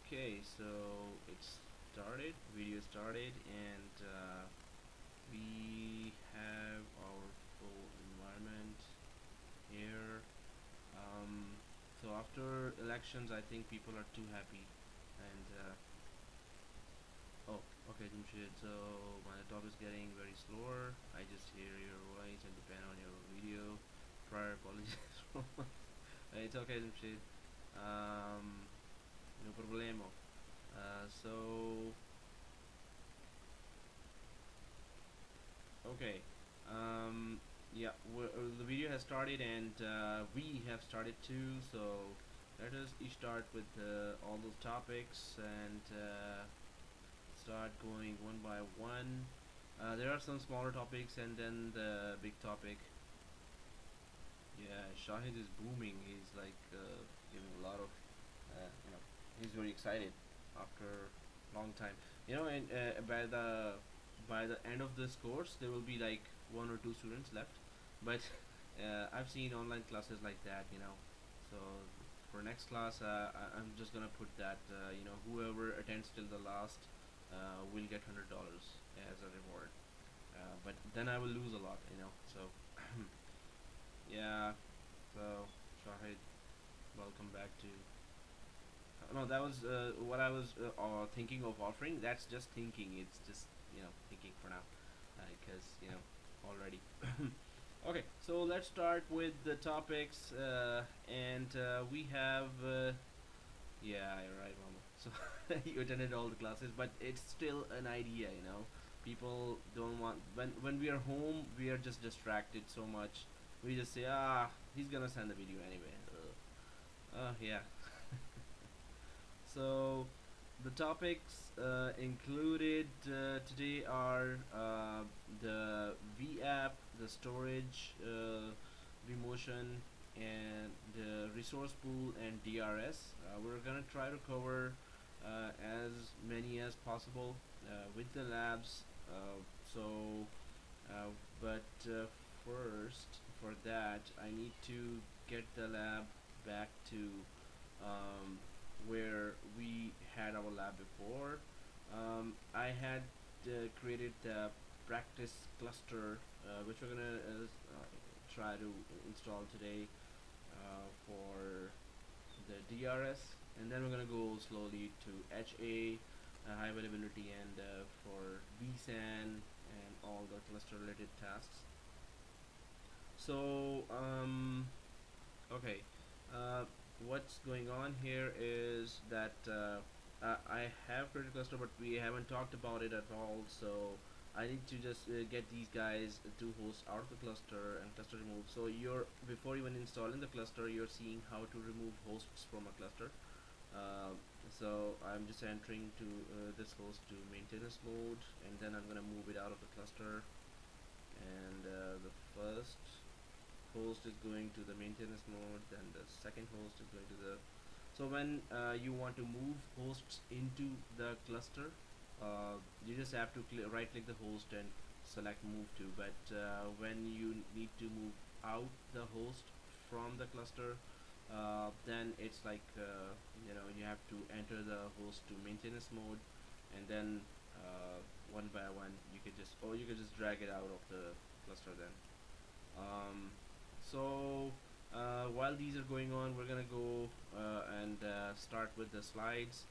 Okay, so it's started, video started, and we have our full environment here. So after elections, I think people are too happy, and oh, okay, Jimshid. So my talk is getting very slower. I just hear your voice and depend on your video. Prior apologies. It's okay, Jimshid. Um, no problemo. So okay. Yeah, the video has started and we have started too. So let us each start with all those topics and start going one by one. There are some smaller topics and then the big topic. Yeah, Shahid is booming. He's like giving a lot of, he's very excited after long time. And by the end of this course, there will be like one or two students left. But I've seen online classes like that. So for next class, I'm just gonna put that whoever attends till the last will get $100 as a reward. But then I will lose a lot. So yeah. So Shahid, welcome back to. No, that was what I was thinking of offering. That's just thinking. It's just thinking for now, because already. Okay, so let's start with the topics, and we have. Yeah, you're right, Mama. So you attended all the classes, but it's still an idea. People don't want when we are home. We are just distracted so much. We just say, he's gonna send the video anyway. Yeah. So the topics included today are the V app, the storage, vMotion, and the resource pool and DRS. We're gonna try to cover as many as possible with the labs. So, but first, for that, I need to get the lab back to um, where we had our lab before. I had created the practice cluster, which we're gonna try to install today for the DRS, and then we're gonna go slowly to HA, high availability, and for vSAN and all the cluster related tasks. So okay, uh, what's going on here is that I have created a cluster, but we haven't talked about it at all. So I need to just get these guys to host out of the cluster and cluster remove. So before even installing the cluster, you're seeing how to remove hosts from a cluster. uh, so I'm just entering to this host to maintenance mode, and then I'm gonna move it out of the cluster, and the first host is going to the maintenance mode, then the second host is going to the. So when you want to move hosts into the cluster, you just have to right click the host and select move to. But when you need to move out the host from the cluster, then it's like you have to enter the host to maintenance mode, and then one by one you could just drag it out of the cluster then. So while these are going on, we're gonna go and start with the slides.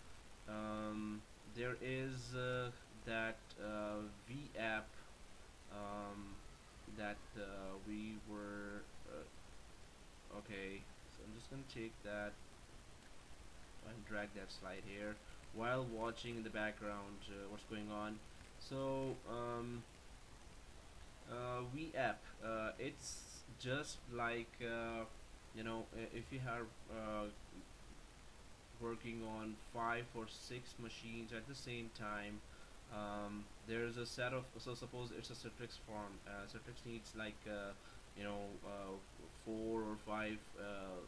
There is that V app that we were okay. So I'm just gonna take that and drag that slide here while watching in the background what's going on. So V app, it's just like if you are working on 5 or 6 machines at the same time. There's a set of, so suppose it's a Citrix farm. Citrix needs like 4 or 5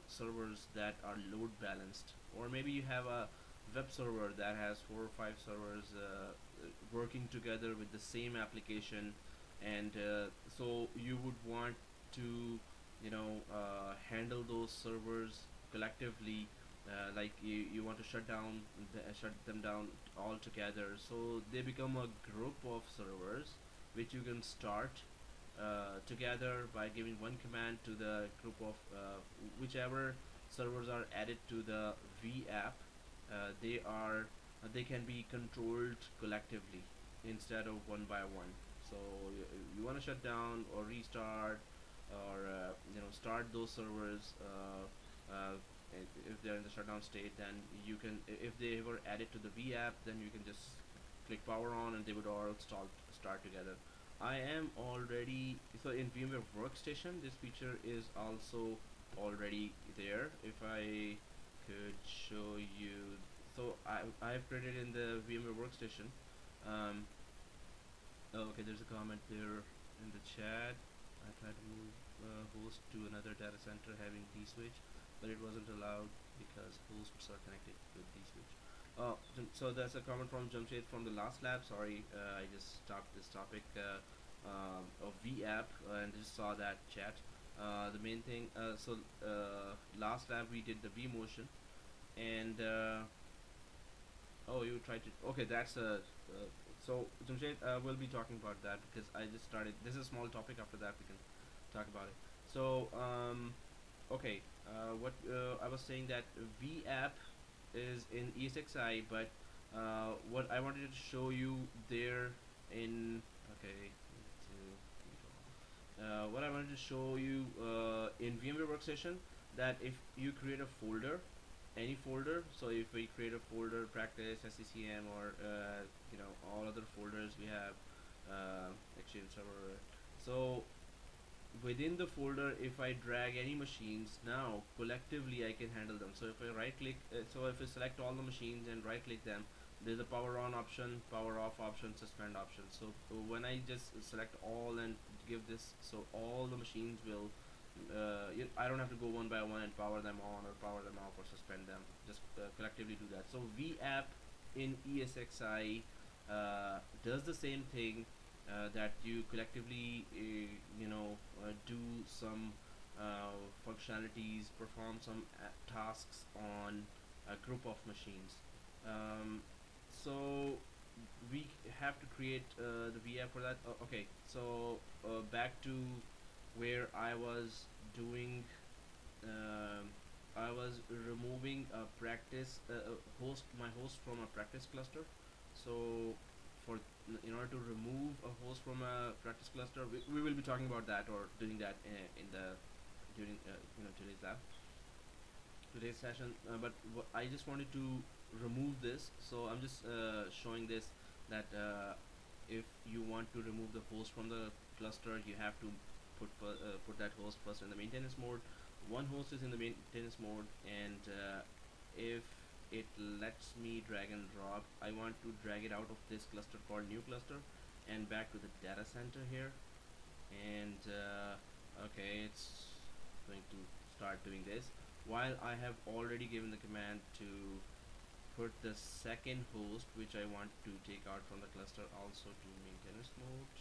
servers that are load balanced, or maybe you have a web server that has 4 or 5 servers working together with the same application, and so you would want to handle those servers collectively like you want to shut them down all together, so they become a group of servers which you can start together by giving one command to the group of whichever servers are added to the V app. They can be controlled collectively instead of one by one. So you want to shut down or restart or start those servers. If they're in the shutdown state, then you can, if they were added to the V app, then you can just click power on and they would all start together. I am already, so in VMware Workstation this feature is also already there. If I could show you, so I've created in the VMware Workstation. Oh, okay, there's a comment there in the chat. I tried to move host to another data center having switch, but it wasn't allowed because hosts are connected with switch. Oh, so that's a comment from Jamshed from the last lab. Sorry, I just stopped this topic of VApp and just saw that chat. The main thing, last lab we did the vMotion, and oh, you tried to. Okay, that's a. So Jamshed, we'll be talking about that because I just started. This is a small topic. After that, we can talk about it. So okay, what I was saying that VApp is in ESXi, but what I wanted to show you there in okay. What I wanted to show you in VMware Workstation, that if you create a folder, any folder, so if we create a folder, practice, SCCM, or all other folders we have, Exchange Server. So within the folder, if I drag any machines, now collectively I can handle them. So if I right click, so if I select all the machines and right click them, there's a power on option, power off option, suspend option. So when I just select all and give this, so all the machines will I don't have to go one by one and power them on or power them off or suspend them, just collectively do that. So VApp in ESXi does the same thing, that you collectively do some functionalities, perform some tasks on a group of machines. So we have to create the VApp for that. Okay, so back to where I was doing, I was removing a practice my host from a practice cluster. So for in order to remove a host from a practice cluster, we will be talking about that or doing that in the during today's session. But I just wanted to remove this, so I'm just showing this that if you want to remove the host from the cluster, you have to put that host first in the maintenance mode. One host is in the maintenance mode, and if it lets me drag and drop, I want to drag it out of this cluster called new cluster and back to the data center here, and okay, it's going to start doing this while I have already given the command to put the second host which I want to take out from the cluster also to maintenance mode.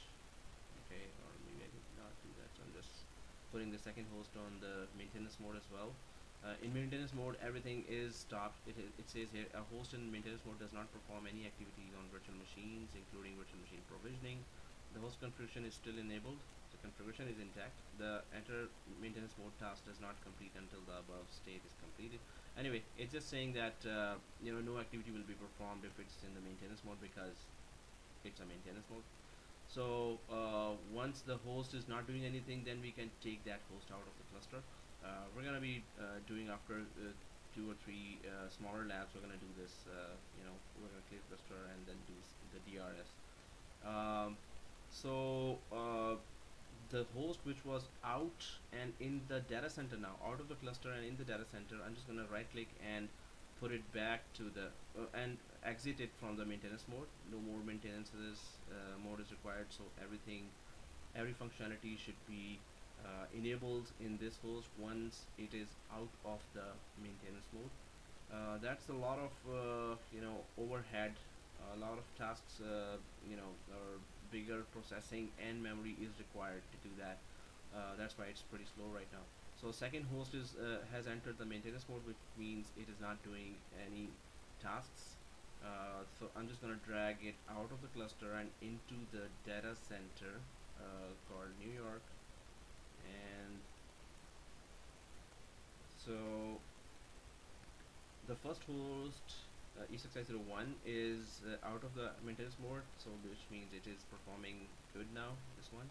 Okay, or maybe I did not do that, so I'm just putting the second host on the maintenance mode as well. In maintenance mode, everything is stopped. It says here, a host in maintenance mode does not perform any activities on virtual machines, including virtual machine provisioning. The host configuration is still enabled. The configuration is intact. The enter maintenance mode task does not complete until the above state is completed. Anyway, it's just saying that no activity will be performed if it's in the maintenance mode because it's a maintenance mode. So once the host is not doing anything, then we can take that host out of the cluster. We're gonna be doing after 2 or 3 smaller labs. We're gonna do this. We're gonna clear cluster and then do the DRS. The host which was out and in the data center now, out of the cluster and in the data center, I'm just gonna right click and put it back to the and exit it from the maintenance mode. No more maintenance mode is required, so every functionality should be enabled in this host once it is out of the maintenance mode. That's a lot of overhead, a lot of tasks, or bigger processing and memory is required to do that. That's why it's pretty slow right now. So second host is has entered the maintenance mode, which means it is not doing any tasks. So I'm just gonna drag it out of the cluster and into the data center called New York. And so the first host, E601, is out of the maintenance mode, so which means it is performing good now, this one.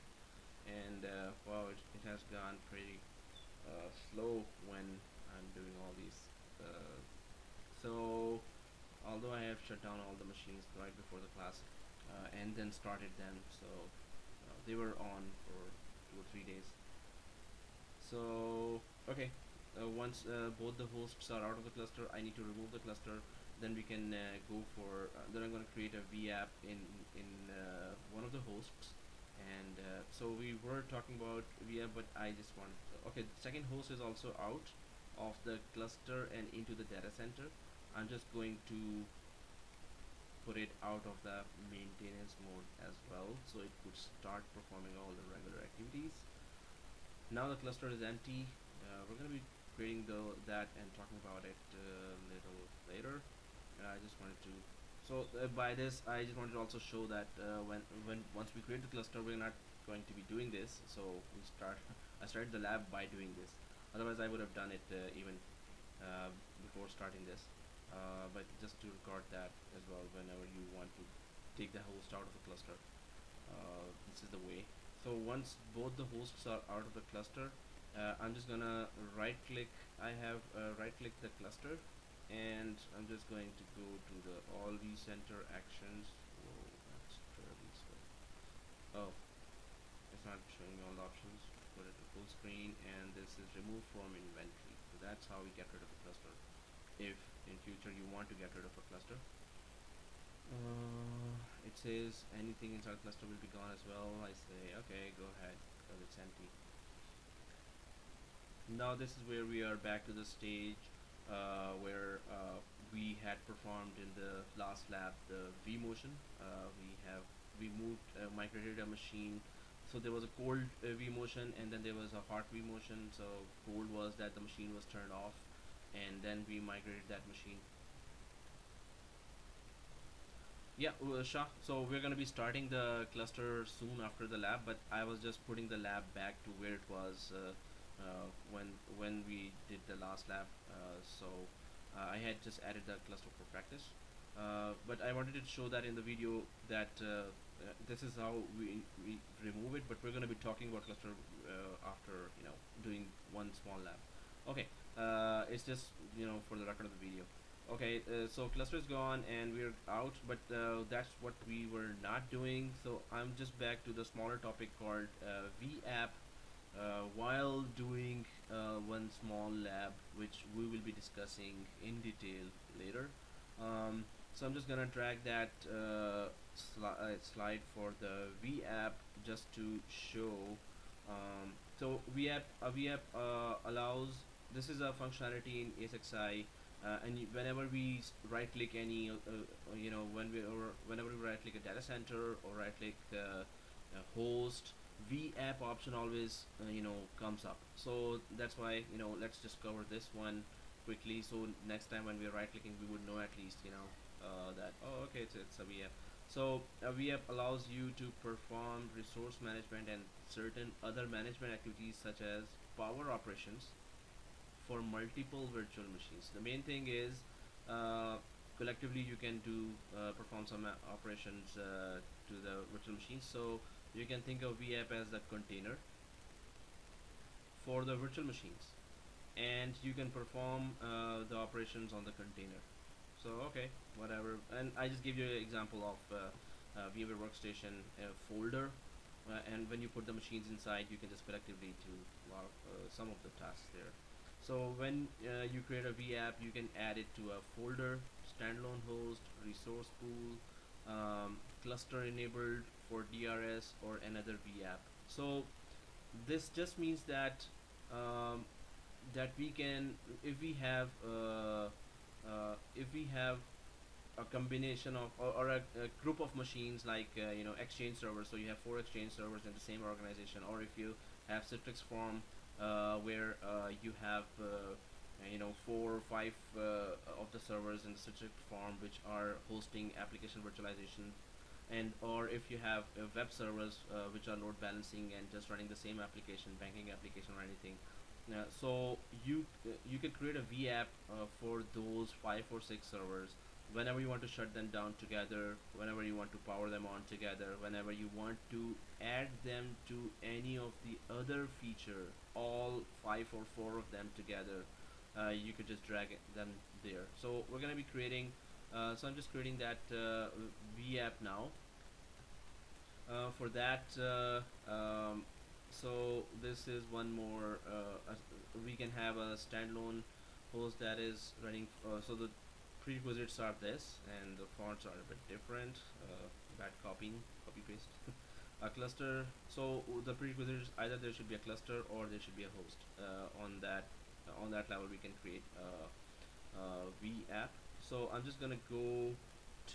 And wow, it has gone pretty slow when I'm doing all these. So although I have shut down all the machines right before the class and then started them, so they were on for 2 or 3 days. So okay, once both the hosts are out of the cluster, I need to remove the cluster. Then we can go for. Then I'm going to create a VApp in one of the hosts. And so we were talking about VApp, but I just want. Okay, the second host is also out of the cluster and into the data center. I'm just going to put it out of the maintenance mode as well, so it could start performing all the regular activities. Now the cluster is empty. We're going to be creating that and talking about it a little later. I just wanted to. So by this, I just wanted to also show that when once we create the cluster, we're not going to be doing this. So we start. I started the lab by doing this. Otherwise, I would have done it even before starting this. But just to record that as well, whenever you want to take the host out of the cluster, this is the way. So once both the hosts are out of the cluster, I'm just gonna right click. I have right click the cluster, and I'm just going to go to the all vCenter actions. Whoa, that's terribly slow. Oh, it's not showing me all the options. Put it to full screen, and this is remove from inventory. So that's how we get rid of the cluster. If in future you want to get rid of a cluster, it says anything inside cluster will be gone as well. I say okay, go ahead, because it's empty. Now this is where we are back to the stage where we had performed in the last lab the vMotion. We moved migrated a machine. So there was a cold vMotion, and then there was a hot vMotion. So cold was that the machine was turned off, and then we migrated that machine. Yeah, Shah. So we're gonna be starting the cluster soon after the lab, but I was just putting the lab back to where it was when we did the last lab. So I had just added the cluster for practice, but I wanted to show that in the video that this is how we remove it. But we're gonna be talking about cluster after doing one small lab. Okay, it's just for the record of the video. Okay, so cluster is gone and we're out, but that's what we were not doing. So I'm just back to the smaller topic called VApp while doing one small lab, which we will be discussing in detail later. So I'm just gonna drag that slide for the VApp just to show. So VApp allows, this is a functionality in ASXI. And whenever we right click any whenever we right click a data center or right click a host, VApp option always comes up. So that's why let's just cover this one quickly, so next time when we're right clicking we would know at least that okay, it's a VApp. So a VApp allows you to perform resource management and certain other management activities such as power operations for multiple virtual machines. The main thing is collectively you can do perform some operations to the virtual machines. So you can think of VApp as the container for the virtual machines, and you can perform the operations on the container. So okay, whatever. And I just give you an example of VMware Workstation folder, and when you put the machines inside, you can just collectively do some of the tasks there. So when you create a VApp, you can add it to a folder, standalone host, resource pool, cluster enabled for DRS, or another VApp. So this just means that that we can, if we have a combination of or a group of machines like Exchange servers. So you have 4 Exchange servers in the same organization, or if you have Citrix form where you have you know 4 or 5 of the servers in the subject form which are hosting application virtualization, and or if you have web servers which are load balancing and just running the same application, banking application or anything. So you can create a VApp for those 5 or 6 servers whenever you want to shut them down together, whenever you want to power them on together, whenever you want to add them to any of the other feature, all 5 or 4 of them together, you could just drag them there. So we're gonna be creating so I'm just creating that VApp now. For that so this is one more we can have a standalone host that is running so the prerequisites are this, and the fonts are a bit different, bad copy paste. A cluster, so the prerequisites, either there should be a cluster or there should be a host. On that level we can create a VApp. So I'm just gonna go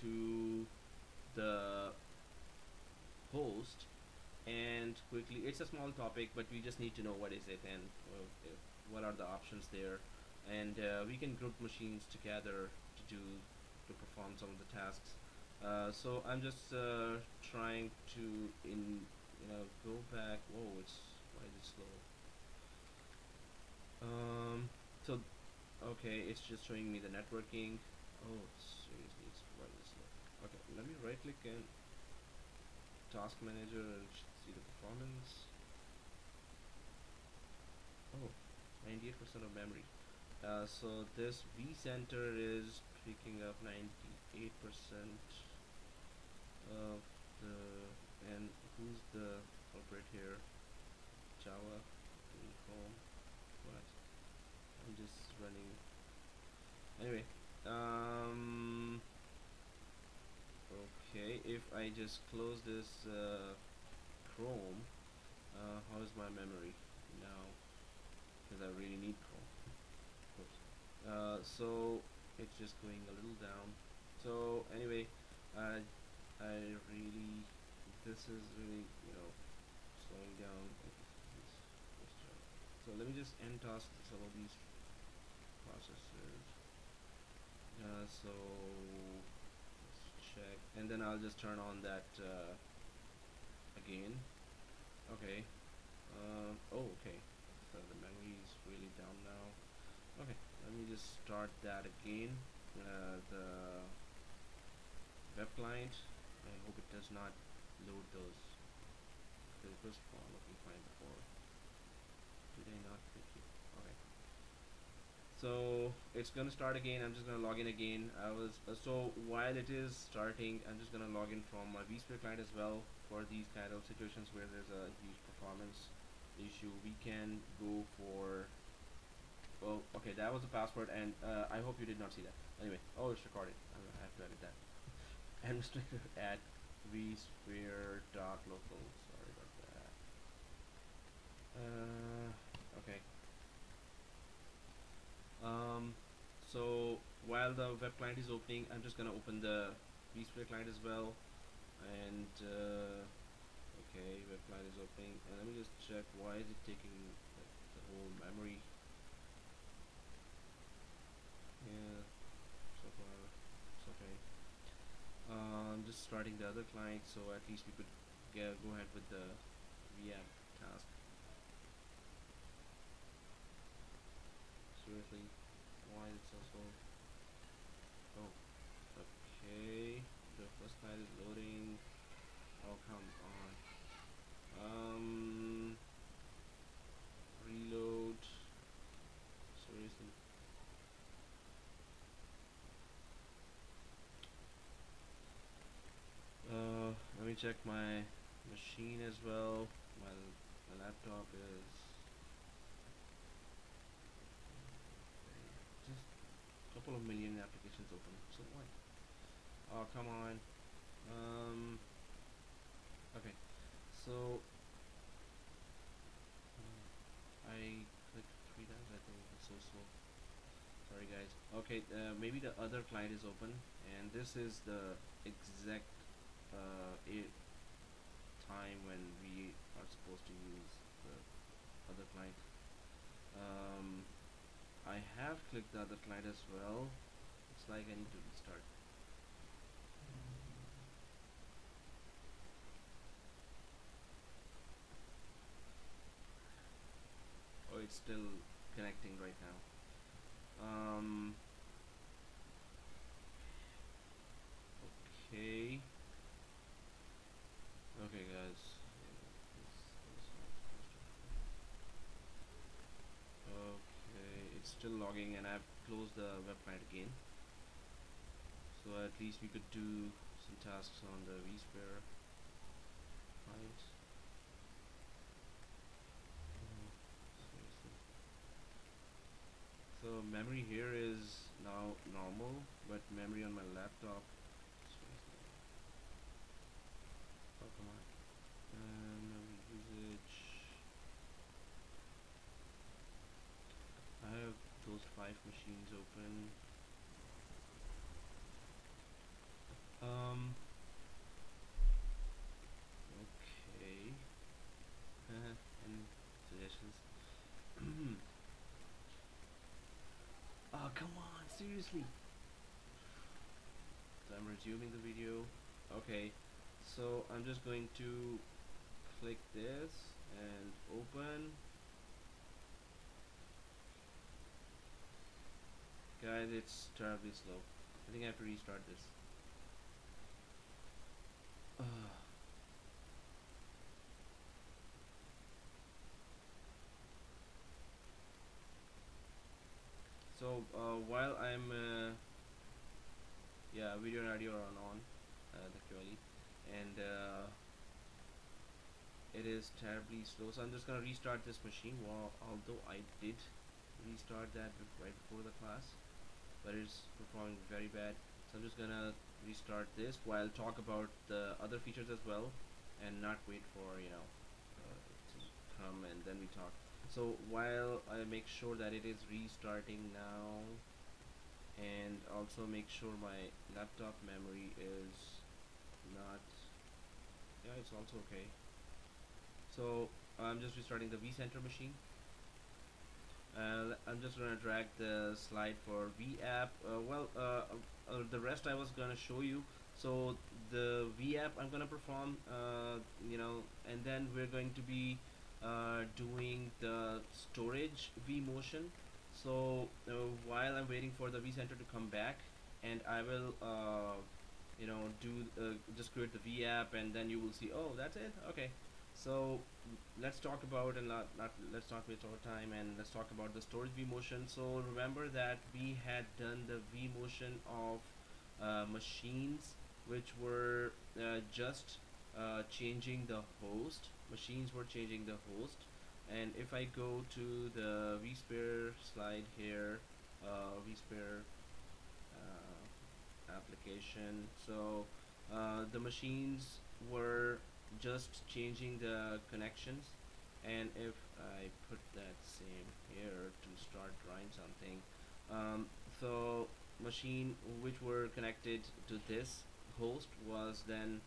to the host and quickly, it's a small topic but we just need to know what is it and what are the options there, and we can group machines together to perform some of the tasks. So I'm just trying to go back. Whoa, why is it slow? So okay, it's just showing me the networking. Oh, seriously, why is it slow? Okay, let me right click and task manager and see the performance. Oh, 98% of memory. So this vCenter is picking up 98% of the, and who's the culprit here? Java, Chrome, what? I'm just running. Anyway, okay, if I just close this Chrome, how is my memory now? Because I really need Chrome. So it's just going a little down. So anyway, I really, this is really slowing down. So let me just end task some of these processes. So let's check, and then I'll just turn on that again. Okay. Oh, okay. So the memory is really down now. Okay, let me just start that again. The web client. I hope it does not load those. It was looking fine before. Did I not click it? Okay. So it's gonna start again. I'm just gonna log in again. So while it is starting, I'm just gonna log in from my vSphere client as well. For these kind of situations where there's a huge performance issue, we can go for. Well, okay, that was the password, and I hope you did not see that. Anyway, oh, it's recorded. I have to edit that. Administrator at vSphere.local. Sorry about that. Okay. So while the web client is opening, I'm just gonna open the vSphere client as well, and okay, web client is opening, and let me just check why is it taking the whole memory. Yeah, so far it's okay. I'm just starting the other client, so at least we could go ahead with the VApp task. Seriously, why is it so slow? Oh, okay. The first client is loading. Oh, come on. Reload. Seriously. Let me check my machine as well. My laptop is just a couple of million applications open. So why? Oh, come on. Okay. So I clicked 3 times. I think it's so slow. Sorry, guys. Okay. Maybe the other client is open, and this is the exact time when we are supposed to use the other client. um, I have clicked the other client as well. It's like I need to restart. Oh, it's still connecting right now. Okay. Okay, guys. Okay, it's still logging, and I've closed the web client again. So at least we could do some tasks on the vSphere client. Seriously. So memory here is now normal, but memory on my laptop. Seriously. Oh, come on. Memory usage. I have those 5 machines open. Okay. Any suggestions? Oh, come on, seriously. So I'm resuming the video. Okay, so I'm just going to click this and open. Guys, it's terribly slow. I think I have to restart this. So while I'm yeah, video and audio are on the QLE, and it is terribly slow. So I'm just gonna restart this machine. Well, although I did restart that right before the class, but it's performing very bad. So I'm just gonna restart this while talk about the other features as well, and not wait for to come and then we talk. So while I make sure that it is restarting now, and also make sure my laptop memory is not, yeah, it's also okay. So I'm just restarting the vCenter machine. I'm just gonna drag the slide for VApp. The rest I was gonna show you. So the VApp I'm gonna perform, and then we're going to be doing the storage vMotion. So while I'm waiting for the vCenter to come back, and I will do just create the VApp, and then you will see, oh, that's it. Okay, so let's talk about, and let's not waste our time, and let's talk about the storage vMotion. So remember that we had done the vMotion of machines which were just changing the host. Machines were changing the host, and if I go to the vSphere slide here, vSphere application, so the machines were just changing the connections, and if I put that same here to start drawing something, so machine which were connected to this host was then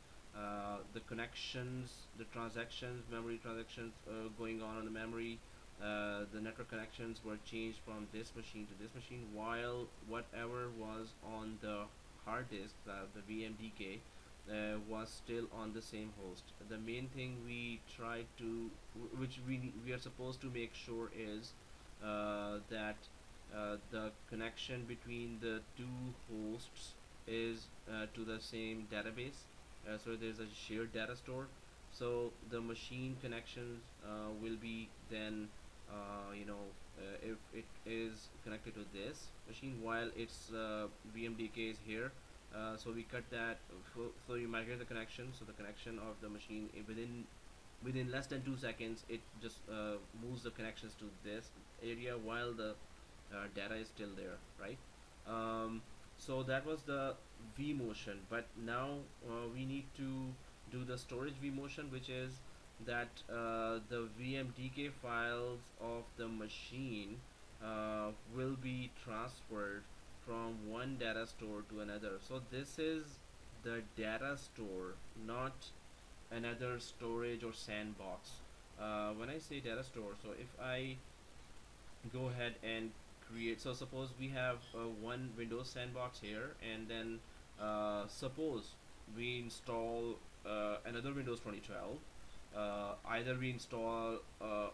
the connections, the transactions, memory transactions going on the memory, the network connections were changed from this machine to this machine, while whatever was on the hard disk, the VMDK, was still on the same host. The main thing we try to, which we are supposed to make sure is that the connection between the two hosts is to the same database. So there's a shared data store. So the machine connections will be then, if it is connected to this machine while its VMDK is here. So we cut that, so you migrate the connection, so the connection of the machine within less than 2 seconds, it just moves the connections to this area while the data is still there, right? So that was the vMotion, but now we need to do the storage vMotion, which is that the VMDK files of the machine will be transferred from one data store to another. So this is the data store, not another storage or sandbox. When I say data store, so if I go ahead and create. So suppose we have one Windows sandbox here, and then suppose we install another Windows 2012. Either we install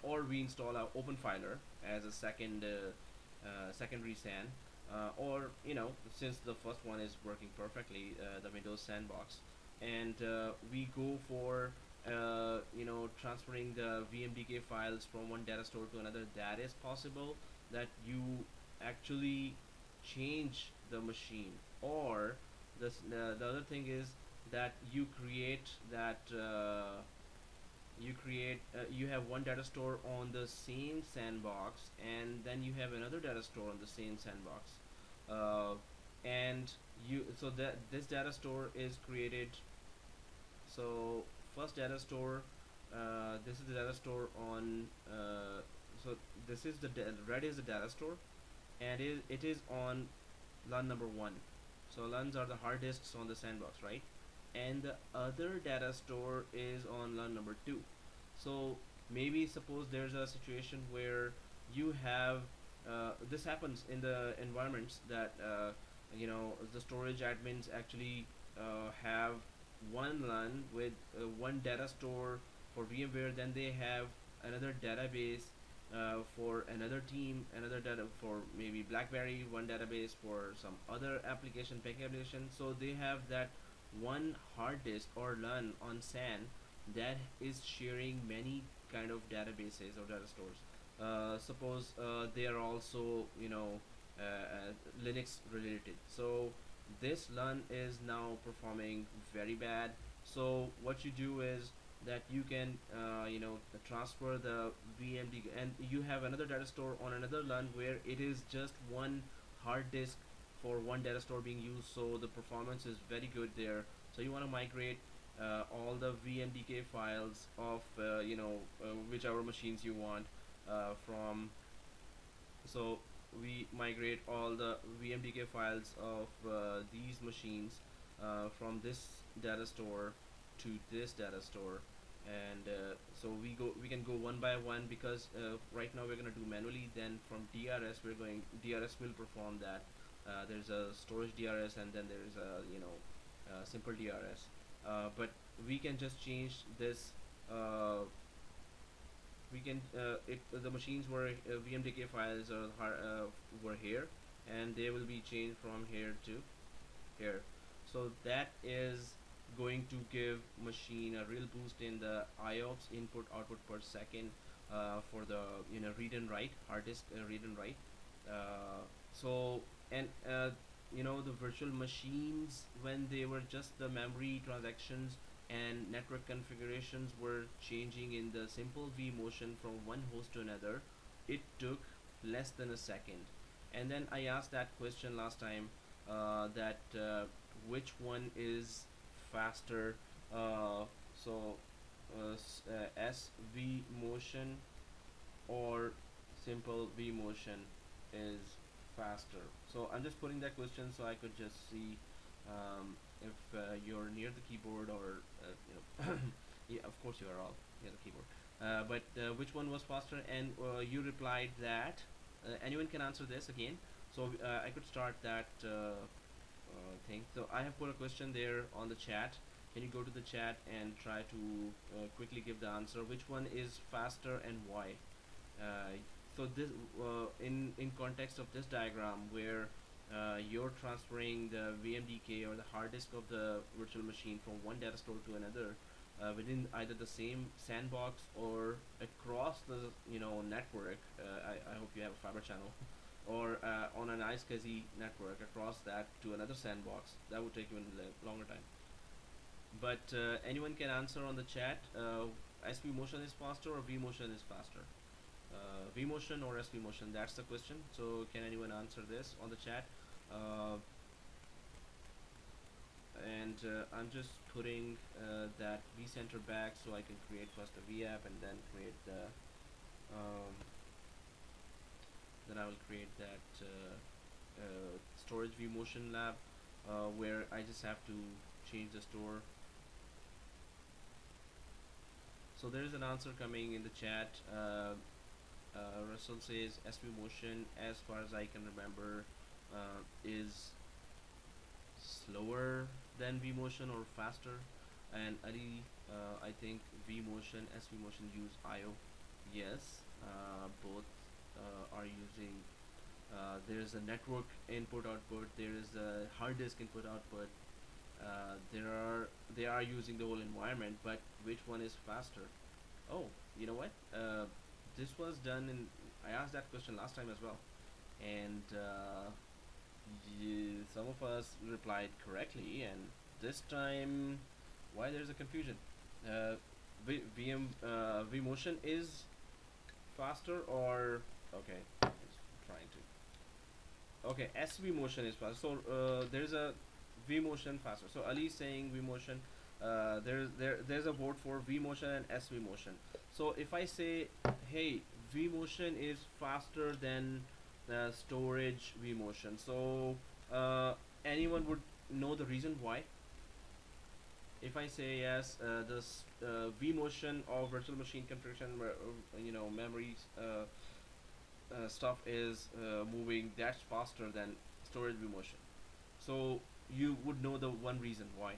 or we install our OpenFiler as a secondary SAN, or since the first one is working perfectly, the Windows sandbox, and we go for transferring the VMDK files from one data store to another. That is possible, that you actually change the machine, or the other thing is that you have one data store on the same sandbox, and then you have another data store on the same sandbox, and so that this data store is created. So first data store, this is the data store on so this is the red is the data store, and it is on LUN number 1. So LUNs are the hard disks on the sandbox, right? And the other data store is on LUN number 2. So maybe suppose there's a situation where you have this happens in the environments that the storage admins actually have one LUN with one data store for VMware, then they have another database for another team, another data for maybe BlackBerry, one database for some other application, banking application. So they have that one hard disk or LUN on SAN that is sharing many kind of databases or data stores. Suppose they are also Linux related. So this LUN is now performing very bad. So what you do is that you can transfer the VMD, and you have another data store on another LUN where it is just one hard disk for one data store being used, so the performance is very good there. So you want to migrate all the VMDK files of whichever machines you want from. So we migrate all the VMDK files of these machines from this data store to this data store, and so we can go one by one, because right now we're going to do manually. Then from DRS DRS will perform that. There's a storage DRS, and then there's a simple DRS, but we can just change this. We can the machines were VMDK files were here, and they will be changed from here to here. So that is going to give machine a real boost in the IOPS, input output per second, for the read and write, hard disk read and write. So and the virtual machines, when they were just the memory transactions and network configurations were changing in the simple vMotion from one host to another, it took less than a second. And then I asked that question last time, that which one is faster. So SVMotion or simple vMotion is faster. So I'm just putting that question so I could just see if you're near the keyboard, or yeah, of course you are all near the keyboard, but which one was faster. And you replied that anyone can answer this again. So I could start that thing. So I have put a question there on the chat. Can you go to the chat and try to quickly give the answer, which one is faster and why? So this in context of this diagram, where you're transferring the VMDK or the hard disk of the virtual machine from one data store to another within either the same sandbox or across the network. I hope you have a fiber channel, or on an iSCSI network across that to another sandbox. That would take even a longer time. But anyone can answer on the chat. SVMotion is faster or vMotion is faster? vMotion or SVMotion? That's the question. So can anyone answer this on the chat? And I'm just putting that vCenter back so I can create first the VApp and then create the then I will create that storage vMotion lab, where I just have to change the store. So there is an answer coming in the chat. Russell says Vmotion, as far as I can remember, is slower than Vmotion or faster. And Ali, I think Vmotion, Vmotion use IO. Yes, both are using. There's a network input output. There is a hard disk input output. They are using the whole environment, but which one is faster? Oh, you know what? This was done in. I asked that question last time as well, and some of us replied correctly, and this time, why there's a confusion? Uh, Vmotion is faster, or okay, it's trying to. Okay, Vmotion is faster. So there's a Vmotion faster. So Ali is saying Vmotion. There's a vote for Vmotion and Vmotion. So if I say, hey, Vmotion is faster than the storage Vmotion, so anyone would know the reason why? If I say yes, this Vmotion of virtual machine configuration, memory stuff is moving that's faster than storage Vmotion. So you would know the one reason why.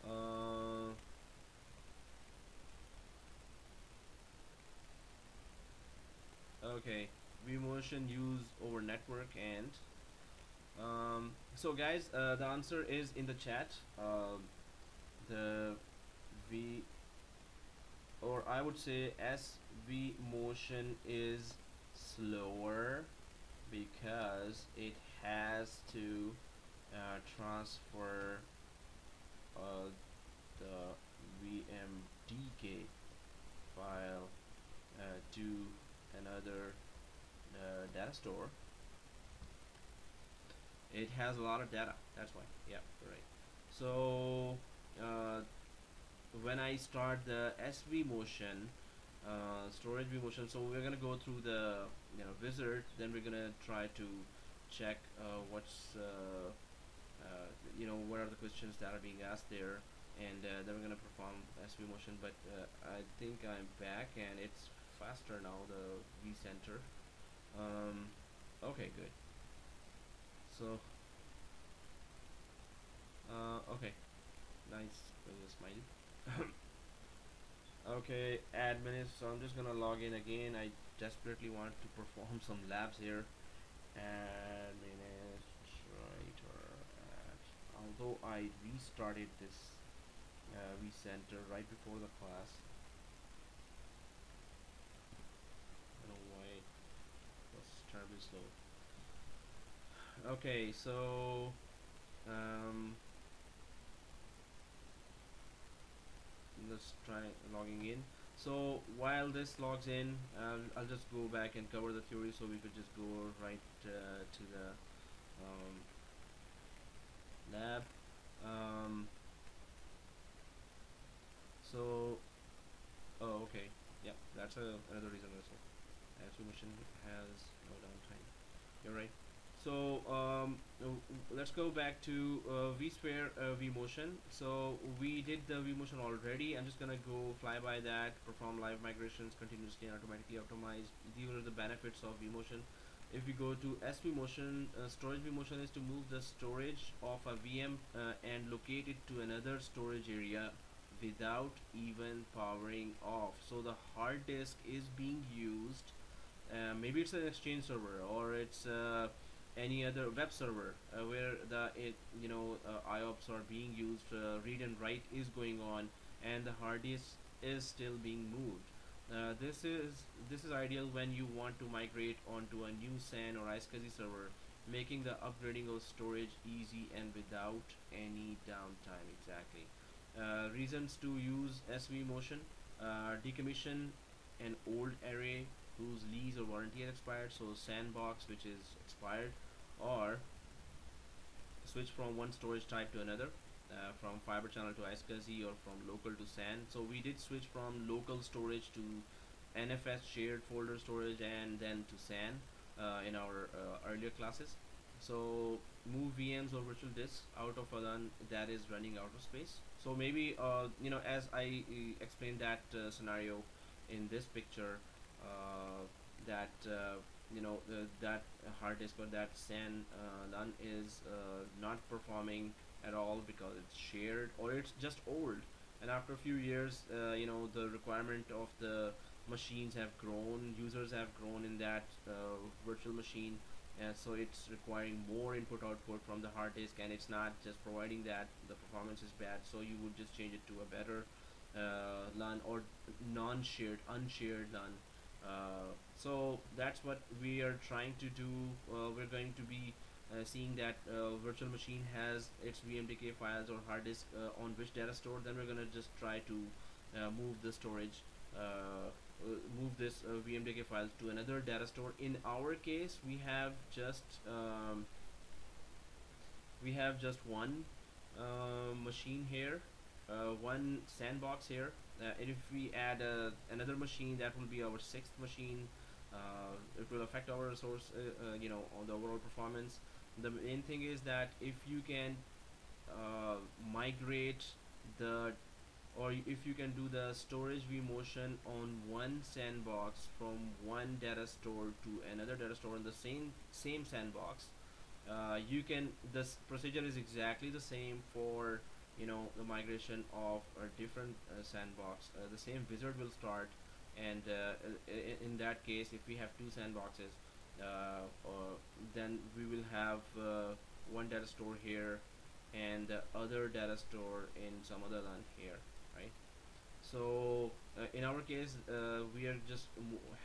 Uh, okay, Vmotion use over network, and so guys, the answer is in the chat. The V, or I would say Vmotion is slower because it has to transfer the VMDK file to another data store. It has a lot of data, that's why. Yeah, right. So when I start the Vmotion, storage Vmotion, so we're gonna go through the wizard, then we're gonna try to check what's what are the questions that are being asked there, and then we're gonna perform Vmotion. But I think I'm back and it's faster now, the vCenter. Okay, good. So okay, nice, smiley. Okay, admin is, so I'm just gonna log in again. I desperately want to perform some labs here. Administrator, although I restarted this vCenter right before the class. I don't know why it was terribly slow. Okay, so let's try logging in. So while this logs in, I'll just go back and cover the theory, so we could just go right to the lab. So oh, okay, yep, that's another reason also. Vmotion has no downtime. You're right. So let's go back to vSphere Vmotion. So we did the Vmotion already. I'm just gonna go fly by that, perform live migrations continuously and automatically optimize. These are the benefits of Vmotion. If we go to Vmotion, storage Vmotion is to move the storage of a VM and locate it to another storage area without even powering off. So the hard disk is being used. Maybe it's an Exchange server, or it's any other web server where the IOPS are being used, read and write is going on, and the hard disk is still being moved. This is ideal when you want to migrate onto a new SAN or iSCSI server, making the upgrading of storage easy and without any downtime. Exactly. Reasons to use Vmotion: decommission an old array whose lease or warranty has expired, so sandbox which is expired, or switch from one storage type to another, from fiber channel to iSCSI or from local to SAN. So we did switch from local storage to NFS shared folder storage and then to SAN in our earlier classes. So move VMs or virtual disks out of a LUN that is running out of space. So maybe as I explained that scenario in this picture, that that hard disk or that SAN LUN is not performing at all because it's shared or it's just old, and after a few years the requirement of the machines have grown, users have grown in that virtual machine, and so it's requiring more input output from the hard disk, and it's not just providing that, the performance is bad, so you would just change it to a better LUN or non-shared unshared LUN. So that's what we are trying to do. We're going to be seeing that virtual machine has its VMDK files or hard disk on which data store, then we're gonna just try to move the storage, move this VMDK files to another data store. In our case, we have just one machine here, one sandbox here, and if we add another machine, that will be our sixth machine. It will affect our resource, on the overall performance. The main thing is that if you can migrate the, or if you can do the storage vMotion on one sandbox from one data store to another data store in the same sandbox, you can, this procedure is exactly the same for the migration of a different sandbox. The same wizard will start, and in that case, if we have two sandboxes, then we will have one data store here and the other data store in some other LAN here, right? So in our case, we are just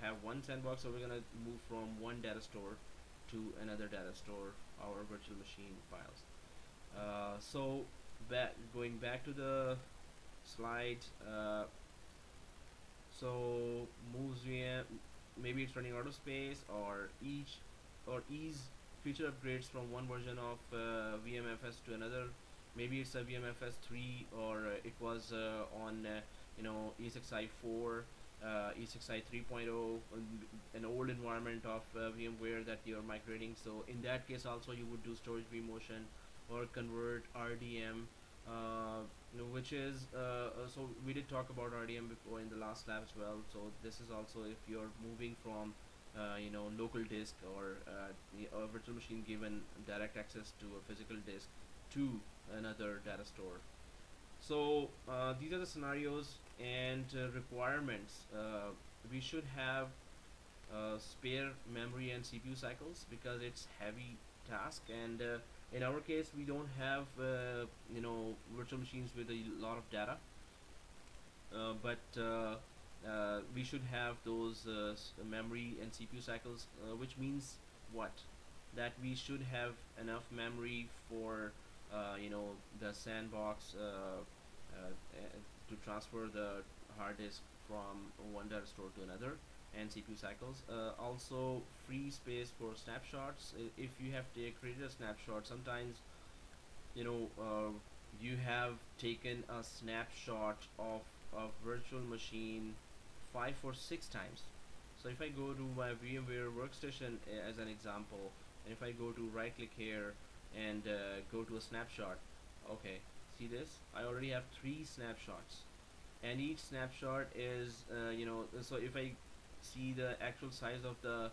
have one sandbox, so we're gonna move from one data store to another data store, our virtual machine files. So going back to the slide, so moves VM, maybe it's running out of space, or ease feature upgrades from one version of VMFS to another. Maybe it's a VMFS 3, or it was on E6i 4, E6i 3.0, an old environment of VMware that you're migrating. So in that case also you would do storage vMotion or convert RDM, which is so we did talk about RDM before in the last lab as well. So this is also if you're moving from local disk or a virtual machine given direct access to a physical disk to another data store. So these are the scenarios and requirements. We should have spare memory and CPU cycles because it's heavy task, and in our case we don't have virtual machines with a lot of data, but we should have those memory and CPU cycles, which means what? That we should have enough memory for the sandbox to transfer the hard disk from one data store to another, and CPU cycles. Also free space for snapshots. If you have created a snapshot, sometimes you have taken a snapshot of a virtual machine 5 or 6 times. So if I go to my VMware workstation as an example, and if I go to right click here and go to a snapshot, okay, see this, I already have 3 snapshots, and each snapshot is so if I see the actual size of the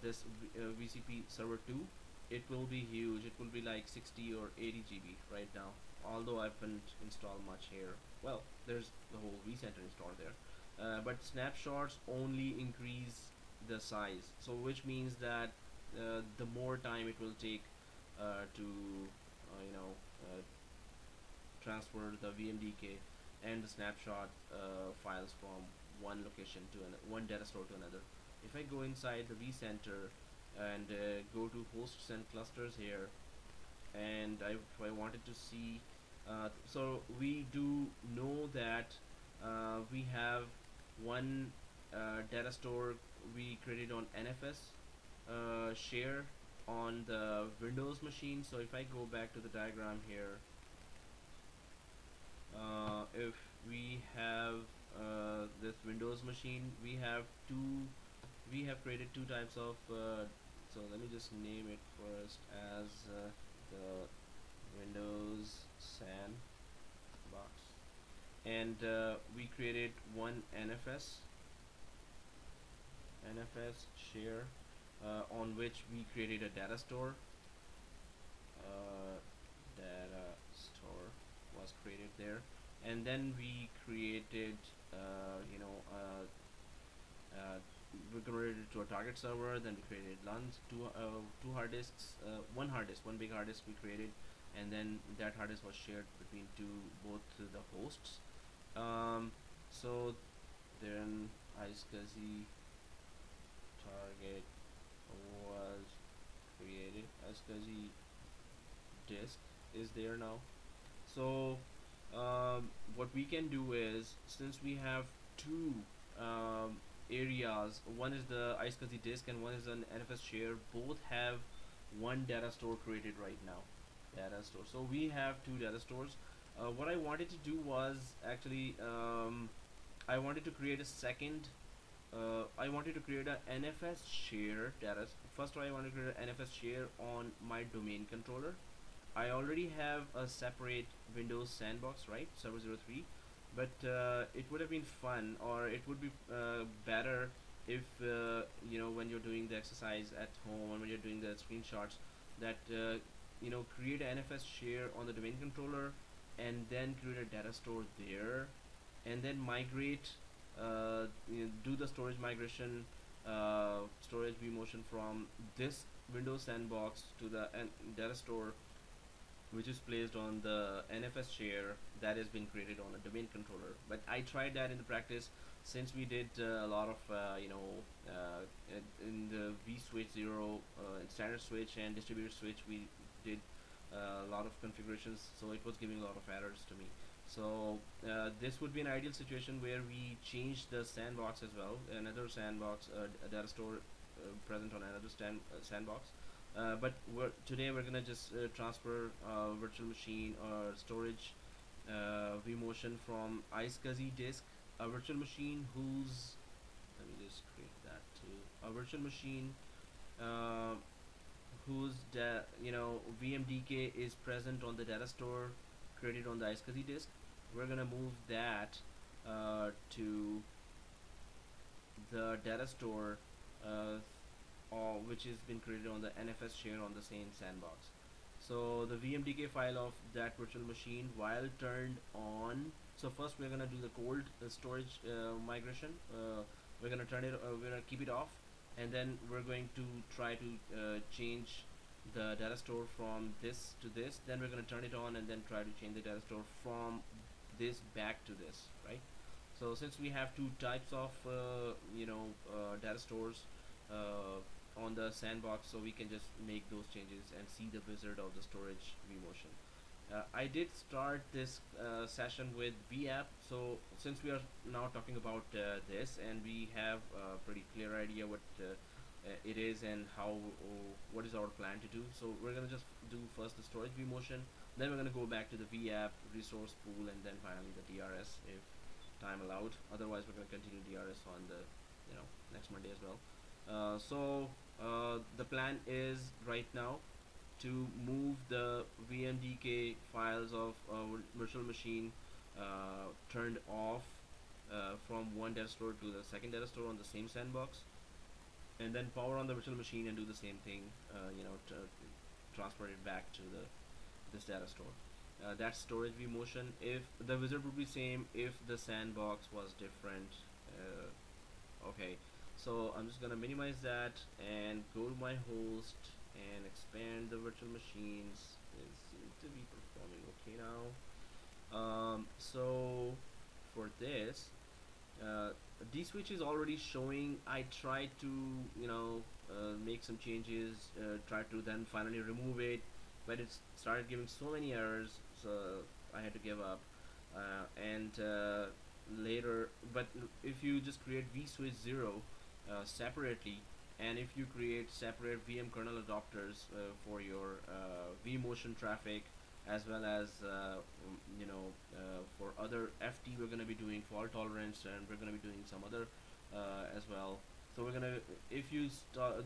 this VCP server 2, it will be huge. It will be like 60 or 80 GB right now, although I haven't installed much here. Well, there's the whole vCenter installed there, but snapshots only increase the size, so which means that the more time it will take to transfer the VMDK and the snapshot files from one location to one data store to another. If I go inside the vCenter and go to hosts and clusters here, and if I wanted to see, so we do know that we have one data store we created on NFS share on the Windows machine. So if I go back to the diagram here, if we have this Windows machine, we have created two types of So let me just name it first as the Windows sandbox, and we created one NFS share on which we created a data store. Data store was created there, and then we created we converted it to a target server. Then we created two hard disks, one big hard disk we created, and then that hard disk was shared between both the hosts. So then iSCSI target was created. iSCSI disk is there now. So what we can do is, since we have two areas, one is the iSCSI disk and one is an NFS share, both have one data store created right now. Data store. So we have two data stores. What I wanted to do was actually I wanted to create a second. I wanted to create a NFS share data. First, I want to create an NFS share on my domain controller. I already have a separate Windows sandbox, right, Server 03, but it would have been fun, or it would be better if when you're doing the exercise at home and when you're doing the screenshots, that create an NFS share on the domain controller and then create a data store there, and then migrate, do the storage migration, storage vMotion from this Windows sandbox to the data store, which is placed on the NFS share that has been created on a domain controller. But I tried that in the practice, since we did a lot of in the vSwitch 0, in standard switch and distributed switch, we did a lot of configurations, so it was giving a lot of errors to me. So this would be an ideal situation where we change the sandbox as well, another sandbox, a data store present on another sandbox. But today we're gonna just transfer virtual machine or storage vMotion from iSCSI disk, a virtual machine whose, let me just create that too, a virtual machine whose VMDK is present on the data store created on the iSCSI disk. We're gonna move that to the data store which has been created on the NFS share on the same sandbox. So the VMDK file of that virtual machine, while turned on, so first we're gonna do the cold storage migration. We're gonna we're gonna keep it off, and then we're going to try to change the data store from this to this. Then we're gonna turn it on and then try to change the data store from this back to this, right? So since we have two types of data stores on the sandbox, so we can just make those changes and see the wizard of the storage vMotion. I did start this session with VApp, so since we are now talking about this and we have a pretty clear idea what it is and what is our plan to do, so we're gonna just do first the storage vMotion, then we're gonna go back to the VApp resource pool, and then finally the DRS if time allowed. Otherwise we're gonna continue DRS on the next Monday as well. So the plan is right now to move the VMDK files of virtual machine turned off from one data store to the second data store on the same sandbox, and then power on the virtual machine and do the same thing, to transfer it back to this data store. That's storage vMotion. If the wizard would be same if the sandbox was different. Okay. So I'm just gonna minimize that and go to my host and expand the virtual machines. It seems to be performing okay now. So for this, dswitch is already showing. I tried to make some changes, try to then finally remove it, but it started giving so many errors, so I had to give up. And later, but if you just create vSwitch 0 separately, and if you create separate VM kernel adapters for your vMotion traffic, as well as for other FT, we're going to be doing fault tolerance, and we're going to be doing some other as well. So we're gonna, if you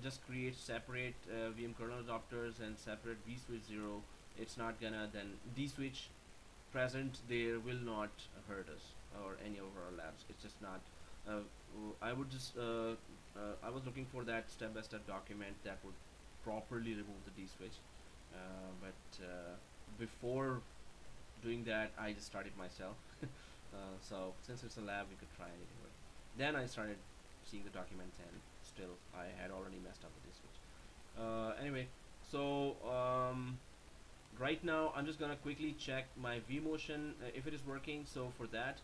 just create separate VM kernel adapters and separate vSwitch 0, it's not gonna then dswitch present there will not hurt us or any of our labs. It's just not. Uh, I would just I was looking for that step-by-step document that would properly remove the dswitch, but before doing that, I just started myself. So since it's a lab, we could try it anyway. Then I started seeing the documents, and still I had already messed up with this switch. Anyway, so right now I'm just gonna quickly check my vMotion if it is working. So for that,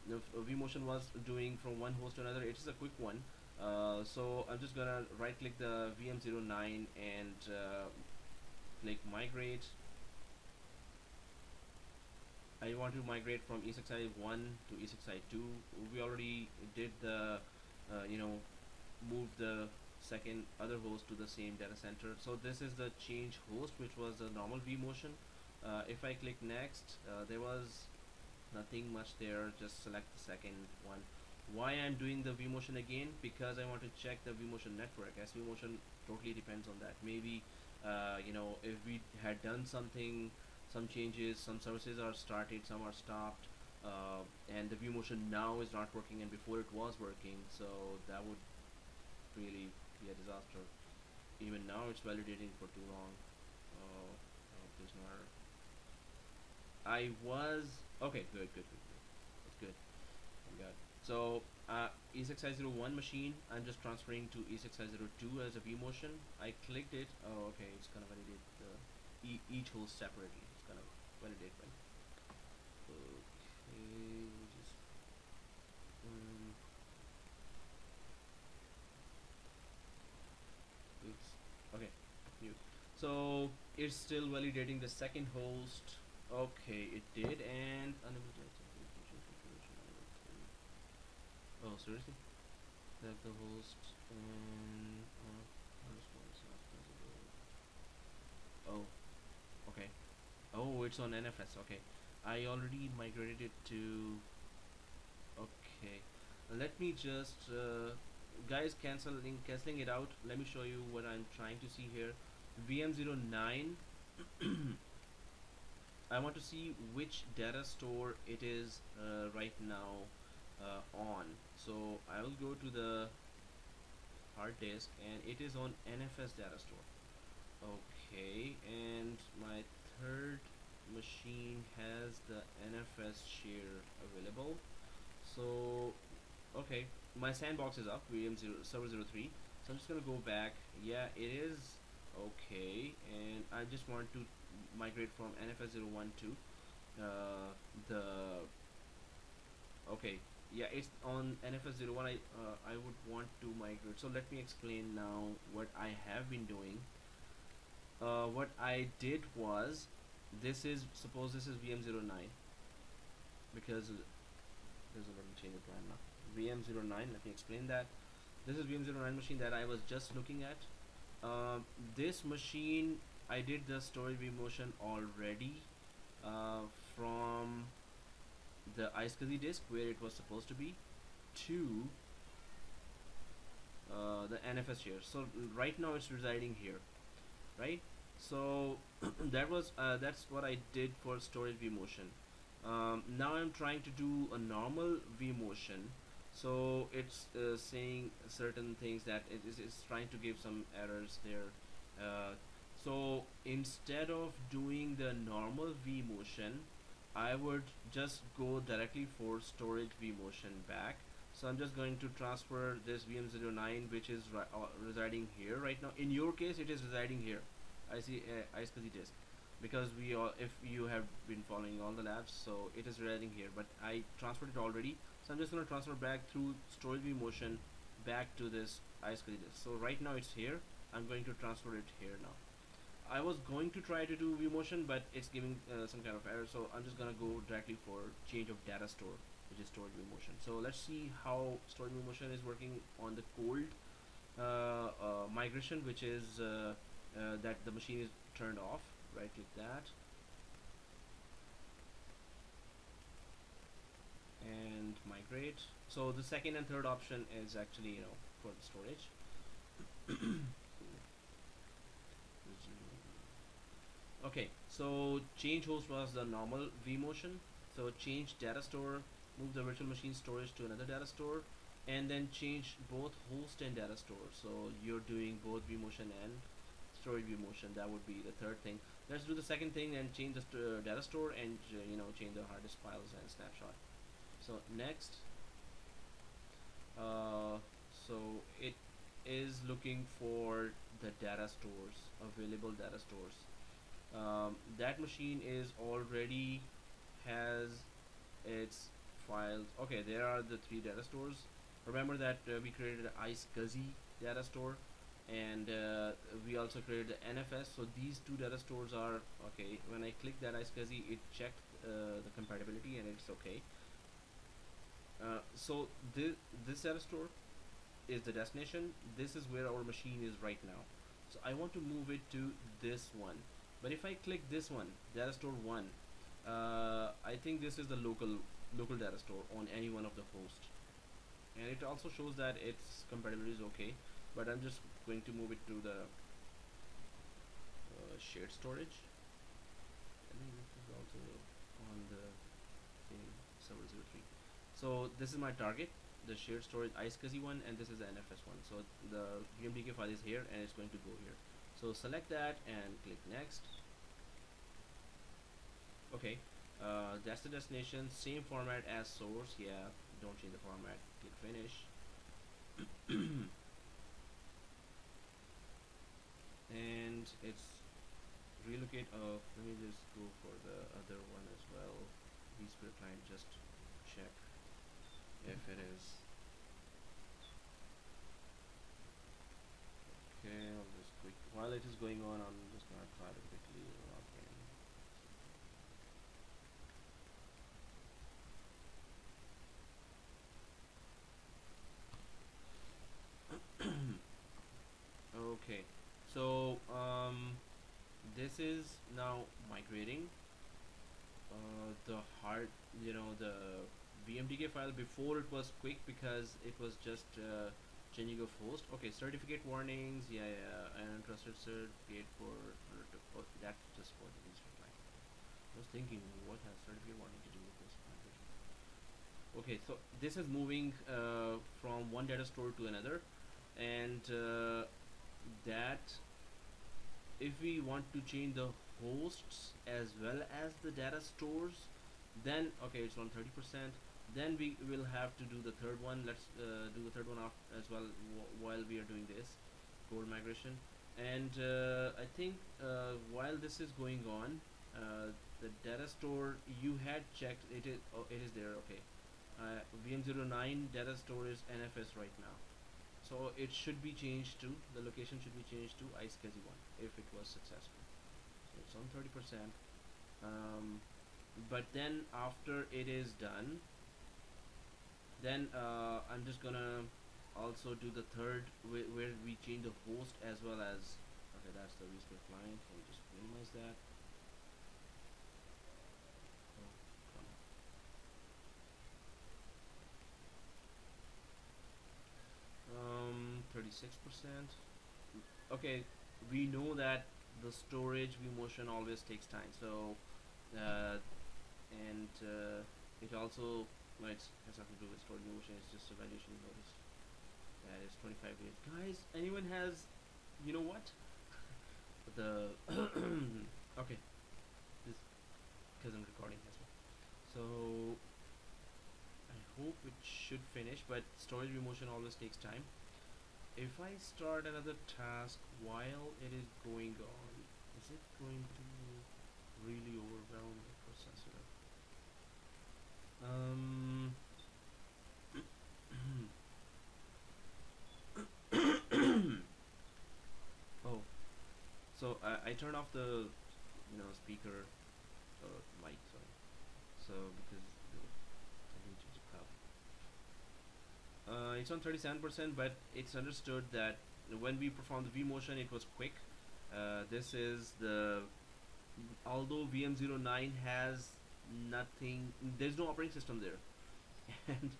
if vMotion was doing from one host to another, it is a quick one. So I'm just gonna right click the VM09 and click migrate. I want to migrate from ESXi 1 to ESXi 2. We already did the move the second other host to the same data center. So this is the change host, which was the normal vMotion. If I click next, there was nothing much there. Just select the second one. Why I'm doing the vMotion again? Because I want to check the vMotion network. As vMotion totally depends on that. Maybe if we had done something, some changes, some services are started, some are stopped, and the vMotion now is not working, and before it was working, so that would really be a disaster. Even now it's validating for too long. I hope there's no error. I was okay. Good. That's good. Thank God. So ESXi01 machine, I'm just transferring to ESXi02 as a vMotion. I clicked it. Oh, okay. It's gonna validate each host separately. It's gonna validate, right? Okay. Just oops. Okay. New. So it's still validating the second host. Okay, it did, and unable to access the configuration. Oh, seriously? That the host and oh, okay. Oh, it's on NFS. Okay, I already migrated it to. Okay, let me just guys canceling it out. Let me show you what I'm trying to see here. VM09. I want to see which data store it is right now on. So I will go to the hard disk, and it is on NFS data store. Okay, and my third machine has the NFS share available. So okay, my sandbox is up, server 03. So I'm just gonna go back. Yeah, it is okay, and I just want to migrate from NFS01 to the okay. Yeah, it's on NFS01. I would want to migrate. So let me explain now what I have been doing. What I did was, suppose this is VM09, because let me change the plan now. VM09. Let me explain that. This is VM09 machine that I was just looking at. This machine, I did the storage vMotion already from the iSCSI disk where it was supposed to be to the NFS share. So right now it's residing here, right? So that's what I did for storage vMotion. Now I'm trying to do a normal vMotion. So it's saying certain things that it's trying to give some errors there. So instead of doing the normal vMotion, I would just go directly for storage vMotion back. So I'm just going to transfer this VM09, which is residing here right now. In your case, it is residing here. I see iSCSI disk, because if you have been following all the labs, so it is residing here. But I transferred it already, so I'm just going to transfer back through storage vMotion back to this iSCSI disk. So right now it's here. I'm going to transfer it here now. I was going to try to do vMotion, but it's giving some kind of error, so I'm just gonna go directly for change of data store, which is storage vMotion. So let's see how storage vMotion is working on the cold migration, which is that the machine is turned off. Right click that and migrate. So the second and third option is actually for the storage. Okay, so change host was the normal vMotion. So change data store, move the virtual machine storage to another data store, and then change both host and data store. So you're doing both vMotion and storage vMotion. That would be the third thing. Let's do the second thing and change the data store and change the hard disk files and snapshot. So next, so it is looking for the data stores, available data stores. That machine is already has its files. Okay, there are the three data stores. Remember that we created an iSCSI data store, and we also created the NFS. So these two data stores are okay. When I click that iSCSI, it checked the compatibility and it's okay. So this data store is the destination. This is where our machine is right now. So I want to move it to this one. But if I click this one, data store 1, I think this is the local data store on any one of the hosts, and it also shows that its compatibility is okay. But I'm just going to move it to the shared storage. I think this is also on the server 03. So this is my target, the shared storage iSCSI one, and this is the NFS one. So the VMDK file is here and it's going to go here. So select that and click next. Okay, that's the destination, same format as source. Yeah, don't change the format. Click finish. And it's relocate of, let me just go for the other one as well. vSphere client, just check if it is. Okay, I'll just quick, while it is going on, I'm just gonna try to quickly log in. Okay, so this is now migrating the hard, the VMDK file. Before it was quick because it was just changing of host. Okay, certificate warnings, yeah, and trusted certificate for that's just for the vSphere client. I was thinking, what has certificate warning to do with this migration? Okay, so this is moving from one data store to another, and that if we want to change the hosts as well as the data stores, then okay, it's on 30%. Then we will have to do the third one. Let's do the third one as well while we are doing this code migration. And I think while this is going on, the data store you had checked, it is there. Okay, VM09 data store is NFS right now, so it should be changed to, the location should be changed to iSCSI one if it was successful. So it's on 30%. But then after it is done, then I'm just gonna also do the third where we change the host as well as, okay, that's the vSphere client. Let me just minimize that. 36%. Okay, we know that the storage vMotion always takes time, so and it also, well, it has nothing to do with storage vMotion. It's just evaluation notice. That is 25 days. Guys, anyone has, you know what? The okay, this because I'm recording as well. So I hope it should finish, but storage vMotion always takes time. If I start another task while it is going on, is it going to really overwhelm the processor? Oh, so I turned off the speaker mic, sorry. So because it's on 37%, but it's understood that when we performed the vMotion, it was quick. This is the, although VM09 has nothing, there's no operating system there, and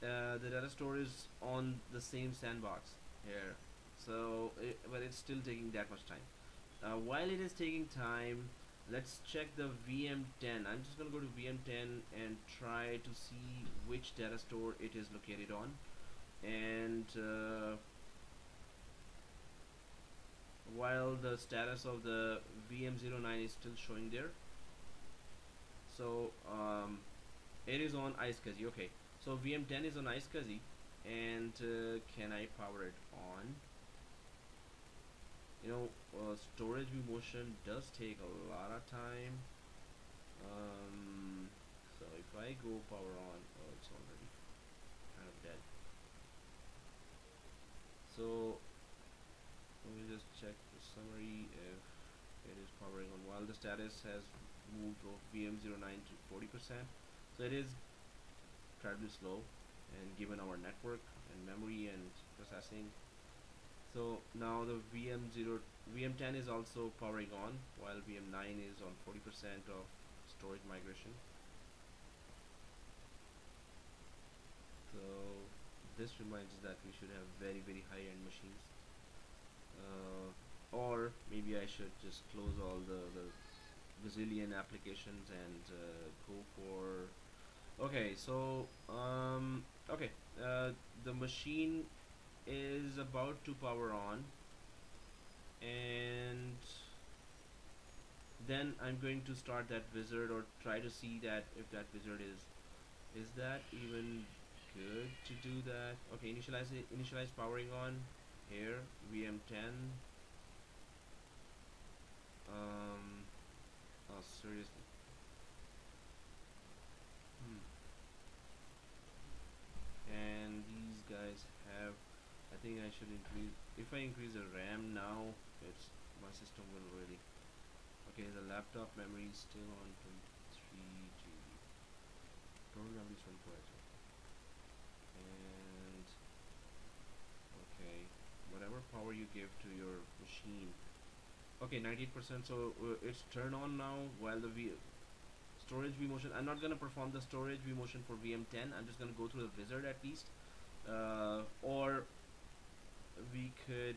the data store is on the same sandbox here, so but it's still taking that much time. While it is taking time, let's check the VM10. I'm just gonna go to VM10 and try to see which data store it is located on, and while the status of the VM09 is still showing there, so it is on iSCSI. Okay, so VM10 is on iSCSI, and can I power it on? You know, storage vMotion does take a lot of time. So if I go power on, oh, it's already kind of dead. So let me just check the summary if it is powering on while the status has moved of VM09 to 40%. So it is incredibly slow, and given our network and memory and processing. So now the VM10 is also powering on while VM9 is on 40% of storage migration. So this reminds us that we should have very high-end machines, or maybe I should just close all the gazillion applications and go for. Okay, so okay, the machine is about to power on, and then I'm going to start that wizard or try to see that if that wizard is that even good to do that. Okay, initialize powering on here, VM10. Oh, seriously. And these guys have, I think I should increase, if I increase the RAM now, it's my system will really. Okay, the laptop memory is still on 23 GB. Total memory is 24 actually. And okay, whatever power you give to your machine. Okay, 98%. So it's turned on now while the storage vMotion. I'm not gonna perform the storage vMotion for VM10. I'm just gonna go through the wizard at least, or we could.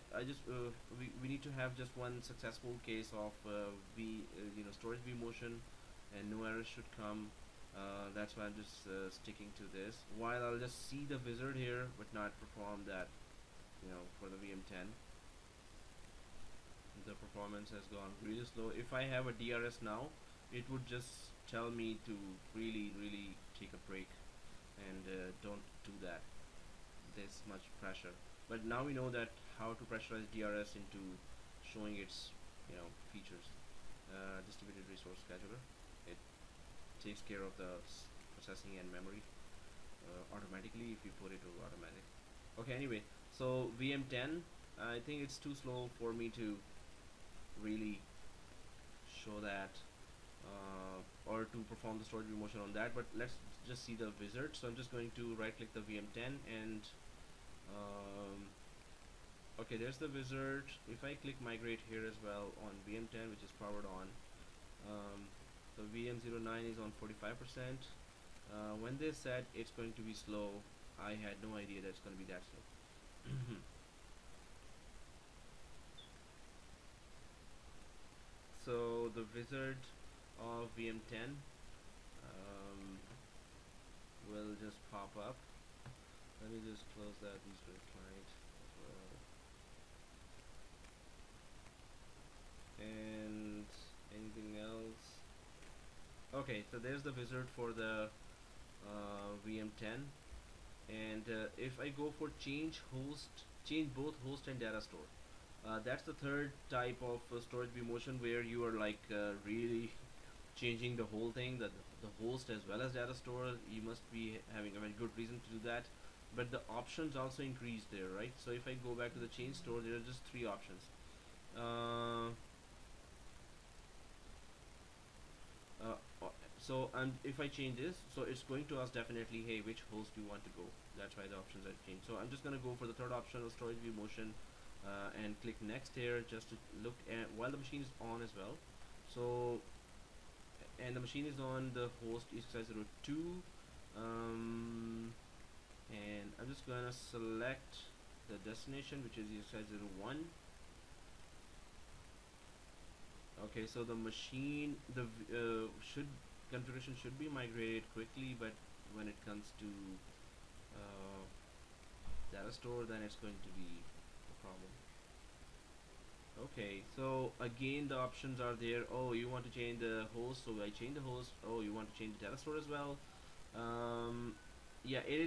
We need to have just one successful case of storage vMotion, and no errors should come. That's why I'm just sticking to this. While I'll just see the wizard here, but not perform that. For the VM10. The performance has gone really slow. If I have a DRS now, it would just tell me to really take a break and don't do that this much pressure. But now we know that how to pressurize DRS into showing its features. Distributed resource scheduler, it takes care of the processing and memory automatically if you put it to automatic. Okay, anyway, so VM10, I think it's too slow for me to really show that or to perform the storage vMotion on that, but let's just see the wizard. So I'm just going to right click the VM10 and okay, there's the wizard. If I click migrate here as well on VM10, which is powered on, the VM09 is on 45%. When they said it's going to be slow, I had no idea that it's going to be that slow. So the wizard of VM10 will just pop up. Let me just close that vSphere client as well. And anything else? Okay, so there's the wizard for the VM10, and if I go for change both host and data store. That's the third type of storage vMotion where you are like really changing the whole thing, the host as well as data store. You must be having a very good reason to do that, but the options also increase there, right? So if I go back to the change store, there are just 3 options. So if I change this, so it's going to ask definitely, hey, which host do you want to go? That's why the options have changed. So I'm just going to go for the third option of storage vMotion and click next here just to look at while the machine is on as well. So, and the machine is on the host is 02. and I'm just gonna select the destination, which is ESXi 01. Okay, so the machine, the should configuration should be migrated quickly, but when it comes to data store, then it's going to be a problem. Okay, so again the options are there. Oh, you want to change the host, so I change the host. Oh, you want to change the data store as well. Yeah, it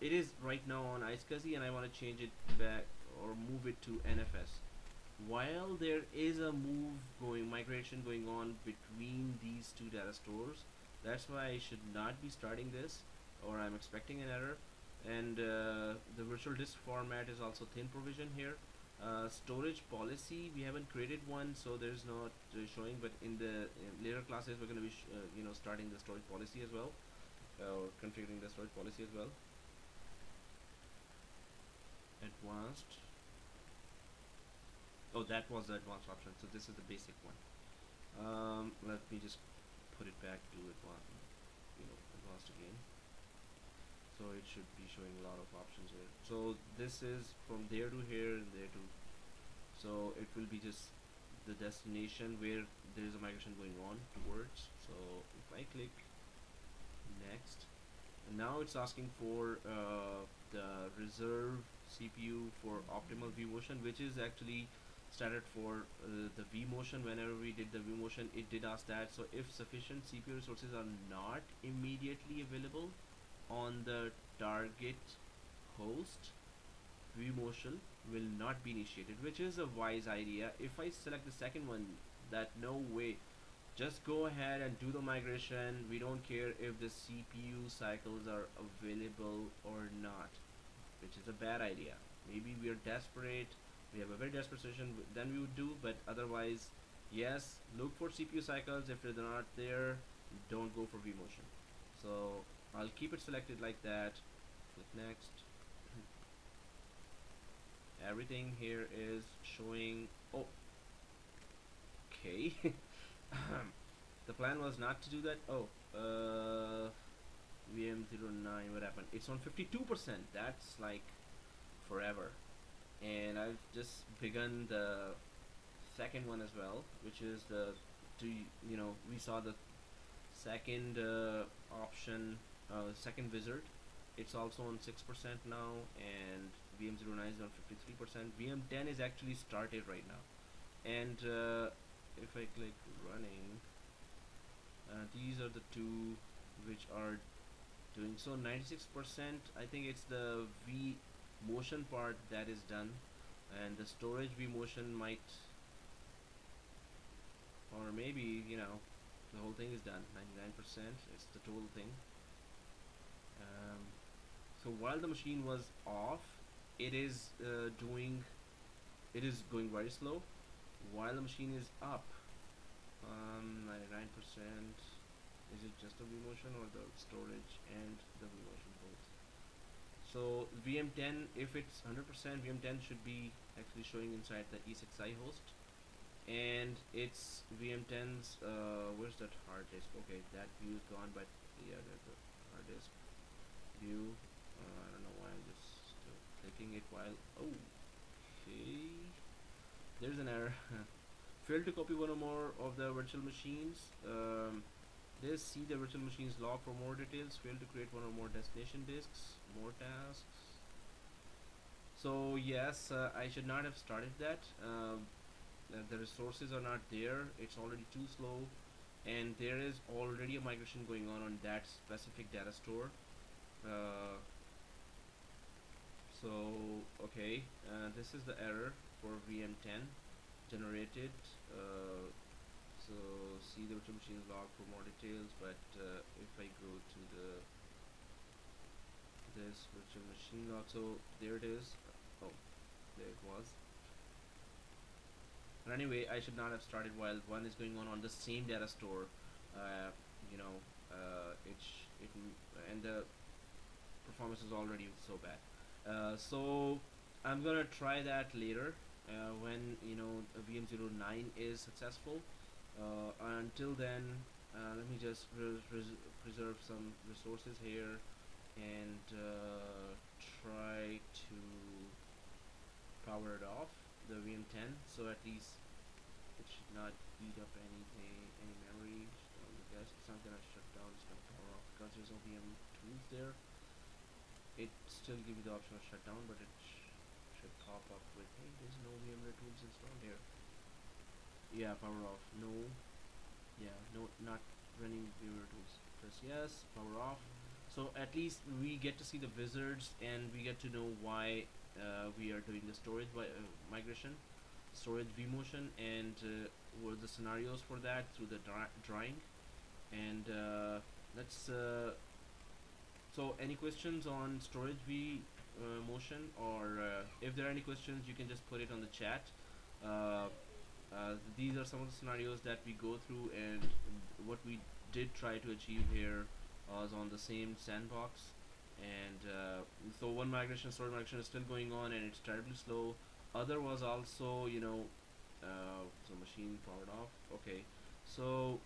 is right now on iSCSI, and I want to change it back or move it to NFS. While there is a migration going on between these two data stores, that's why I should not be starting this, or I'm expecting an error. And the virtual disk format is also thin provision here. Storage policy, we haven't created one, so there's not showing, but in the later classes we're going to be starting the storage policy as well, or configuring the storage policy as well. Advanced. Oh, that was the advanced option, so this is the basic one. Let me just put it back to advanced again. So it should be showing a lot of options here. So this is from there to here and there to, so it will be just the destination where there is a migration going on towards. So if I click next, and now it's asking for the reserve CPU for optimal vMotion, which is actually standard for the vMotion. Whenever we did the vMotion, it did ask that. So if sufficient CPU resources are not immediately available on the target host, vMotion will not be initiated, which is a wise idea. If I select the second one, that no way, just go ahead and do the migration. We don't care if the CPU cycles are available or not, which is a bad idea. Maybe we are desperate, we have a very desperate situation, then we would do, but otherwise, yes, look for CPU cycles. If they're not there, don't go for vMotion. So I'll keep it selected like that. Click next. Everything here is showing. Oh, okay. The plan was not to do that. Oh, VM09, what happened? It's on 52%. That's like forever. And I've just begun the second one as well, which is we saw the second option, second wizard. It's also on 6% now, and VM09 is on 53%. VM10 is actually started right now, and if I click running, these are the two which are doing. So 96%, I think it's the vMotion part that is done, and the storage vMotion might, or maybe the whole thing is done. 99%, it's the total thing. So while the machine was off, it is going very slow. While the machine is up, 99%. Is it just the vMotion or the storage and the vMotion both? So VM10, if it's 100%, VM10 should be actually showing inside the ESXi host, and it's VM10's where's that hard disk? Okay, that view is gone, but yeah, there's the hard disk view. I don't know why I'm just still clicking it while. Okay, there's an error. Failed to copy one or more of the virtual machines. This see the virtual machines log for more details. Failed to create one or more destination disks. More tasks. So yes, I should not have started that. The resources are not there. It's already too slow, and there is already a migration going on that specific data store. So okay, this is the error for VM10 generated. So see the virtual machines log for more details, but if I go to this virtual machine log, so there it is. Oh, there it was. But anyway, I should not have started while one is going on the same data store. And the performance is already so bad. So I'm gonna try that later when VM09 is successful. Until then, let me just preserve some resources here. and try to power it off, the VM10, so at least it should not eat up any memory on the disk. It's not gonna shut down, it's gonna power off because there's no VM tools there. It still gives you the option of shutdown, but it should pop up with, hey, there's no VMware tools installed here. Yeah, power off. No. Yeah, no, not running VMware tools. Press yes, power off. So at least we get to see the wizards and we get to know why we are doing the storage migration, storage vmotion, and what are the scenarios for that through the drawing. And let's so any questions on storage v motion, or if there are any questions you can just put it on the chat. These are some of the scenarios that we go through, and what we did try to achieve here was on the same sandbox. And so one migration, storage migration, is still going on and it's terribly slow. Other was also, you know, so machine powered off. Okay, so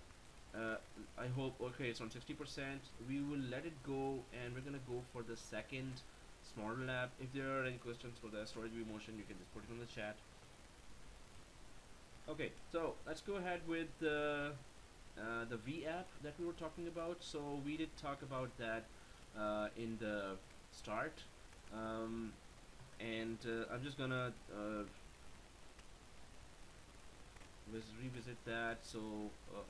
I hope, okay, it's on 60%. We will let it go and we're gonna go for the second smarter lab. If there are any questions for the storage vmotion, you can just put it in the chat. Okay, so let's go ahead with the V app that we were talking about. So we did talk about that in the start, and I'm just gonna revisit that. So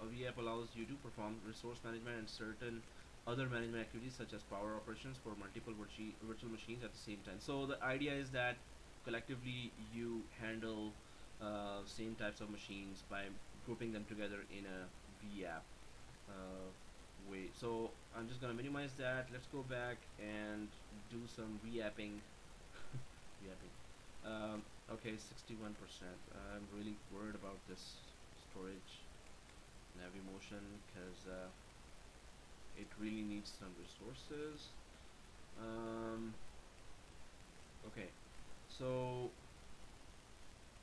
a V app allows you to perform resource management and certain other management activities such as power operations for multiple virtual machines at the same time. So the idea is that collectively you handle same types of machines by grouping them together in a V app way. So I'm just gonna minimize that. Let's go back and do some V-apping. V-apping. Okay, 61%. I'm really worried about this storage vmotion because it really needs some resources. Okay, so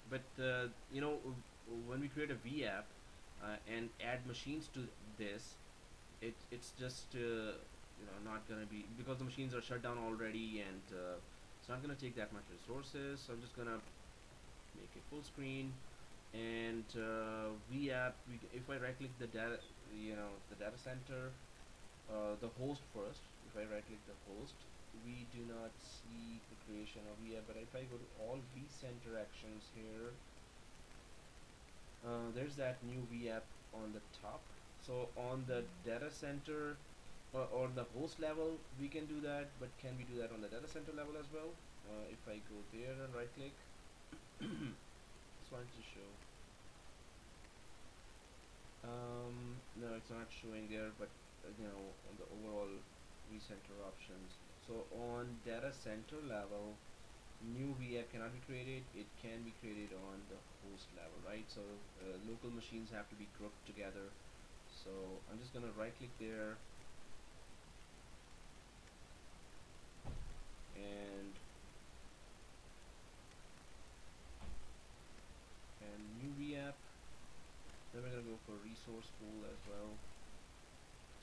but you know, when we create a V app and add machines to this, it's just you know, not gonna be, because the machines are shut down already, and it's not gonna take that much resources. So I'm just gonna make it full screen, and V app, if I right click the data, you know, the data center, the host first. If I right click the host, we do not see the creation of V app, but if I go to all vCenter actions here, there's that new V app on the top. So on the data center or the host level we can do that, but can we do that on the data center level as well? If I go there and right click, just wanted to show. No, it's not showing there, but you know, on the overall vCenter options. So on data center level, new V app cannot be created. It can be created on the host level, right? So local machines have to be grouped together. So I'm just gonna right click there and new V app. Then we're gonna go for resource pool as well.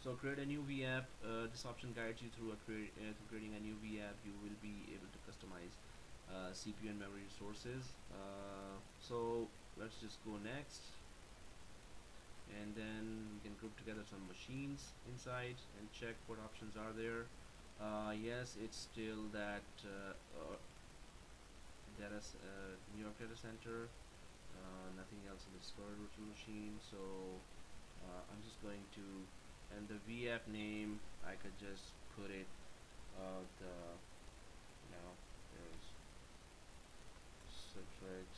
So create a new V app. This option guides you through creating a new V app. You will be able to customize CPU and memory resources. So let's just go next, and then we can group together some machines inside and check what options are there. Yes, it's still that New York data center. Nothing else in the storage virtual machine. So I'm just going to, and the V app name, I could just put it there's Citrix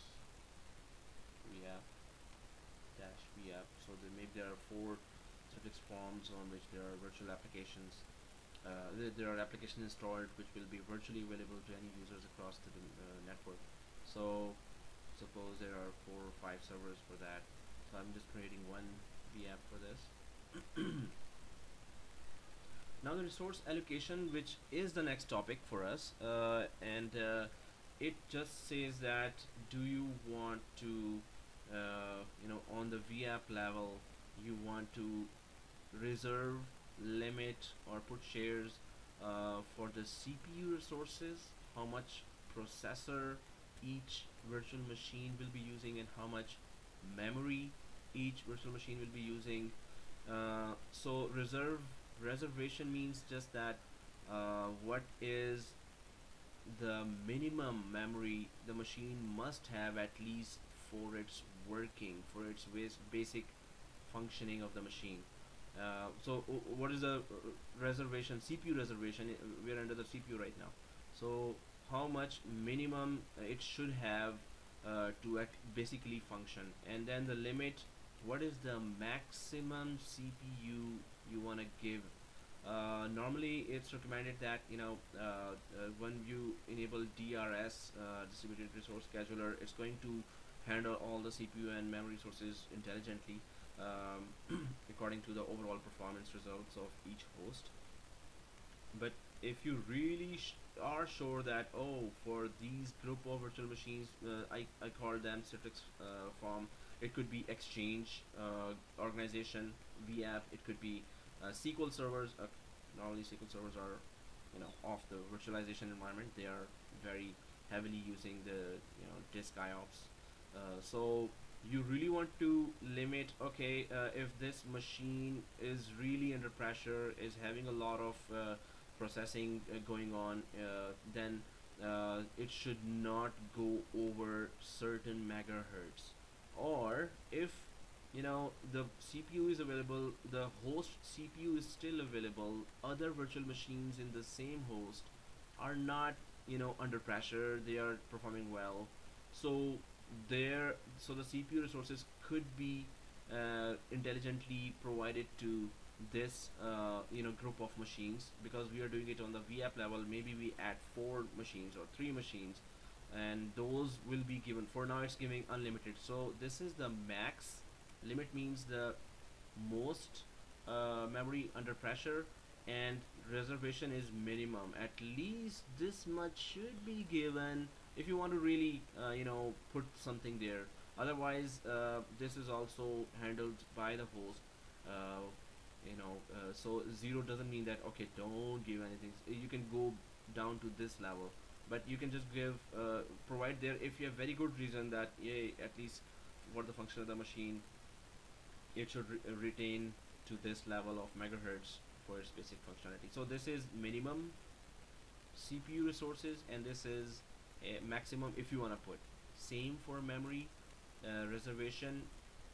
V app dash V app. So maybe there are 4 Citrix forms on which there are virtual applications. There are applications installed which will be virtually available to any users across the network. So suppose there are 4 or 5 servers for that. So I'm just creating one V app for this. Now the resource allocation, which is the next topic for us, and it just says that do you want to, you know, on the V app level, you want to reserve, limit, or put shares For the CPU resources, how much processor each virtual machine will be using and how much memory each virtual machine will be using. So reservation means just that what is the minimum memory the machine must have at least for its working, for its basic functioning of the machine. So what is the reservation? CPU reservation. We're under the CPU right now. So how much minimum it should have to basically function, and then the limit. What is the maximum CPU you want to give? Normally, it's recommended that when you enable DRS, distributed resource scheduler, it's going to handle all the CPU and memory sources intelligently, according to the overall performance results of each host. But if you really are sure that, oh, for these group of virtual machines, I call them Citrix form, it could be Exchange organization, VApp, it could be SQL servers. Normally SQL servers are off the virtualization environment. They are very heavily using the disk IOPS. So you really want to limit, okay, if this machine is really under pressure, is having a lot of processing going on, then it should not go over certain megahertz. Or if the CPU is available, the host CPU is still available, other virtual machines in the same host are not under pressure, they are performing well. So the CPU resources could be intelligently provided to this group of machines, because we are doing it on the VApp level. Maybe we add 4 machines or 3 machines, and those will be given. For now it's giving unlimited, so this is the max. Limit means the most memory under pressure, and reservation is minimum. At least this much should be given if you want to really put something there. Otherwise this is also handled by the host. So 0 doesn't mean that okay, don't give anything. You can go down to this level, but you can just give provide there if you have very good reason that at least for the function of the machine it should retain to this level of megahertz for its basic functionality. So this is minimum CPU resources, and this is a maximum if you want to put. Same for memory reservation.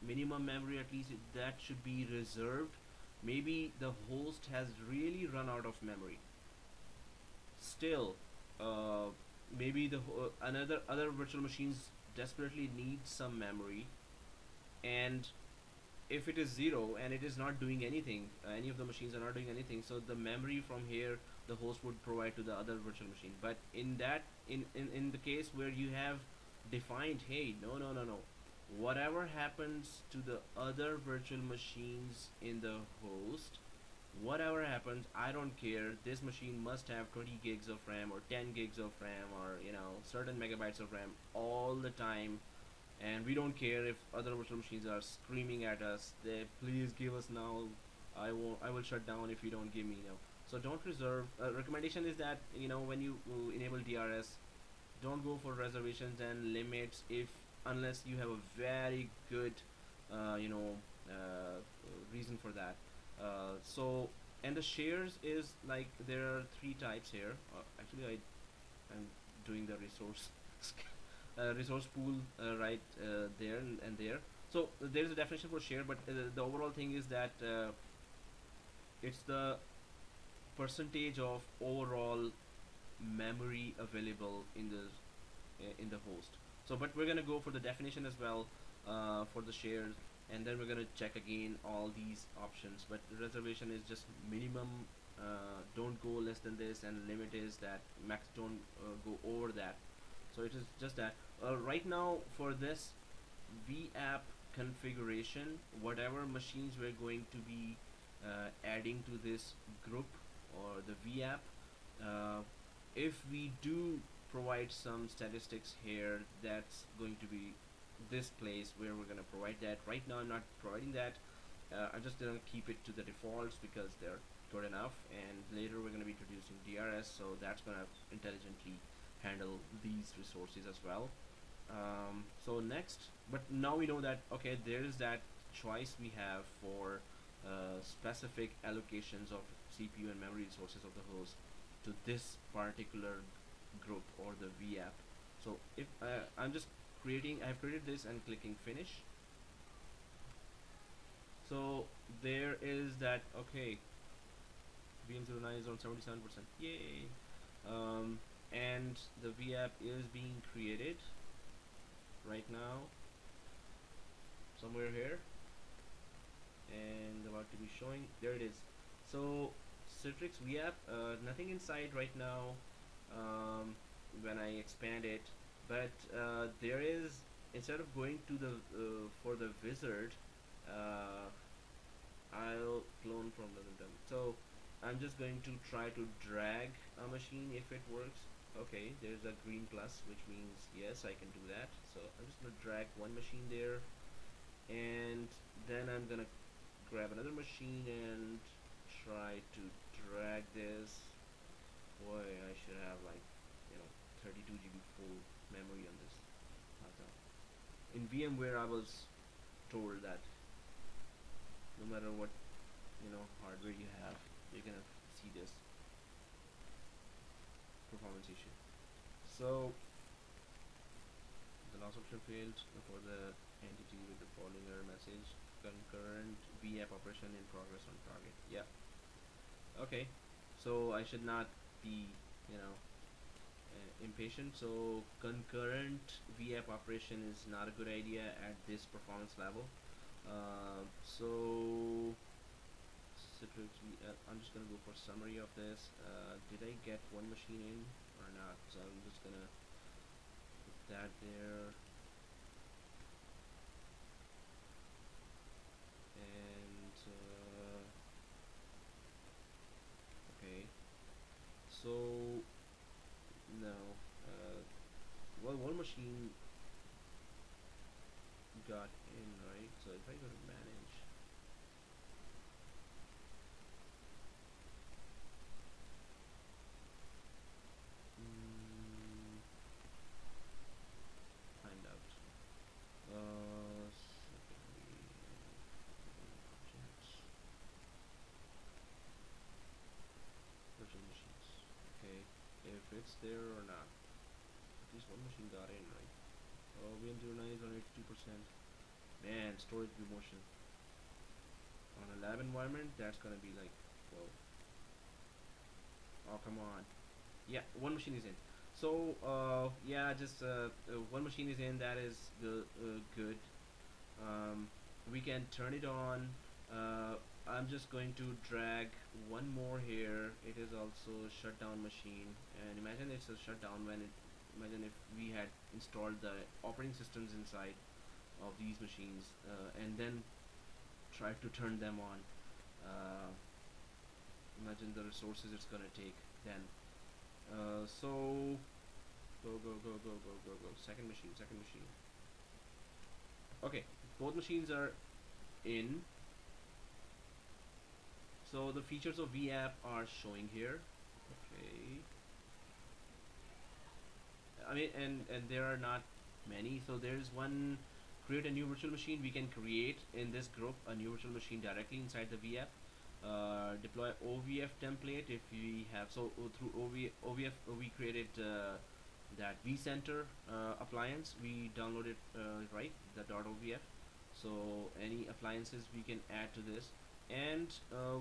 Minimum memory, at least that should be reserved. Maybe the host has really run out of memory. Still, maybe the other virtual machines desperately need some memory, and if it is 0 and it is not doing anything, any of the machines are not doing anything, so the memory from here the host would provide to the other virtual machine. But in the case where you have defined, hey, no, whatever happens to the other virtual machines in the host, whatever happens, I don't care, this machine must have 20 gigs of RAM or 10 gigs of RAM or certain megabytes of RAM all the time. And we don't care if other virtual machines are screaming at us, they please give us now, I will shut down if you don't give me now. So don't reserve. Recommendation is that when you enable DRS, don't go for reservations and limits unless you have a very good reason for that. And the shares is like there are 3 types here. Actually I'm doing the resource resource pool right there and there. So there is a definition for share, but the overall thing is that it's the percentage of overall memory available in the host. So but we're gonna go for the definition as well for the shares, and then we're gonna check again all these options. But the reservation is just minimum, don't go less than this, and limit is that max, don't go over that. So it is just that. Right now for this VApp configuration, whatever machines we're going to be adding to this group or the VApp, if we do provide some statistics here, that's going to be this place where we're going to provide that. Right now I'm not providing that. I'm just going to keep it to the defaults because they're good enough, and later we're going to be introducing DRS, so that's going to intelligently handle these resources as well. So next, but now we know that okay, there's that choice we have for specific allocations of CPU and memory resources of the host to this particular group or the VApp. So if I've created this and clicking finish. So there is that, okay, VM09 is on 77%, yay. And the VApp is being created right now somewhere here and about to be showing. There it is. So Citrix VApp, nothing inside right now when I expand it, but there is, instead of going to the for the wizard, I'll clone from the. So I'm just going to try to drag a machine if it works. Okay, there's a green plus, which means yes, I can do that. So I'm just gonna drag one machine there, and then I'm gonna grab another machine and try to drag this. Boy, I should have like 32 GB full memory on this. In VMware, I was told that no matter what hardware you have, you're gonna see this performance issue. So the last option failed for the entity with the following error message: concurrent VApp operation in progress on target. Yeah. Okay. So I should not be impatient. So concurrent VApp operation is not a good idea at this performance level. So Citrix, I'm just gonna go for summary of this. Did I get one machine in or not? So I'm just gonna put that there, and okay. So no, well, one machine got in, right? So if I go to manage, find out. Objects, virtual machines. Okay, if it's there or not. At least one machine got in, right? Oh, VM09 is on 82%. Man, storage promotion. On a lab environment, that's gonna be like, whoa. Oh, come on. Yeah, one machine is in. So, yeah, just one machine is in, that is good. We can turn it on. I'm just going to drag one more here. It is also a shutdown machine, and imagine it's a shutdown when imagine if we had installed the operating systems inside of these machines and then try to turn them on. Imagine the resources it's gonna take then. So go. Second machine. Okay, both machines are in. So the features of VApp are showing here. Okay. I mean, and there are not many. So there's one, create a new virtual machine. We can create in this group a new virtual machine directly inside the VApp. Deploy OVF template if we have. So through OVF we created that vCenter appliance. We downloaded right, the .ovf. So any appliances we can add to this, and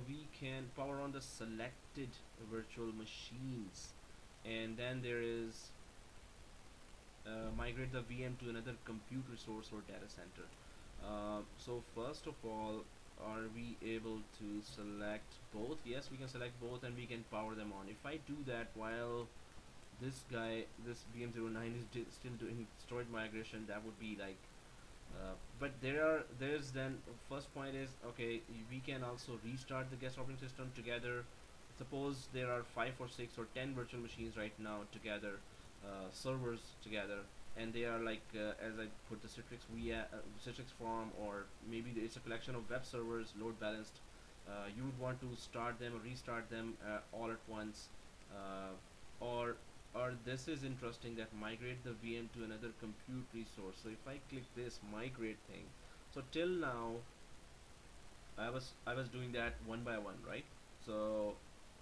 we can power on the selected virtual machines, and then there is migrate the VM to another compute resource or data center. So first of all, are we able to select both? Yes, we can select both, and we can power them on. If I do that while this VM09 is still doing storage migration, that would be like but there's then first point is, okay, we can also restart the guest operating system together. Suppose there are 5 or 6 or 10 virtual machines right now together, servers together, and they are like as I put the Citrix Citrix form, or maybe it's a collection of web servers load balanced. you would want to start them or restart them all at once, uh, or this is interesting, that migrate the VM to another compute resource. So if I click this migrate thing, so till now I was doing that one by one, right? So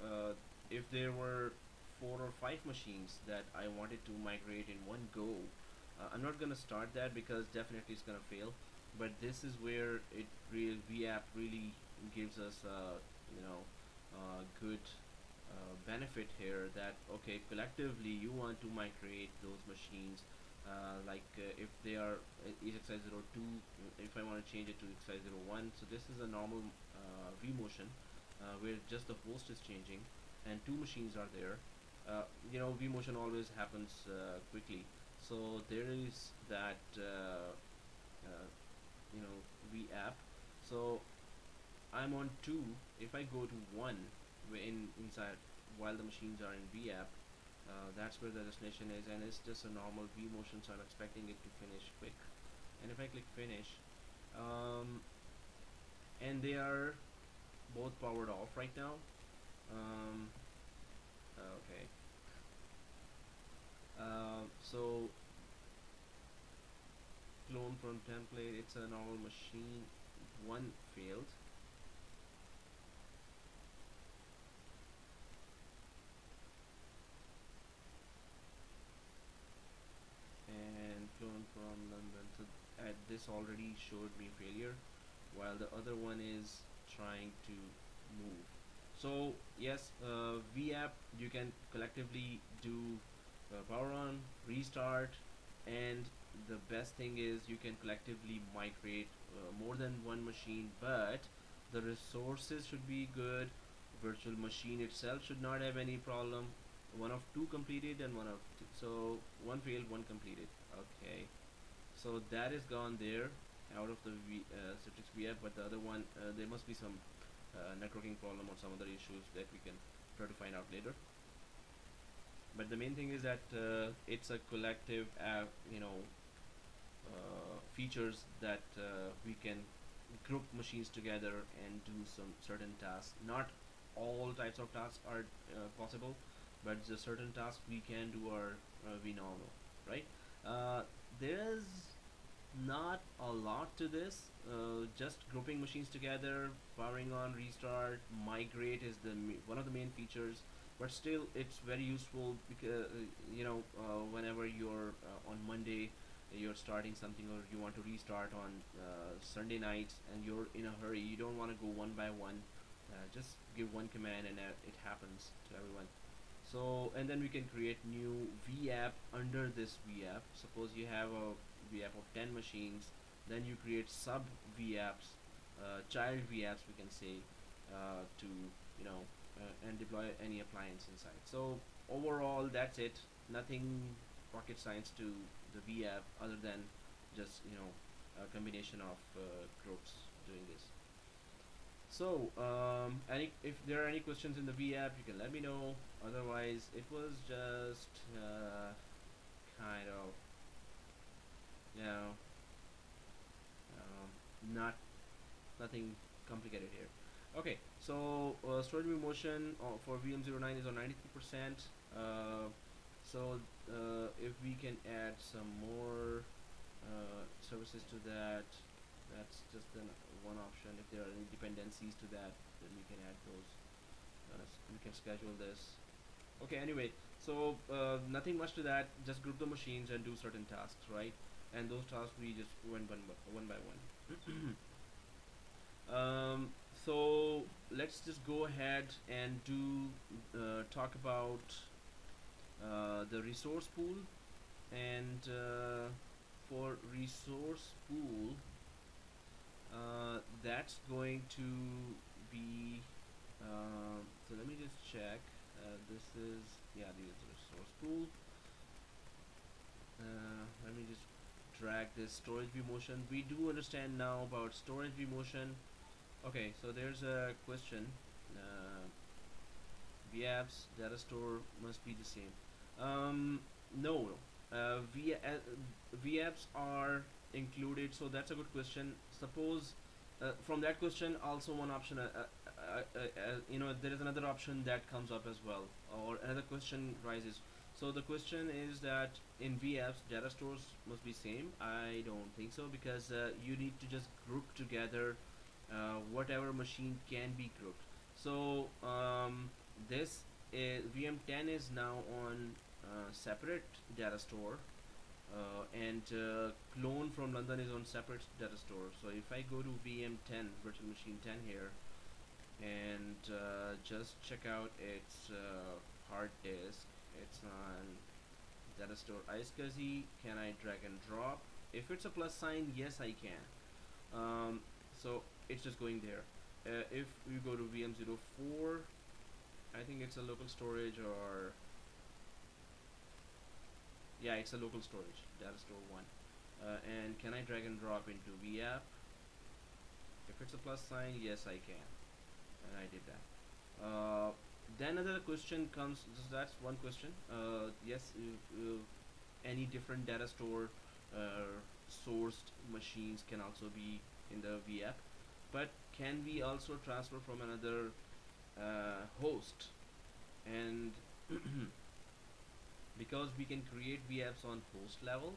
uh, if there were 4 or 5 machines that I wanted to migrate in one go, I'm not gonna start that because definitely it's gonna fail. But this is where it real VApp really gives us good benefit here, that okay, collectively you want to migrate those machines, if they are EXI02, if I want to change it to EXI01. So this is a normal vMotion where just the host is changing and 2 machines are there. vMotion always happens quickly, so there is that vApp. So I'm on 2. If I go to 1 inside while the machines are in vApp, that's where the destination is, and it's just a normal vMotion, so I'm expecting it to finish quick. And if I click finish, um, and they are both powered off right now. um, okay, so clone from template, it's a normal machine, 1 failed. And clone from London, so this already showed me failure, while the other one is trying to move. So yes, vApp, you can collectively do power on, restart, and the best thing is you can collectively migrate more than 1 machine, but the resources should be good. Virtual machine itself should not have any problem. 1 of 2 completed and 1 of 2. So 1 failed, 1 completed. Okay, so that is gone there out of the Citrix vApp, but the other one, there must be some networking problem or some other issues that we can try to find out later. But the main thing is that it's a collective features that we can group machines together and do some certain tasks. Not all types of tasks are possible, but the certain tasks we can do are we now know, right? There's not a lot to this. Just grouping machines together, powering on, restart, migrate is one of the main features. But still, it's very useful because whenever you're on Monday, you're starting something, or you want to restart on Sunday nights, and you're in a hurry, you don't want to go one by one. Just give one command, and it happens to everyone. So, and then we can create new vApp under this vApp. Suppose you have a vApp of 10 machines, then you create sub vApps, child vApps, we can say, to and deploy any appliance inside. So overall, that's it. Nothing rocket science to the vApp other than just a combination of groups doing this. So if there are any questions in the vApp, you can let me know. Otherwise, it was just kind of not nothing complicated here. Okay, so storage motion for VM09 is on 93%. If we can add some more services to that, that's just one option. If there are any dependencies to that, then we can add those. We can schedule this. Okay, anyway, so nothing much to that. Just group the machines and do certain tasks, right? And those tasks we just went one by one. So let's just go ahead and talk about the resource pool. And for resource pool, that's going to be so let me just check. This is the resource pool. Let me just drag this storage vMotion. We do understand now about storage vMotion. Okay, so there's a question. vApps data store must be the same. No, vApps are included. So that's a good question. Suppose from that question, also one option, there is another option that comes up as well, or another question rises. So the question is that in VApps, data stores must be same. I don't think so, because you need to just group together whatever machine can be grouped. So this VM10 is now on separate data store, and clone from London is on separate data store. So if I go to VM10 virtual machine 10 here, and just check out its hard disk, it's on data store iSCSI. Can I drag and drop? If it's a plus sign, yes I can. So it's just going there. If we go to VM04, I think it's a local storage, or yeah, it's a local storage, data store 1. And can I drag and drop into VApp? If it's a plus sign, yes I can, and I did that. Then another question comes, so that's one question. Yes, any different data store sourced machines can also be in the VApp, but can we also transfer from another host? And because we can create VApps on host level,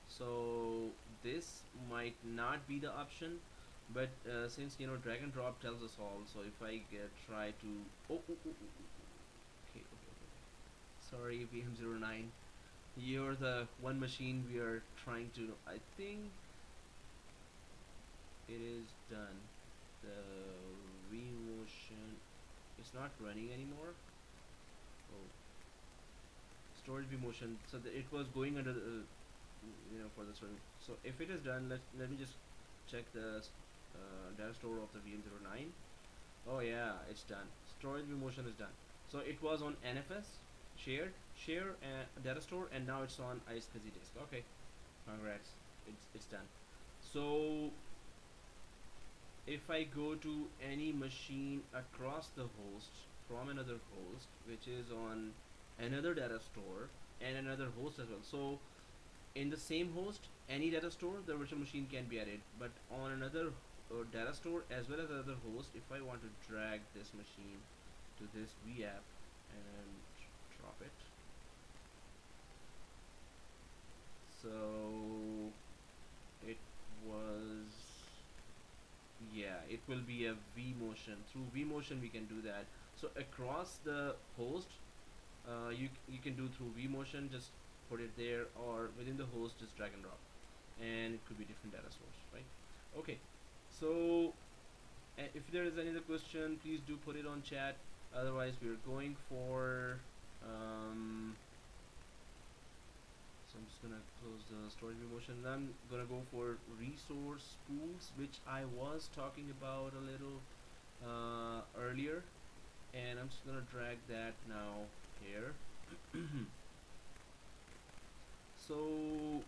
so this might not be the option. But since drag and drop tells us all, so if I try to okay, sorry, VM09, you're the one machine we are trying to, I think it is done. The vMotion is not running anymore. Oh, storage vMotion, so it was going under the for the storage. So if it is done, let me just check the data store of the VM09. Oh yeah, it's done. Storage vMotion is done. So it was on NFS share data store, and now it's on iSCSI disk. Okay, congrats, it's done. So if I go to any machine across the host from another host, which is on another data store and another host as well, so in the same host, any data store, the virtual machine can be added, but on another data store as well as another host, if I want to drag this machine to this VApp and drop it, so it was, yeah, it will be a vMotion. Through vMotion we can do that. So across the host, you can do through vMotion, just put it there, or within the host just drag and drop, and it could be different data source, right? Okay, so if there is any other question, please do put it on chat. Otherwise we are going for so I'm just gonna close the storage vMotion, and I'm gonna go for resource pools, which I was talking about a little earlier, and I'm just gonna drag that now here. So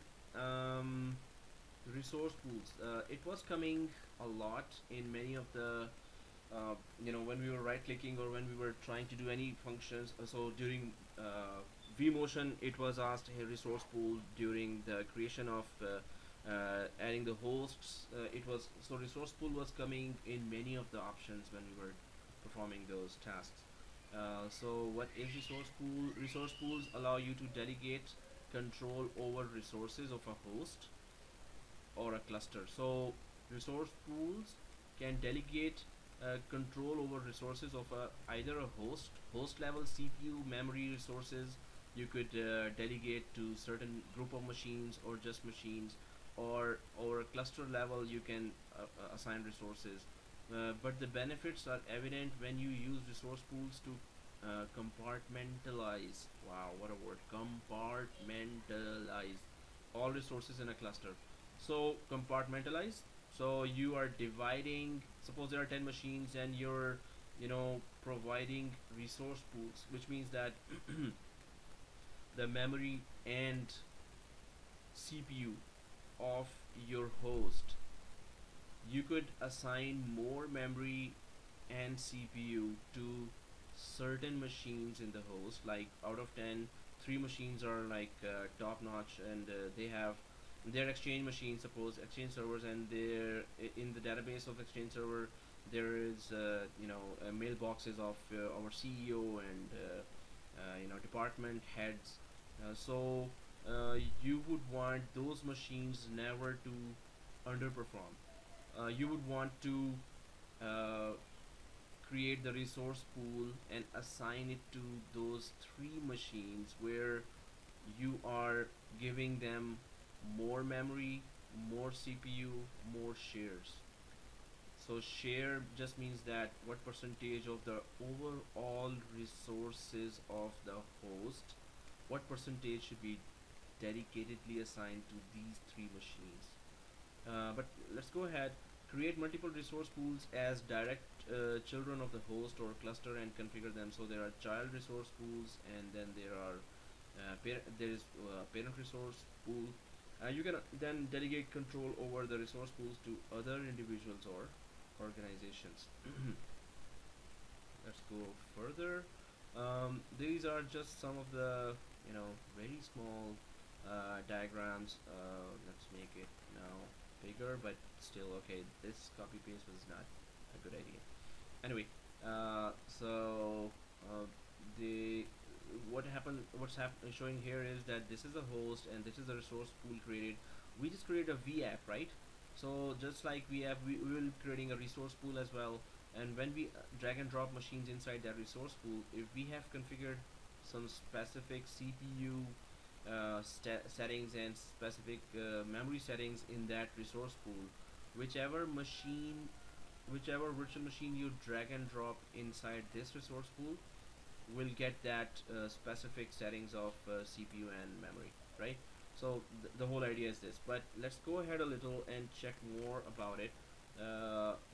resource pools, it was coming a lot in many of the when we were right clicking or when we were trying to do any functions. So during vMotion it was asked, hey, resource pool, during the creation of adding the hosts, it was, so resource pool was coming in many of the options when we were performing those tasks. So what is resource pool? Resource pools allow you to delegate control over resources of a host or a cluster. So resource pools can delegate control over resources of either a host level CPU memory resources. You could delegate to certain group of machines or just machines, or a cluster level you can assign resources. But the benefits are evident when you use resource pools to compartmentalize, wow, what a word, compartmentalize all resources in a cluster. So compartmentalize, so you are dividing, suppose there are 10 machines and you're providing resource pools, which means that the memory and CPU of your host, you could assign more memory and CPU to certain machines in the host. Like out of 10, 3 machines are like top notch, and they have their exchange machines, suppose exchange servers, and there in the database of exchange server there is mailboxes of our CEO and department heads. You would want those machines never to underperform. You would want to uh, create the resource pool and assign it to those three machines where you are giving them more memory, more CPU, more shares. So share just means that what percentage of the overall resources of the host, what percentage should be dedicatedly assigned to these three machines. But let's go ahead, create multiple resource pools as direct children of the host or cluster and configure them. So there are child resource pools, and then there is parent resource pool. You can then delegate control over the resource pools to other individuals or organizations. Let's go further. These are just some of the very small diagrams. Let's make it now bigger, but still okay. This copy paste was not a good idea. Anyway, so the showing here is that this is a host and this is a resource pool created. We just created a VApp, right? So just like VApp, we will be creating a resource pool as well. And when we drag and drop machines inside that resource pool, if we have configured some specific CPU settings and specific memory settings in that resource pool, whichever virtual machine you drag and drop inside this resource pool will get that specific settings of CPU and memory, right? So the whole idea is this, but let's go ahead a little and check more about it.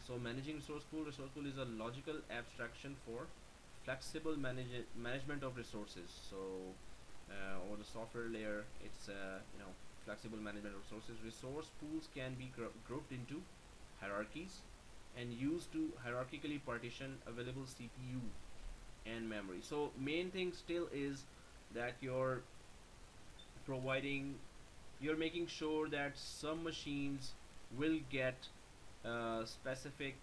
So managing resource pool is a logical abstraction for flexible management of resources. So over the software layer, it's flexible management of resources. Resource pools can be grouped into hierarchies and used to hierarchically partition available CPU and memory. So main thing still is that you're making sure that some machines will get a specific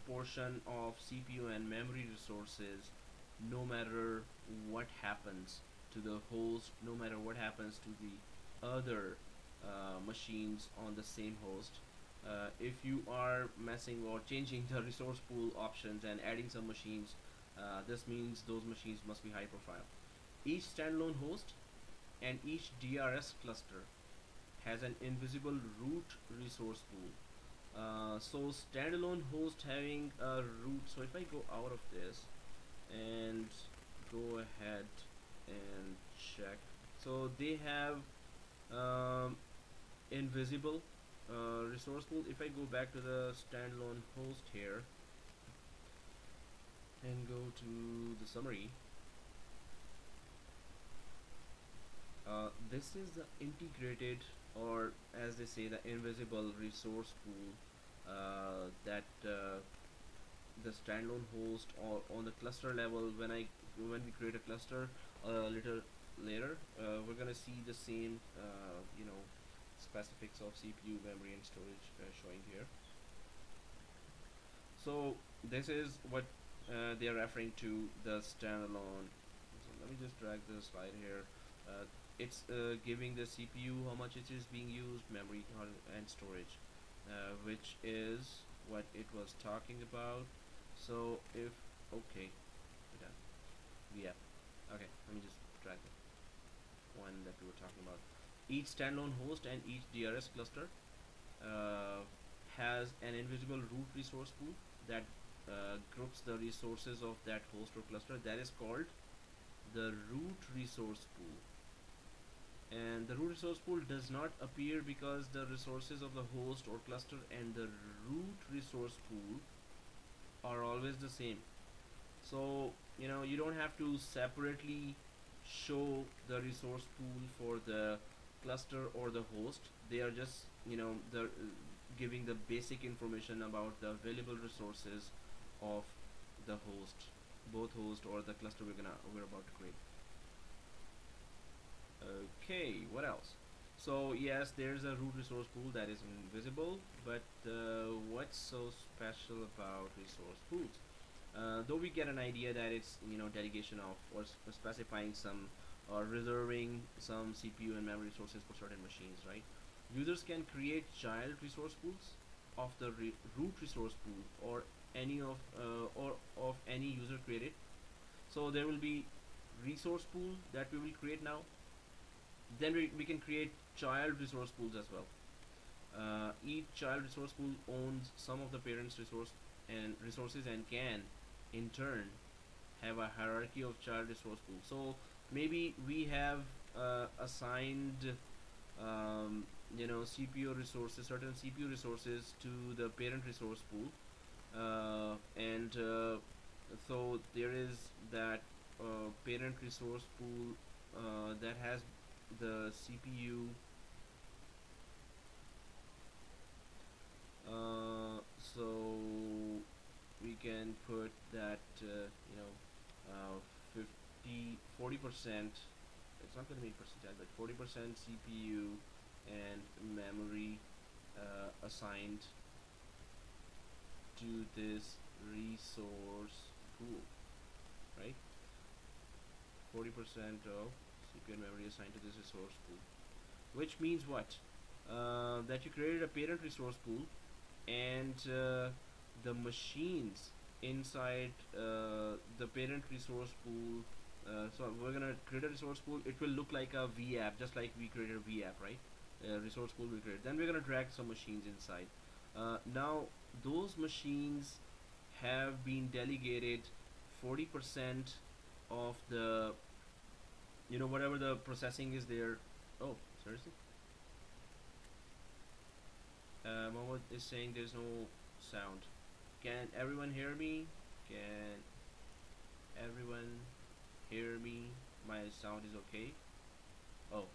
portion of CPU and memory resources no matter what happens to the host, no matter what happens to the other machines on the same host. If you are messing or changing the resource pool options and adding some machines, this means those machines must be high profile. Each standalone host and each DRS cluster has an invisible root resource pool. So standalone host having a root. So if I go out of this and go ahead and check, so they have invisible resource pool. If I go back to the standalone host here and go to the summary, this is the integrated, or as they say, the invisible resource pool that the standalone host or on the cluster level. When we create a cluster a little later, we're gonna see the same specifics of CPU, memory, and storage showing here. So this is what they are referring to the standalone. So let me just drag the slide here. It's giving the CPU how much it is being used, memory and storage, which is what it was talking about. So if okay, done. Yeah. Okay, let me just drag the one that we were talking about. Each standalone host and each DRS cluster has an invisible root resource pool that groups the resources of that host or cluster. That is called the root resource pool. And the root resource pool does not appear because the resources of the host or cluster and the root resource pool are always the same. So you don't have to separately show the resource pool for the cluster or the host. They are just the giving the basic information about the available resources of the host, both host or the cluster we're about to create. Okay, what else? So yes, there's a root resource pool that is invisible, but what's so special about resource pools? Though we get an idea that it's, you know, delegation of or specifying some or reserving some CPU and memory resources for certain machines, right? Users can create child resource pools of the root resource pool or any of any user created. So there will be resource pool that we will create now. Then we can create child resource pools as well. Each child resource pool owns some of the parents resource and resources and can in turn have a hierarchy of child resource pools. So maybe we have assigned you know, CPU resources, certain CPU resources to the parent resource pool, and so there is that parent resource pool that has the CPU. So we can put that you know, 40%, it's not going to be percentile, but 40% CPU and memory assigned to this resource pool, right? 40% of CPU and memory assigned to this resource pool, which means what? That you created a parent resource pool, and the machines inside the parent resource pool. So we're gonna create a resource pool. It will look like a VApp, just like we created a VApp, right? Resource pool we created. Then we're gonna drag some machines inside. Now those machines have been delegated 40% of the, you know, whatever the processing is there. Oh, seriously? Mohammed is saying there's no sound. Can everyone hear me? Can everyone hear me? My sound is okay. Oh,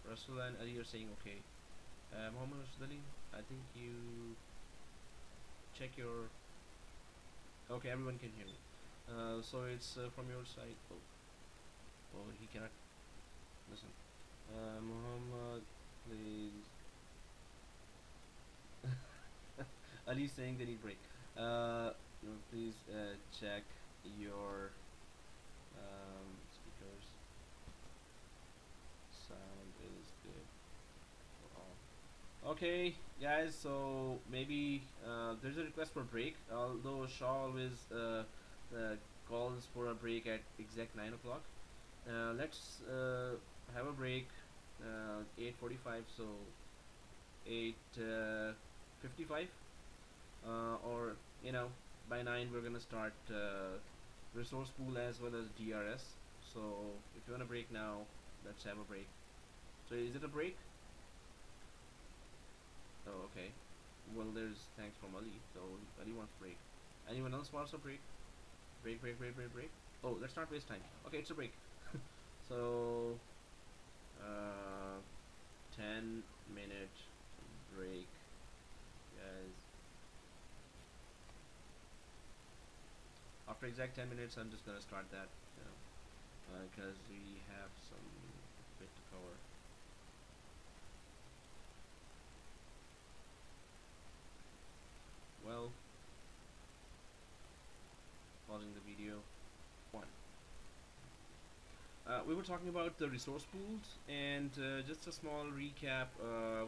Russell and Ali are saying okay. Mohammed Russell Ali, I think you check your. Okay, everyone can hear me. So it's from your side. Oh, oh, he cannot listen. Muhammad, please. Ali saying they need break. Please check your speakers. Sound is good for all. Okay, guys. So maybe there's a request for break. Although Shaw always calls for a break at exact 9 o'clock. Let's have a break. 8:45. So 8:55. Or, you know, by 9 we're gonna start resource pool as well as DRS. So if you want a break now, let's have a break. So is it a break? Oh, okay. Well, there's thanks from Ali. So Ali wants break. Anyone else wants a break? Break. Oh, let's not waste time. Okay, it's a break. So 10-minute break, guys. After exact 10 minutes, I'm just gonna start that, you know, because we have some bit to cover. Well, pausing the video. One. We were talking about the resource pools, and just a small recap.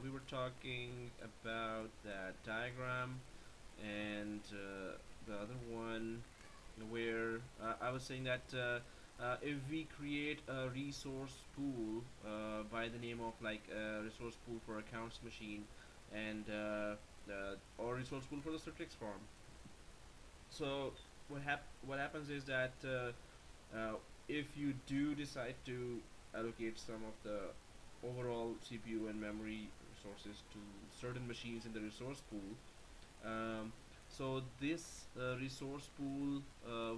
We were talking about that diagram, and the other one where I was saying that if we create a resource pool by the name of like resource pool for accounts machine and or resource pool for the Citrix form. So what happens is that if you do decide to allocate some of the overall CPU and memory resources to certain machines in the resource pool, so this resource pool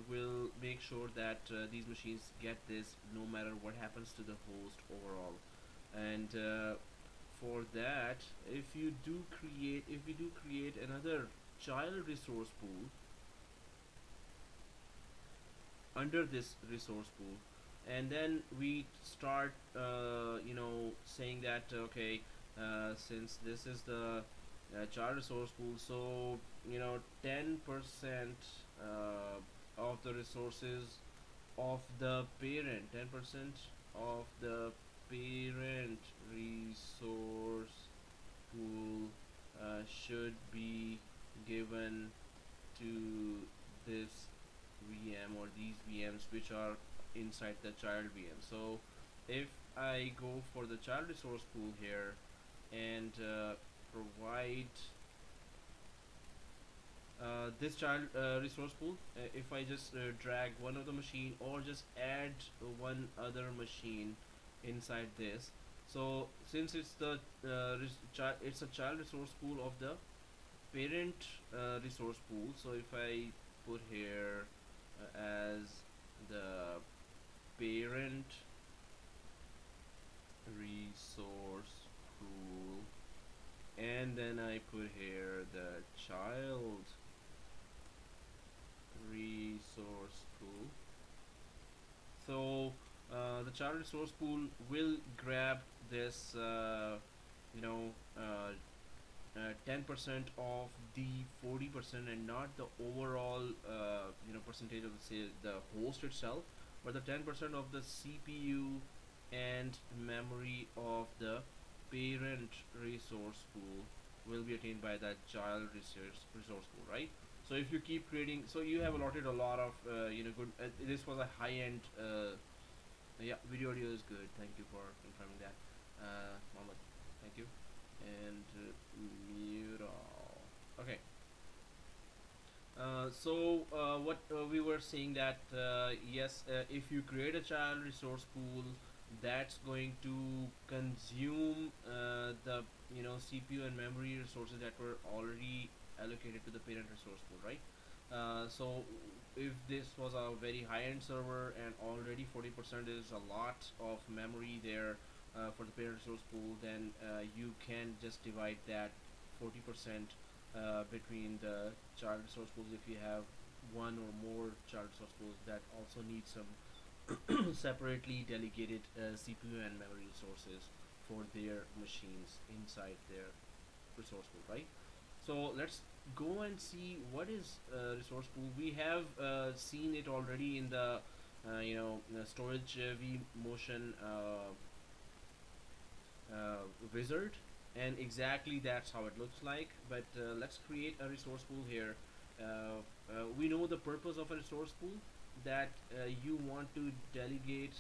will make sure that these machines get this no matter what happens to the host overall. And for that, if we do create another child resource pool under this resource pool, and then we start saying that okay, since this is the child resource pool, so 10% of the resources of the parent, 10% of the parent resource pool should be given to this VM or these VMs which are inside the child VM. So if I go for the child resource pool here and provide this child resource pool, if I just drag one of the machine or just add one other machine inside this, so since it's the it's a child resource pool of the parent resource pool, so if I put here as the parent resource pool, and then I put here the child resource pool, so the child resource pool will grab this you know uh, 10% of the 40% and not the overall percentage of the host itself, but the 10% of the CPU and memory of the parent resource pool will be attained by that child resource pool, right? So if you keep creating, so you have allotted a lot of good, this was a high-end yeah, video audio is good, thank you for confirming that, Mohammed, thank you. And mute all. Okay. What we were saying that yes, if you create a child resource pool, that's going to consume the CPU and memory resources that were already allocated to the parent resource pool, right? So if this was a very high-end server and already 40% is a lot of memory there for the parent resource pool, then you can just divide that 40% between the child resource pools if you have one or more child resource pools that also need some separately delegated CPU and memory resources for their machines inside their resource pool, right? So let's go and see what is resource pool. We have seen it already in the storage vmotion wizard, and exactly that's how it looks like. But let's create a resource pool here. We know the purpose of a resource pool, that you want to delegate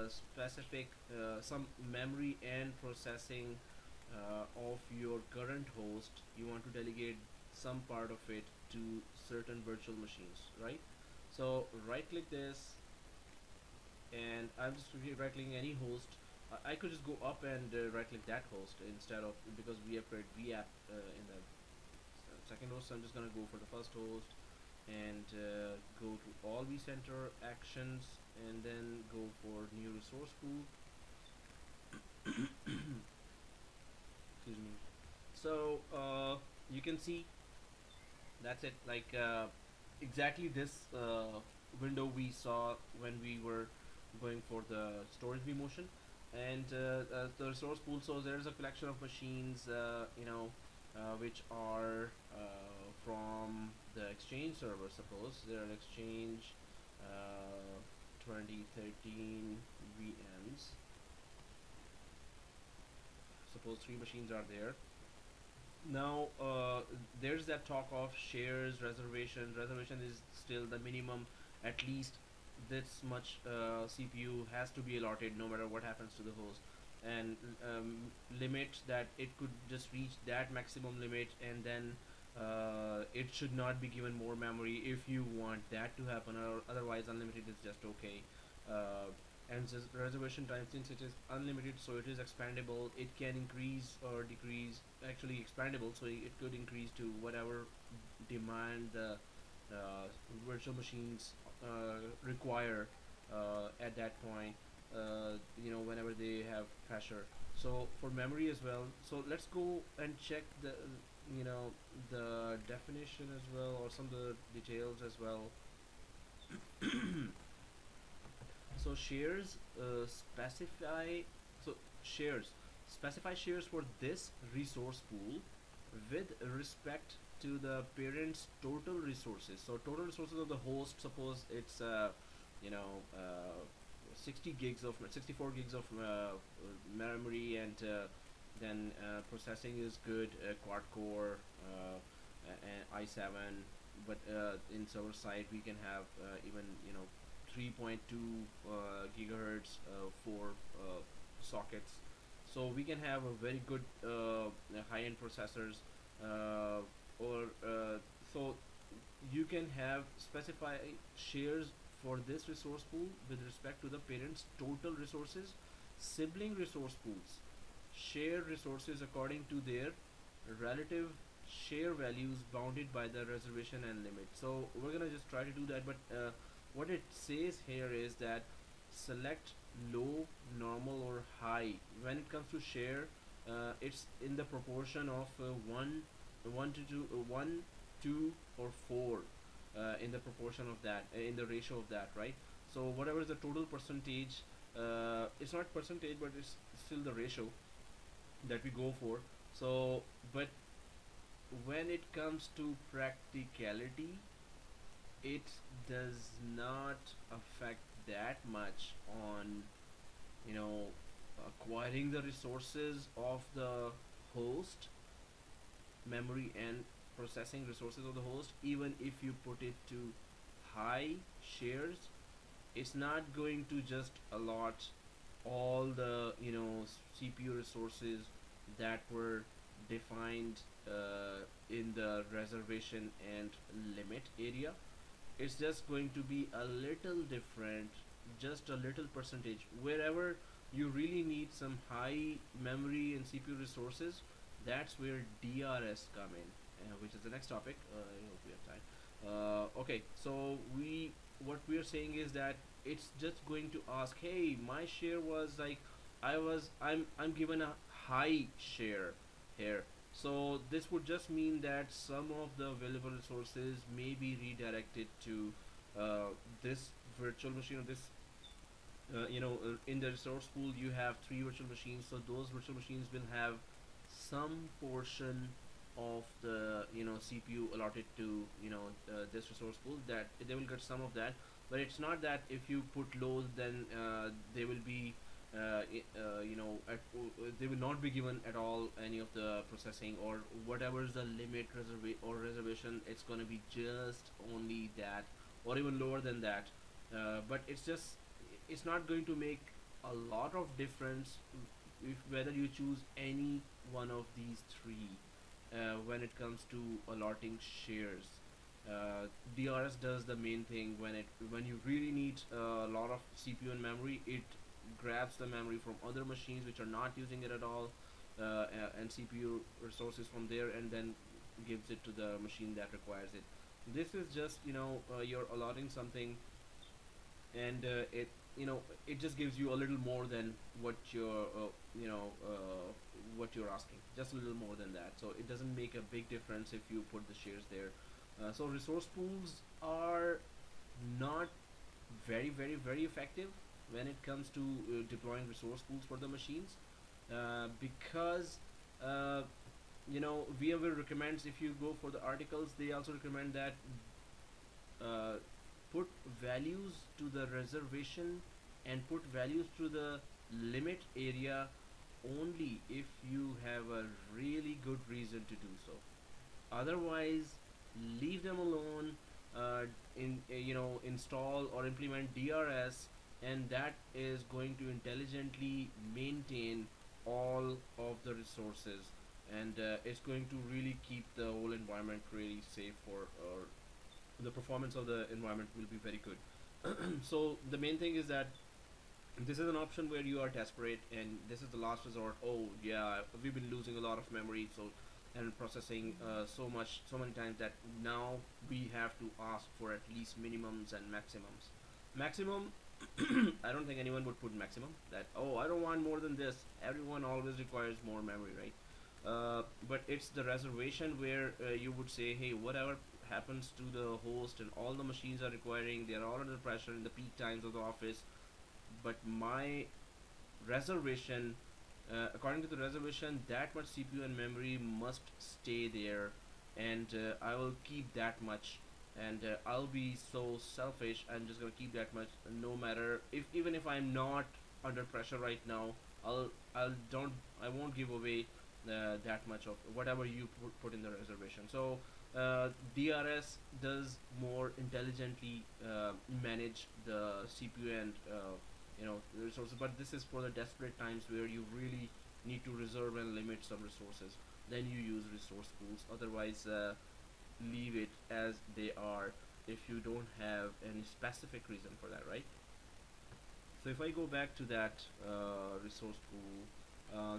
specific some memory and processing of your current host. You want to delegate some part of it to certain virtual machines, right? So right click this, and I'm just right clicking any host. I could just go up and right click that host instead of, because we have created VApp in the second host. So I'm just gonna go for the first host and go to all vCenter actions and then go for new resource pool. Excuse me. So you can see that's it, like exactly this window we saw when we were going for the storage vmotion. And the resource pool, so there's a collection of machines which are from the exchange server. Suppose there are exchange 2013 VMs. Suppose 3 machines are there. Now there's that talk of shares, reservation is still the minimum. At least this much CPU has to be allotted no matter what happens to the host, and limit that it could just reach that maximum limit, and then it should not be given more memory if you want that to happen, or otherwise unlimited is just okay. And just reservation time, since it is unlimited, so it is expandable. It can increase or decrease, actually expandable, so it could increase to whatever demand the virtual machines require at that point, whenever they have pressure. So for memory as well, so let's go and check the the definition as well, or some of the details as well. So shares specify so shares specify shares for this resource pool with respect to the parent's total resources. So total resources of the host, suppose it's you know 64 gigs of memory, and then processing is good, quad core, i7, but in server side we can have even 3.2 gigahertz for sockets. So we can have a very good high-end processors, or so you can have specify shares for this resource pool with respect to the parent's total resources. Sibling resource pools share resources according to their relative share values bounded by the reservation and limit. So we're gonna just try to do that, but what it says here is that select low, normal, or high. When it comes to share, it's in the proportion of 1 to 2, 1, 2, or 4, in the proportion of that, in the ratio of that, right? So whatever is the total percentage, it's not percentage, but it's still the ratio that we go for. So, but when it comes to practicality, it does not affect that much on acquiring the resources of the host, memory and processing resources of the host. Even if you put it to high shares, it's not going to just allot all the CPU resources that were defined in the reservation and limit area. It's just going to be a little different, just a little percentage. Wherever you really need some high memory and CPU resources, that's where DRS come in, which is the next topic. I hope we have time. Okay, so what we are saying is that it's just going to ask, hey, my share was like, I'm given a high share here. So this would just mean that some of the available resources may be redirected to this virtual machine, or this in the resource pool you have 3 virtual machines, so those virtual machines will have some portion of the CPU allotted to this resource pool, that they will get some of that. But it's not that if you put low, then they will be they will not be given at all any of the processing or whatever is the limit reservation. It's going to be just only that, or even lower than that. But it's not going to make a lot of difference if whether you choose any one of these 3 when it comes to allotting shares. DRS does the main thing when you really need a lot of CPU and memory. It grabs the memory from other machines which are not using it at all, and CPU resources from there, and then gives it to the machine that requires it. This is just you're allotting something, and it just gives you a little more than what you're what you're asking, just a little more than that. So it doesn't make a big difference if you put the shares there. So resource pools are not very effective when it comes to deploying resource pools for the machines, because VMware recommends, if you go for the articles, they also recommend that put values to the reservation and put values to the limit area only if you have a really good reason to do so. Otherwise, leave them alone. Install or implement DRS, and that is going to intelligently maintain all of the resources, and it's going to really keep the whole environment really safe for the performance of the environment will be very good. So the main thing is that this is an option where you are desperate and this is the last resort. Oh yeah, we've been losing a lot of memory and processing so many times that now we have to ask for at least minimums and maximums. Maximum I don't think anyone would put maximum, that I don't want more than this. Everyone always requires more memory, right? But it's the reservation where you would say, hey, whatever happens to the host and all the machines are requiring, they are all under pressure in the peak times of the office, but my reservation, according to the reservation, that much CPU and memory must stay there, and I will keep that much, and I'll be so selfish. I'm just gonna keep that much, no matter if, even if I'm not under pressure right now. I won't give away that much of whatever you put in the reservation. So DRS does more intelligently manage the CPU and resources, but this is for the desperate times where you really need to reserve and limit some resources. Then you use resource pools. Otherwise, leave it as they are if you don't have any specific reason for that, right? So if I go back to that resource pool,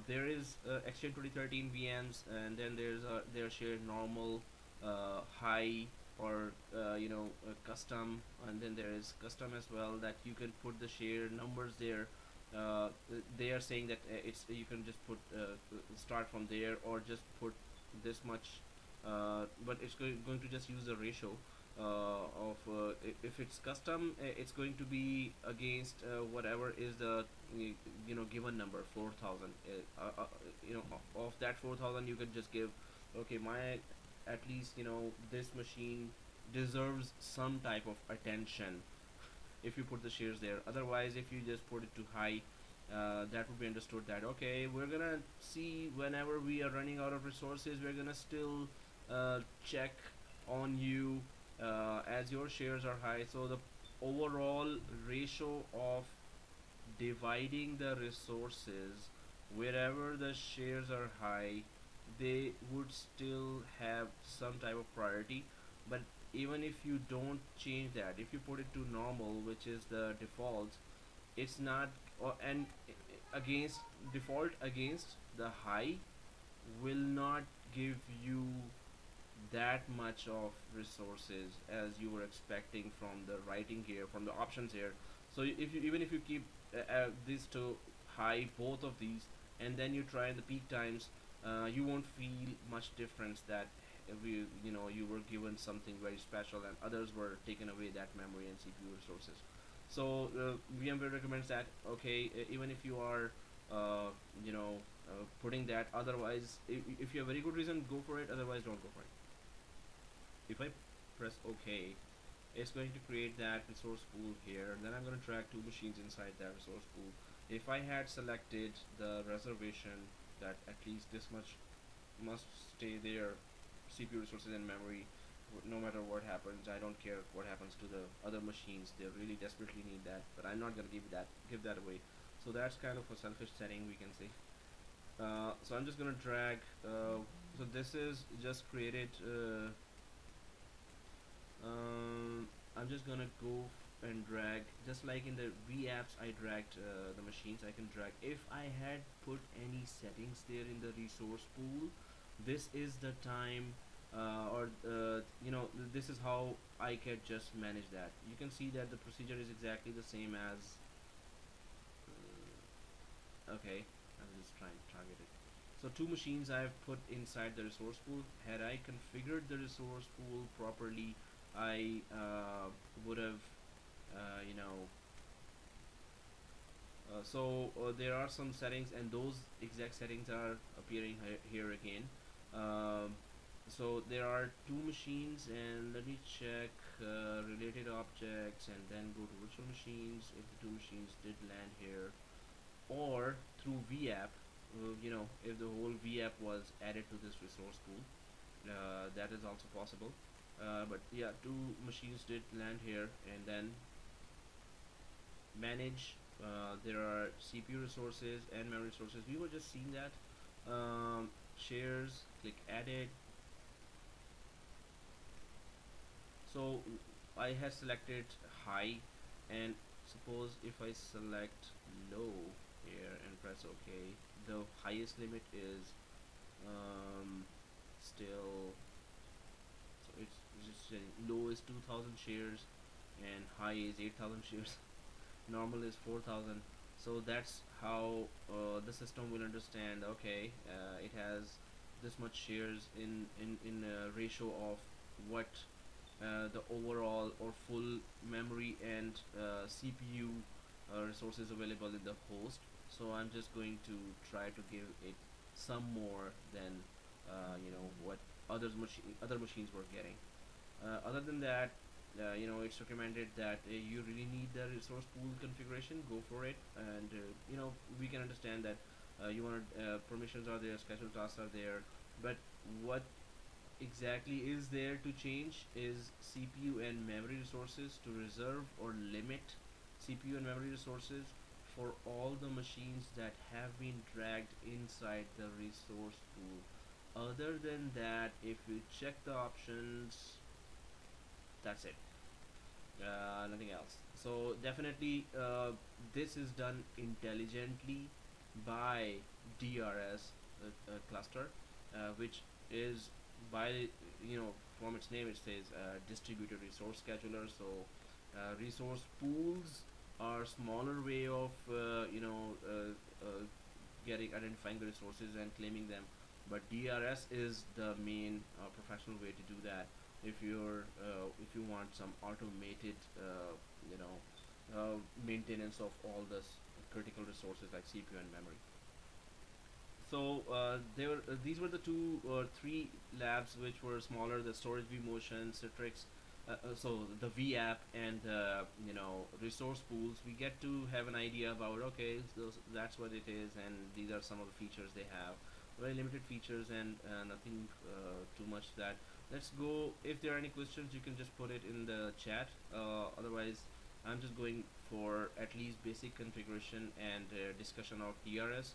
there is Exchange 2013 VMs, and then there's shared normal, high, or custom, and then there is custom as well, that you can put the share numbers there. They are saying that it's you can just put start from there, or just put this much, but it's going to just use a ratio of if it's custom, it's going to be against whatever is the given number, 4000. Of that 4000, you can just give, okay, my, at least this machine deserves some type of attention if you put the shares there. Otherwise, if you just put it too high, that would be understood that, okay, we're gonna see whenever we are running out of resources, we're gonna still check on you as your shares are high. So the overall ratio of dividing the resources, wherever the shares are high, they would still have some type of priority. But even if you don't change that, if you put it to normal, which is the default, it's not, and against default, against the high, will not give you that much of resources as you were expecting from the writing here, from the options here. So if you, even if you keep these two high, both of these, and then you try in the peak times, you won't feel much difference that you were given something very special and others were taken away that memory and CPU resources. So VMware recommends that, okay, even if you are putting that, otherwise if you have a very good reason, go for it, otherwise don't go for it. If I press OK, it's going to create that resource pool here. Then I'm going to drag two machines inside that resource pool. If I had selected the reservation that at least this much must stay there, CPU resources and memory, no matter what happens, I don't care what happens to the other machines, they really desperately need that, but I'm not going to give that away. So that's kind of a selfish setting, we can say. So I'm just going to drag, so this is just created, I'm just gonna go and drag, just like in the VApps I dragged the machines. I can drag, if I had put any settings there in the resource pool, this is the time, this is how I can just manage that. You can see that the procedure is exactly the same as okay, I'm just trying to target it. So two machines I've put inside the resource pool. Had I configured the resource pool properly, I would have there are some settings, and those exact settings are appearing here again. So there are two machines, and let me check related objects and then go to virtual machines if the two machines did land here, or through VApp, if the whole VApp was added to this resource pool, that is also possible. But yeah, two machines did land here, and then manage, there are CPU resources and memory resources. We were just seeing that. Shares, click edit. So I have selected high, and suppose if I select low here and press OK, the highest limit is still, so it's just saying low is 2000 shares and high is 8000 shares. Normal is 4000. So that's how the system will understand, okay, it has this much shares in a ratio of what the overall or full memory and CPU resources available in the host. So I'm just going to try to give it some more than what other machines were getting. Other than that, it's recommended that you really need the resource pool configuration. Go for it, and we can understand that you want permissions are there, scheduled tasks are there, but what exactly is there to change is CPU and memory resources to reserve or limit CPU and memory resources for all the machines that have been dragged inside the resource pool. Other than that, if you check the options, that's it. Nothing else. So definitely this is done intelligently by DRS cluster, which is by from its name it says distributed resource scheduler. So resource pools are smaller way of getting identifying the resources and claiming them, but DRS is the main professional way to do that if you want some automated maintenance of all the critical resources like CPU and memory. So these were the two or three labs which were smaller: the storage vMotion, Citrix, so the V app and resource pools. We get to have an idea about, okay, that's what it is, and these are some of the features they have. Very limited features and nothing too much that. Let's go. If there are any questions, you can just put it in the chat. Otherwise, I'm just going for at least basic configuration and discussion of DRS.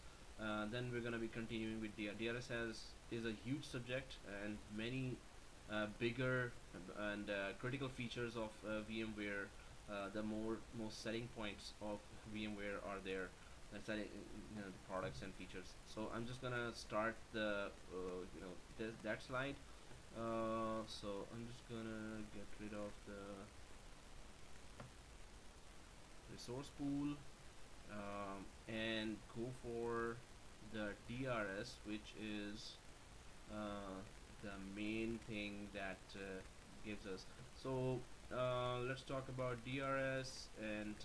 Then we're going to be continuing with DRS. Is a huge subject and many bigger and critical features of VMware. The most selling points of VMware are there. The products and features. So I'm just gonna start the that slide. So I'm just gonna get rid of the resource pool and go for the DRS, which is the main thing that gives us. So let's talk about DRS and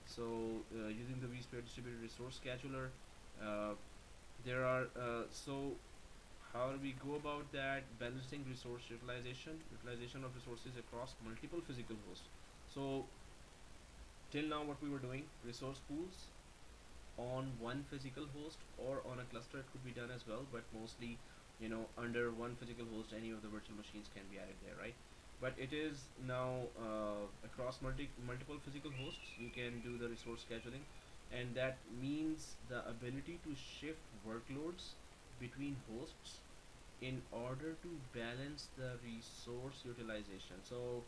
using the vSphere distributed resource scheduler. There are how do we go about that? Balancing resource utilization of resources across multiple physical hosts. So till now what we were doing, resource pools on one physical host or on a cluster, it could be done as well, but mostly under one physical host any of the virtual machines can be added there, right? But it is now across multiple physical hosts you can do the resource scheduling, and that means the ability to shift workloads between hosts in order to balance the resource utilization. So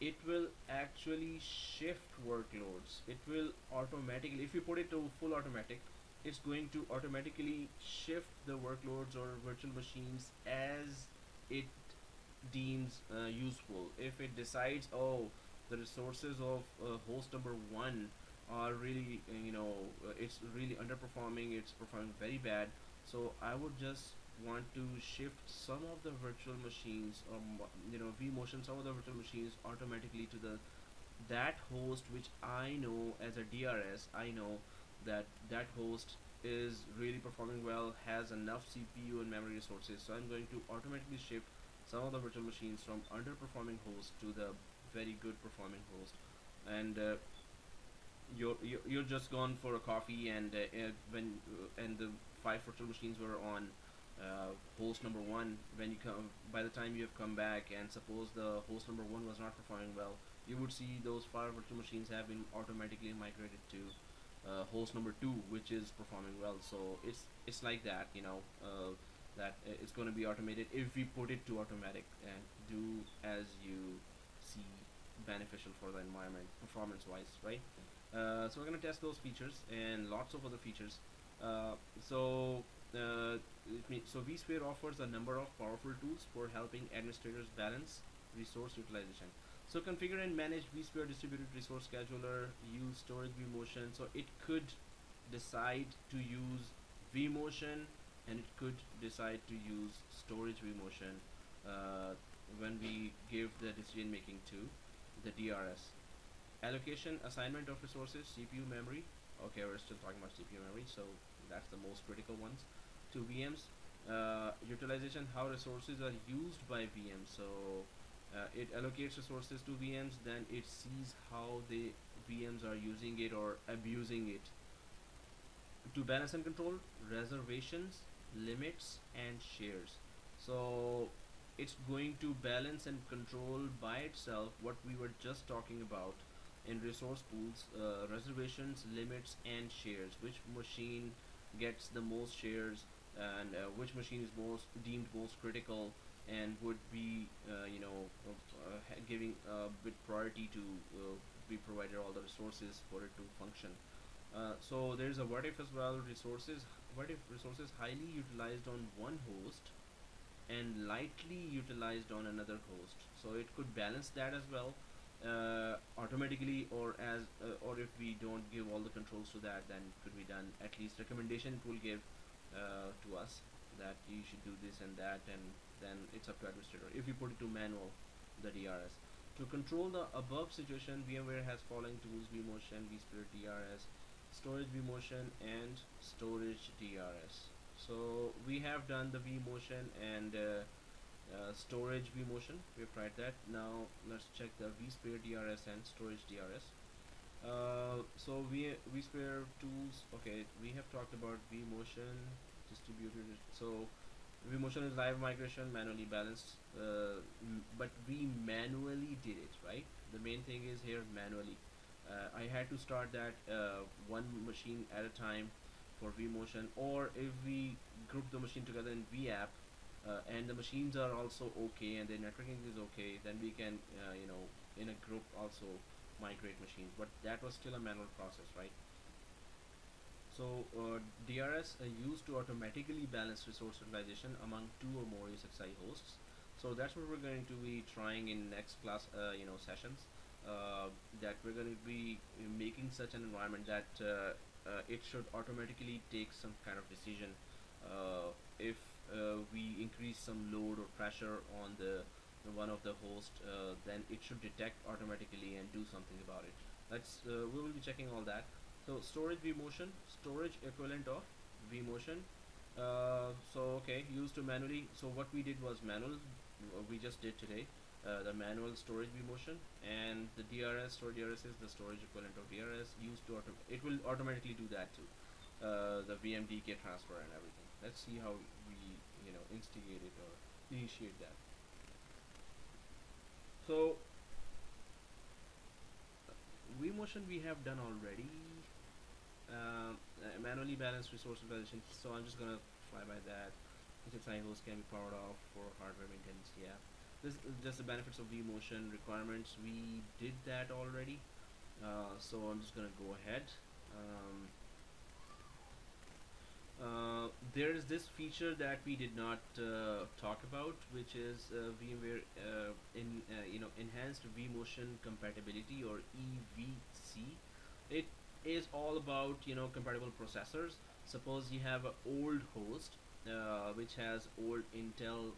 it will actually shift workloads. It will automatically, if you put it to full automatic, it's going to automatically shift the workloads or virtual machines as it deems useful. If it decides, oh, the resources of host number one are really it's really underperforming, it's performing very bad, so I would just want to shift some of the virtual machines vMotion, some of the virtual machines automatically to that host which I know as a DRS. I know that that host is really performing well, has enough CPU and memory resources, so I'm going to automatically shift some of the virtual machines from underperforming host to the very good performing host. And you're just gone for a coffee, and and the 5 virtual machines were on host number 1. When you come, by the time you have come back, and suppose the host number 1 was not performing well, you would see those 5 virtual machines have been automatically migrated to host number 2, which is performing well. So it's like that, that it's going to be automated if we put it to automatic and do as you see beneficial for the environment performance wise, right? So we're going to test those features and lots of other features. So vSphere offers a number of powerful tools for helping administrators balance resource utilization. So configure and manage vSphere distributed resource scheduler, use storage vMotion. So it could decide to use vMotion, and it could decide to use storage vMotion when we give the decision making to the DRS. Allocation, assignment of resources, CPU memory. Okay, we're still talking about CPU memory, so that's the most critical ones. To VMs, utilization, how resources are used by VMs. So it allocates resources to VMs, then it sees how the VMs are using it or abusing it. To balance and control, reservations, limits, and shares. So it's going to balance and control by itself what we were just talking about in resource pools, reservations, limits, and shares. Which machine gets the most shares, and which machine is most deemed most critical and would be giving a bit priority to be provided all the resources for it to function. So there's a what if as well. Resources, what if resources highly utilized on one host and lightly utilized on another host. So it could balance that as well, automatically, or if we don't give all the controls to that, then it could be done. At least recommendation it will give to us that you should do this and that, and then it's up to administrator. If you put it to manual, the DRS. To control the above situation, VMware has following tools: vMotion, vSphere DRS, storage vMotion, and storage DRS. So we have done the vMotion and storage vMotion. We've tried that. Now let's check the vSphere DRS and storage DRS. So vSphere tools. Okay, we have talked about vMotion distributed. So vMotion is live migration, manually balanced, but we manually did it, right? The main thing is here manually. I had to start that one machine at a time for vMotion, or if we group the machine together in vApp, and the machines are also okay and the networking is okay, then we can in a group also migrate machines, but that was still a manual process, right? So DRS used to automatically balance resource utilization among two or more ESXi hosts. So that's what we're going to be trying in next class sessions, that we're going to be making such an environment that it should automatically take some kind of decision if we increase some load or pressure on the one of the host, then it should detect automatically and do something about it. That's we will be checking all that. So storage vMotion, storage equivalent of vMotion. So okay, used to manually. So what we did was manual. We just did today the manual storage vMotion, and the DRS storage DRS is the storage equivalent of DRS used to it will automatically do that too. The VMDK transfer and everything. Let's see how we instigate it or initiate that. So vMotion we have done already. Manually balanced resource utilization. So I'm just gonna fly by that. ESXi host can be powered off for hardware maintenance. Yeah, this is just the benefits of vMotion requirements. We did that already. So I'm just gonna go ahead. There is this feature that we did not talk about, which is VMware enhanced vMotion compatibility, or EVC. It is all about compatible processors. Suppose you have an old host which has old Intel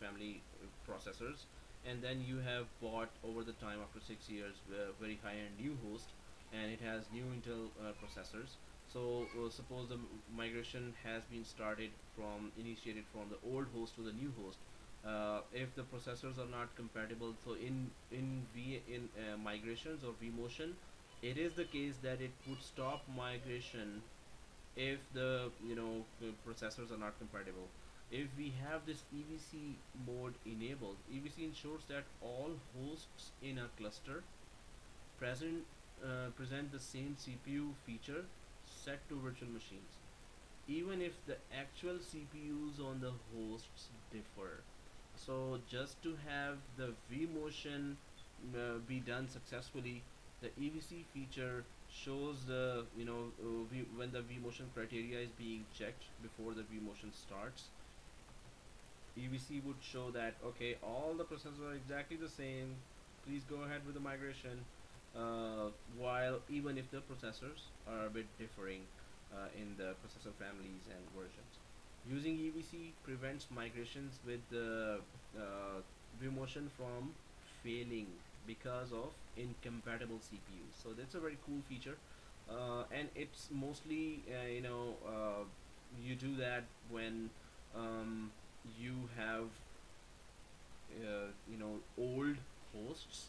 family processors, and then you have bought over the time after 6 years very high-end new host, and it has new Intel processors. So suppose the migration has been initiated from the old host to the new host. If the processors are not compatible, so in migrations or vMotion, it is the case that it would stop migration if the processors are not compatible. If we have this EVC mode enabled, EVC ensures that all hosts in a cluster present the same CPU feature set to virtual machines, even if the actual CPUs on the hosts differ. So just to have the vMotion be done successfully, the EVC feature shows the when the vMotion criteria is being checked before the vMotion starts. EVC would show that okay, all the processors are exactly the same, please go ahead with the migration, while even if the processors are a bit differing in the processor families and versions. Using EVC prevents migrations with the vMotion from failing because of incompatible CPUs. So that's a very cool feature, and it's mostly you do that when you have old hosts,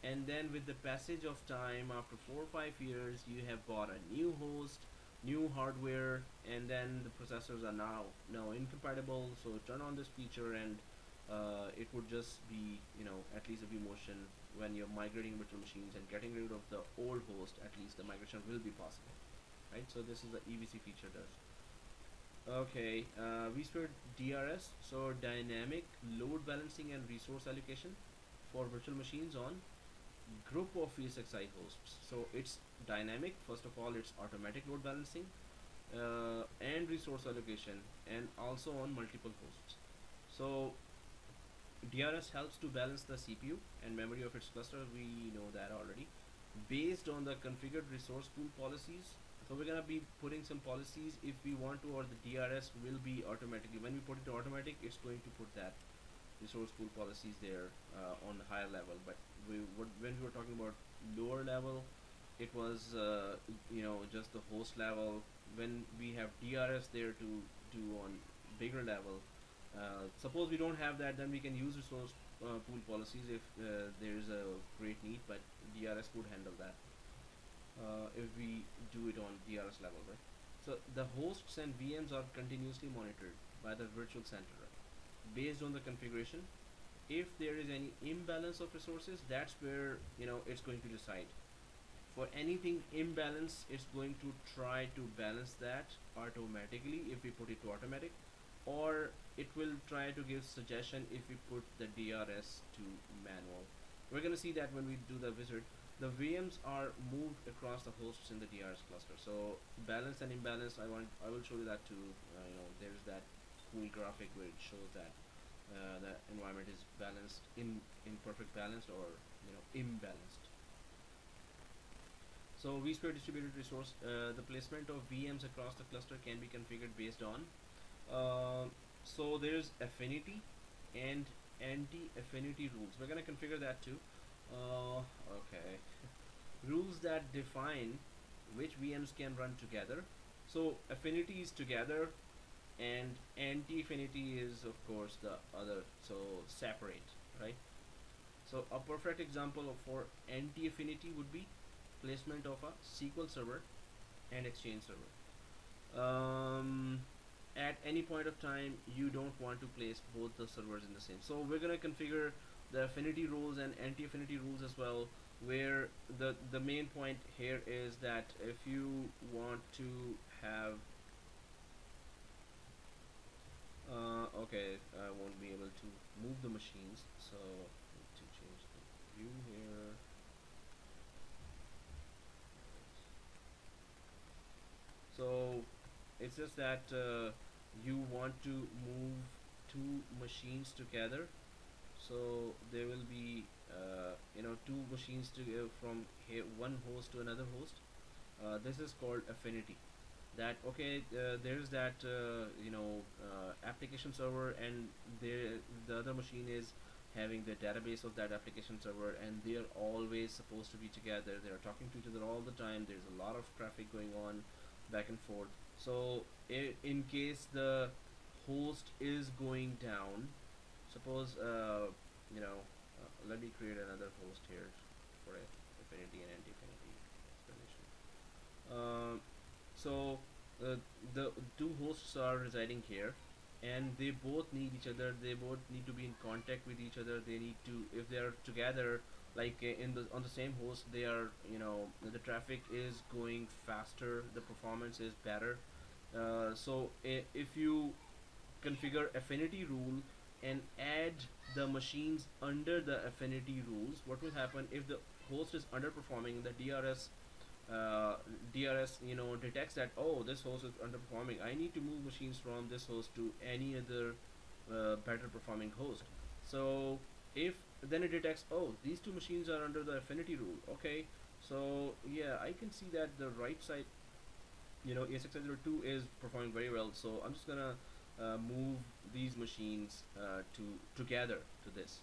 and then with the passage of time, after 4 or 5 years, you have bought a new host, new hardware, and then the processors are now incompatible. So turn on this feature, and it would just be at least a vMotion. When you're migrating virtual machines and getting rid of the old host, at least the migration will be possible, right? So this is the EVC feature does. Okay, vSphere DRS, so dynamic load balancing and resource allocation for virtual machines on group of ESXi hosts. So it's dynamic. First of all, it's automatic load balancing and resource allocation, and also on multiple hosts. So DRS helps to balance the CPU and memory of its cluster. We know that already, based on the configured resource pool policies. So we're gonna be putting some policies if we want to, or the DRS will be automatically, when we put it to automatic, it's going to put that resource pool policies there on the higher level. But when we were talking about lower level, it was just the host level. When we have DRS there to do on bigger level, suppose we don't have that, then we can use resource pool policies if there is a great need, but DRS could handle that if we do it on DRS level, right? So the hosts and VMs are continuously monitored by the virtual center, right? Based on the configuration. If there is any imbalance of resources, that's where it's going to decide. For anything imbalance, it's going to try to balance that automatically if we put it to automatic, or it will try to give suggestion if we put the DRS to manual. We're going to see that when we do the wizard. The VMs are moved across the hosts in the DRS cluster. So balance and imbalance, I will show you that too. There's that cool graphic where it shows that the environment is balanced in perfect balance, or imbalanced. So vSphere distributed resource, the placement of VMs across the cluster can be configured based on. So there's affinity and anti-affinity rules. We're gonna configure that too. Okay. Rules that define which VMs can run together. So affinity is together, and anti-affinity is of course the other, so separate, right? So a perfect example for anti-affinity would be placement of a SQL server and Exchange server. At any point of time, you don't want to place both the servers in the same. So we're gonna configure the affinity rules and anti-affinity rules as well, where the main point here is that if you want to have okay, I won't be able to move the machines, so I need to change the view here. So it's just that you want to move two machines together, so there will be two machines to from here, one host to another host. This is called affinity. That okay, there's that application server, and the other machine is having the database of that application server, and they are always supposed to be together. They are talking to each other all the time. There's a lot of traffic going on back and forth. So in case the host is going down, suppose let me create another host here for affinity and anti-affinity explanation. So the two hosts are residing here, and they both need each other. They both need to be in contact with each other. They need to, if they are together, like on the same host, they are the traffic is going faster, the performance is better. So if you configure affinity rule and add the machines under the affinity rules, what will happen if the host is underperforming? The DRS detects that, oh, this host is underperforming, I need to move machines from this host to any other better performing host. So if then it detects, oh, these two machines are under the affinity rule, okay, so yeah, I can see that the right side, ESXi02 is performing very well, so I'm just gonna move these machines together to this.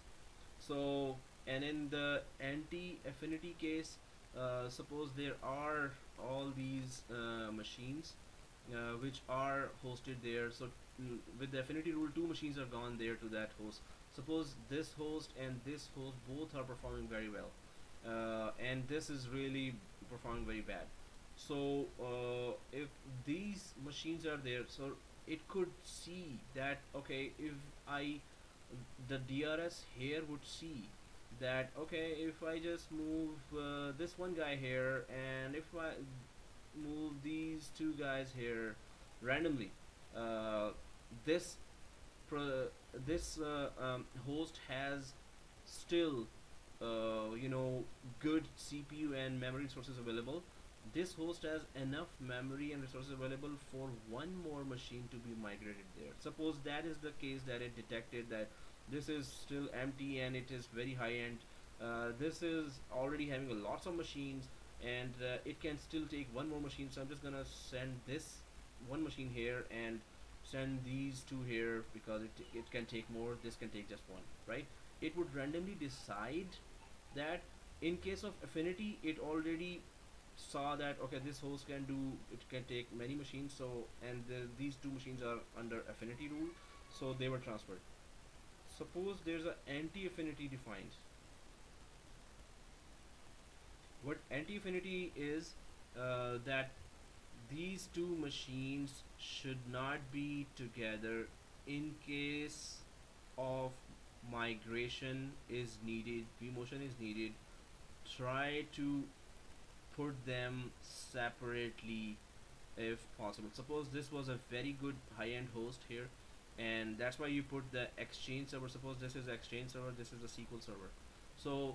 So And in the anti-affinity case, suppose there are all these machines which are hosted there. So with the affinity rule, two machines are gone there to that host. Suppose this host and this host both are performing very well, and this is really performing very bad. So if these machines are there, so it could see that, okay, if I the DRS here would see that, okay, if I just move this one guy here, and if I move these two guys here randomly, uh, this this host has still good CPU and memory resources available. This host has enough memory and resources available for one more machine to be migrated there. Suppose that is the case, that it detected that this is still empty and it is very high end. This is already having a lots of machines, and it can still take one more machine. So I'm just gonna send this one machine here and send these two here, because it can take more, this can take just one, right? It would randomly decide that. In case of affinity, it already saw that, okay, this host can do, it can take many machines, so, and these two machines are under affinity rule, so they were transferred. Suppose there's an anti-affinity defined. What anti-affinity is, that these two machines should not be together in case of migration is needed, vMotion is needed. Try to put them separately if possible. Suppose this was a very good high-end host here, and that's why you put the Exchange server. Suppose this is Exchange server, this is the SQL server. So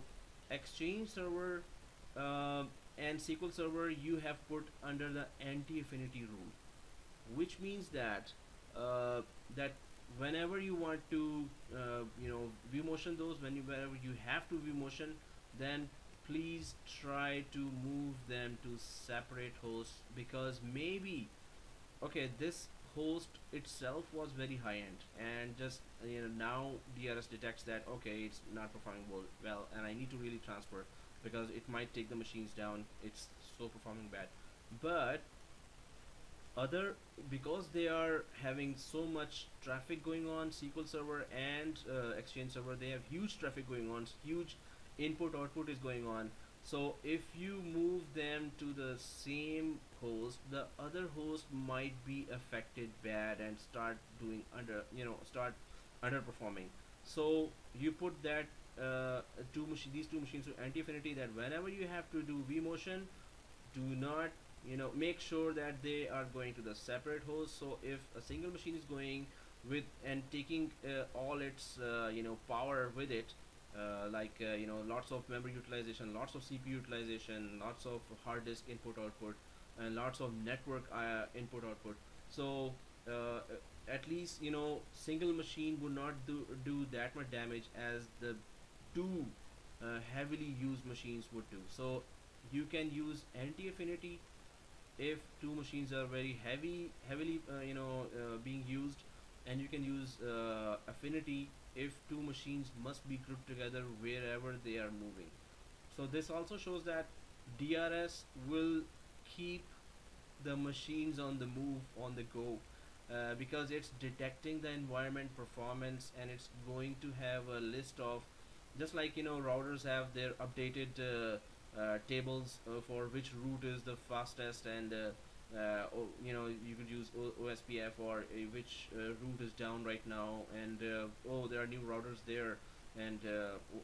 Exchange server and SQL server you have put under the anti-affinity rule, which means that that whenever you want to vMotion those, whenever you have to vMotion, then please try to move them to separate hosts, because maybe, okay, this host itself was very high end, and just now DRS detects that, okay, it's not performing well, and I need to really transfer, because it might take the machines down, it's so performing bad. But other, because they are having so much traffic going on, SQL server and Exchange server, they have huge traffic going on, huge input output is going on. So if you move them to the same host, the other host might be affected bad and start doing start underperforming. So you put that these two machines to anti-affinity, that whenever you have to do vMotion, do not make sure that they are going to the separate host. So if a single machine is going with and taking all its power with it, lots of memory utilization, lots of CPU utilization, lots of hard disk input output, and lots of network input output. So at least single machine would not do that much damage as the two heavily used machines would do. So you can use anti-affinity if two machines are very heavily being used, and you can use affinity if two machines must be grouped together wherever they are moving. So this also shows that DRS will keep the machines on the move, on the go, because it's detecting the environment performance, and it's going to have a list of, just like routers have their updated tables for which route is the fastest, and you could use OSPF, or which route is down right now, and oh, there are new routers there, and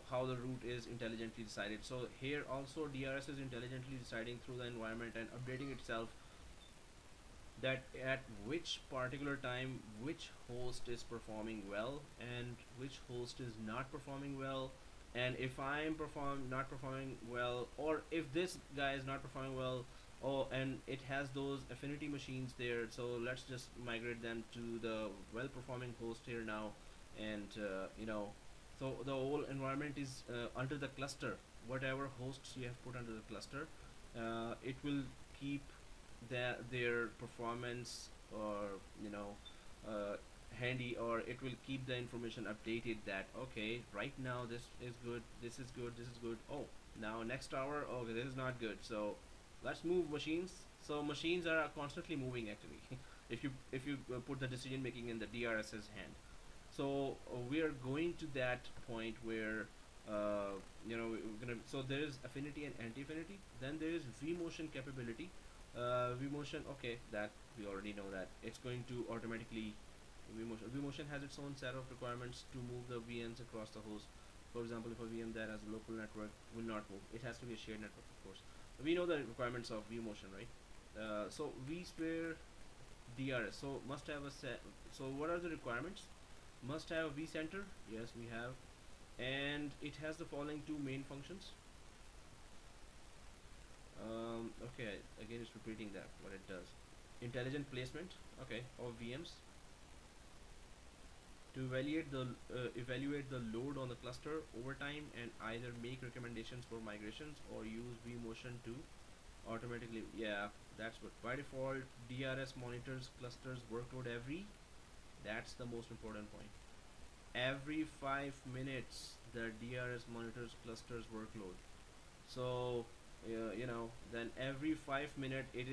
how the route is intelligently decided. So here also DRS is intelligently deciding through the environment and updating itself that at which particular time which host is performing well and which host is not performing well. And if I'm not performing well, or if this guy is not performing well, oh, and it has those affinity machines there, so let's just migrate them to the well performing host here now. And so the whole environment is under the cluster, whatever hosts you have put under the cluster, it will keep their performance, or handy, or it will keep the information updated that okay, right now this is good, this is good, this is good. Oh, now next hour, okay, this is not good, so let's move machines. So machines are constantly moving actually. If you put the decision making in the DRS's hand. So we are going to that point where we're gonna, so there is affinity and anti-affinity, then there is vMotion capability. vMotion, okay, that we already know that it's going to automatically, vMotion has its own set of requirements to move the VMs across the host. For example, if a VM that has a local network will not move, it has to be a shared network, of course. We know the requirements of vMotion, right? So vSphere DRS, so must have a set. So what are the requirements? Must have vCenter, yes we have, and it has the following two main functions. Okay, again it's repeating that what it does. Intelligent placement, okay, of VMs to evaluate the load on the cluster over time and either make recommendations for migrations or use vMotion to automatically, yeah, that's what by default DRS monitors clusters workload that's the most important point. Every 5 minutes the DRS monitors clusters workload. So then every 5 minutes it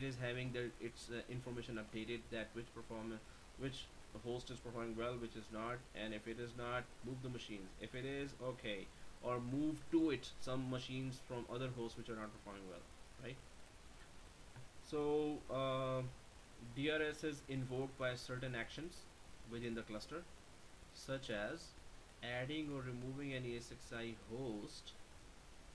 is having its information updated that which host is performing well, which is not, and if it is not, move the machines. If it is, okay, or move to it some machines from other hosts which are not performing well, right? So DRS is invoked by certain actions within the cluster, such as adding or removing any SXI host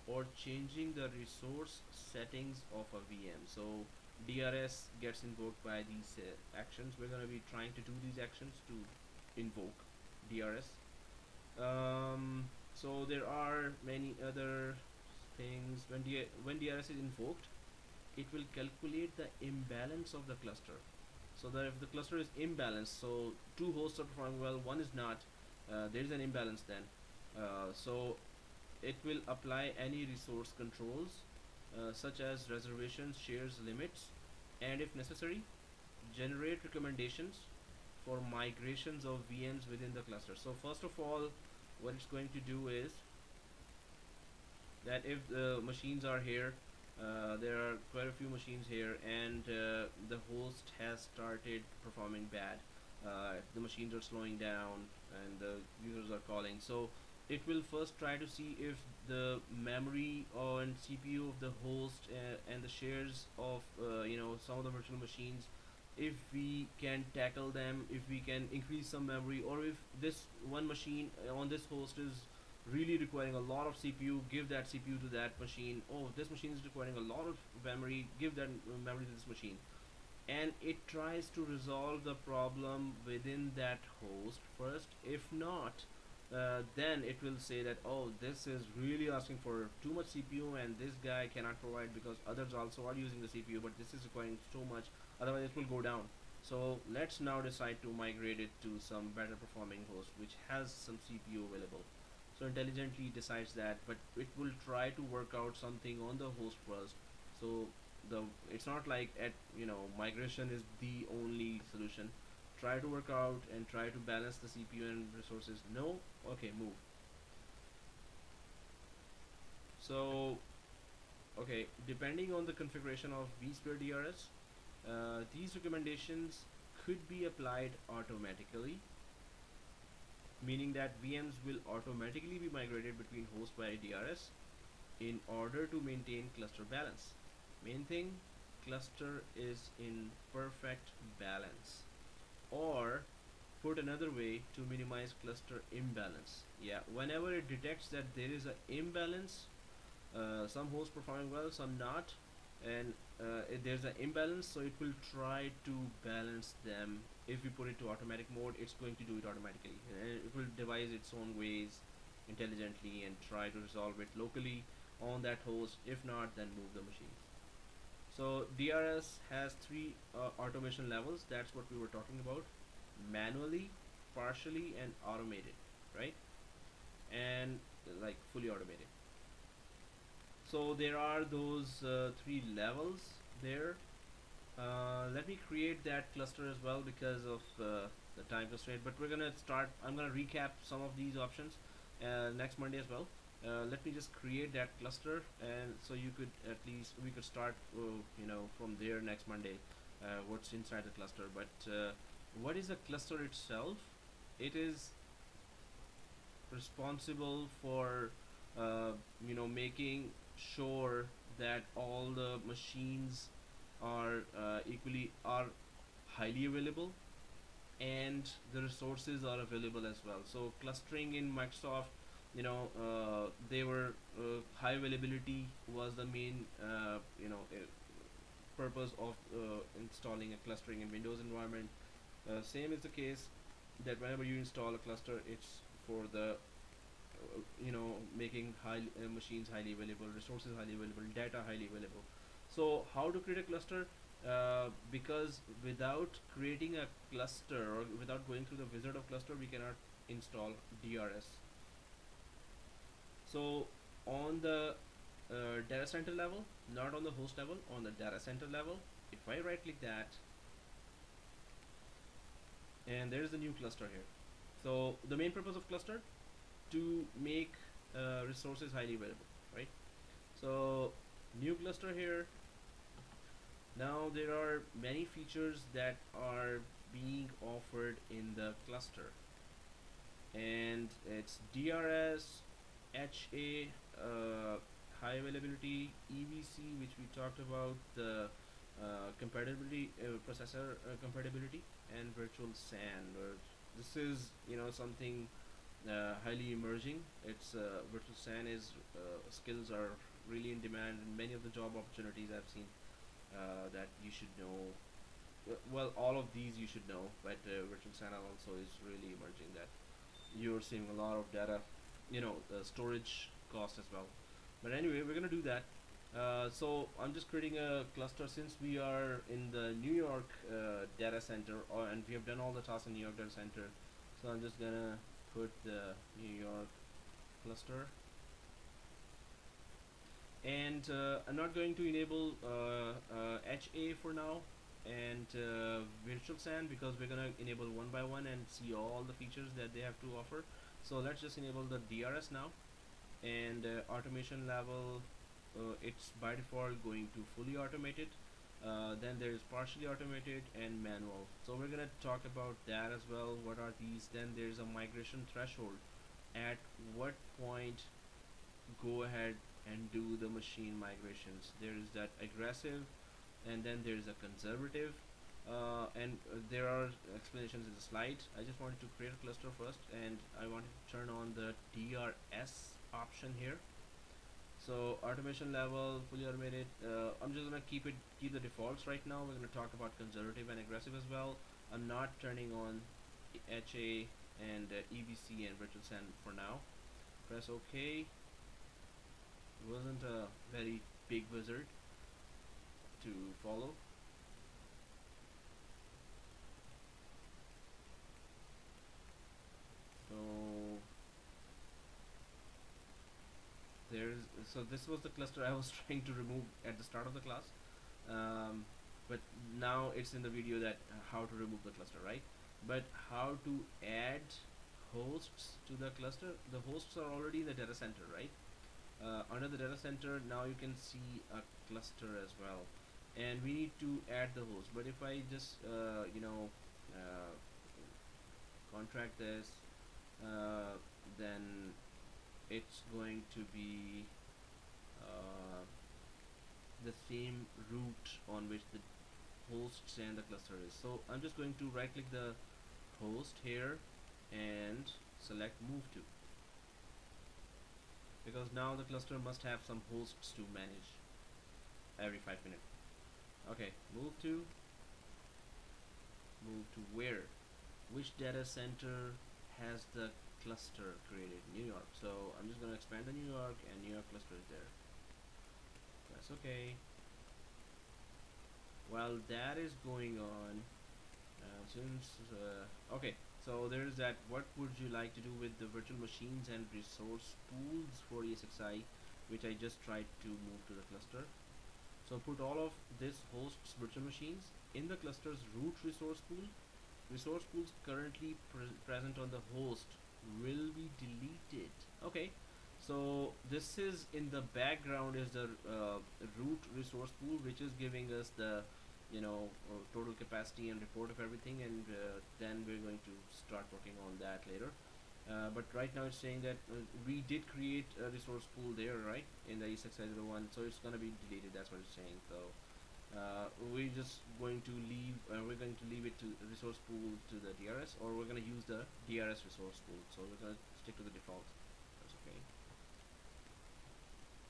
or changing the resource settings of a VM. So DRS gets invoked by these actions. We're going to be trying to do these actions to invoke DRS. So there are many other things. When DRS is invoked, it will calculate the imbalance of the cluster. So that if the cluster is imbalanced, so two hosts are performing well, one is not, there is an imbalance then. So it will apply any resource controls such as reservations, shares, limits, and if necessary, generate recommendations for migrations of VMs within the cluster. So first of all, what it's going to do is that if the machines are here, there are quite a few machines here, and the host has started performing bad. The machines are slowing down and the users are calling. So it will first try to see if the memory and CPU of the host and the shares of some of the virtual machines, if we can tackle them, if we can increase some memory, or if this one machine on this host is really requiring a lot of CPU, give that CPU to that machine. Oh, this machine is requiring a lot of memory, give that memory to this machine. And it tries to resolve the problem within that host first. If not, then it will say that, oh, this is really asking for too much CPU and this guy cannot provide because others also are using the CPU, but this is requiring so much, otherwise it will go down. So let's now decide to migrate it to some better performing host which has some CPU available. So intelligently decides that, but it will try to work out something on the host first. So it's not like migration is the only solution. Try to work out and try to balance the CPU and resources. No, okay, move. So okay, depending on the configuration of vSphere DRS, these recommendations could be applied automatically, meaning that VMs will automatically be migrated between hosts by DRS in order to maintain cluster balance. Main thing, cluster is in perfect balance, or put another way, to minimize cluster imbalance. Yeah, whenever it detects that there is an imbalance, some hosts performing well, some not, and if there's an imbalance, so it will try to balance them. If we put it to automatic mode, it's going to do it automatically, and it will devise its own ways intelligently and try to resolve it locally on that host. If not, then move the machine. So DRS has three automation levels. That's what we were talking about: manually, partially, and automated, right? And like fully automated. So there are those three levels there. Let me create that cluster as well, because of the time constraint, but we're gonna start. I'm gonna recap some of these options next Monday as well. Let me just create that cluster, and so you could at least we could start from there next Monday, what's inside the cluster. But what is a cluster itself? It is responsible for making sure that all the machines are highly available, and the resources are available as well. So clustering in Microsoft, they were high availability was the main purpose of installing a clustering in Windows environment. Same is the case that whenever you install a cluster, it's for the making machines highly available, resources highly available, data highly available. So how to create a cluster? Because without creating a cluster, or without going through the wizard of cluster, we cannot install DRS. So on the data center level, not on the host level, on the data center level, if I right click that, and there is a new cluster here. So the main purpose of cluster, to make resources highly available, right? So new cluster here. Now there are many features that are being offered in the cluster, and it's DRS, HA, high availability, EVC, which we talked about, the compatibility, processor compatibility, and virtual SAN. This is something highly emerging. It's virtual SAN is skills are really in demand in many of the job opportunities I've seen that you should know. Well, all of these you should know, but virtual SAN also is really emerging, that you're seeing a lot of data, storage cost as well. But anyway, we're gonna do that. So I'm just creating a cluster since we are in the New York data center, and we have done all the tasks in New York data center. So I'm just gonna put the New York cluster, and I'm not going to enable HA for now, and virtual SAN, because we're gonna enable one by one and see all the features that they have to offer. So let's just enable the DRS now, and automation level, it's by default going to fully automated. Then there is partially automated and manual. So we're gonna talk about that as well. What are these? Then there's a migration threshold. At what point go ahead and do the machine migrations? There is that aggressive, and then there is a conservative, and there are explanations in the slide. I just wanted to create a cluster first, and I wanted to turn on the DRS option here. So automation level, fully automated. I'm just gonna keep the defaults right now. We're gonna talk about conservative and aggressive as well. I'm not turning on HA and EVC and virtual SAN for now. Press OK. It wasn't a very big wizard to follow. So this was the cluster I was trying to remove at the start of the class, but now it's in the video that how to remove the cluster, right? But how to add hosts to the cluster? The hosts are already in the data center, right? Under the data center, now you can see a cluster as well, and we need to add the host. But if I just contract this, then it's going to be the same route on which the hosts and the cluster is. So I'm just going to right click the host here and select move to, because now the cluster must have some hosts to manage every 5 minutes. Okay, move to where? Which data center has the cluster created? New York. So I'm just going to expand the New York, and New York cluster is there. Press OK. While that is going on, okay, so there's that. What would you like to do with the virtual machines and resource pools for ESXi, which I just tried to move to the cluster? So put all of this hosts virtual machines in the cluster's root resource pool, resource pools currently present on the host will be deleted. Okay, so this is in the background is the root resource pool, which is giving us the total capacity and report of everything, and then we're going to start working on that later. But right now it's saying that we did create a resource pool there, right, in the E601, so it's going to be deleted. That's what it's saying. So we're just going to leave. We're going to leave it to resource pool to the DRS, or we're going to use the DRS resource pool. So we're going to stick to the default. That's okay.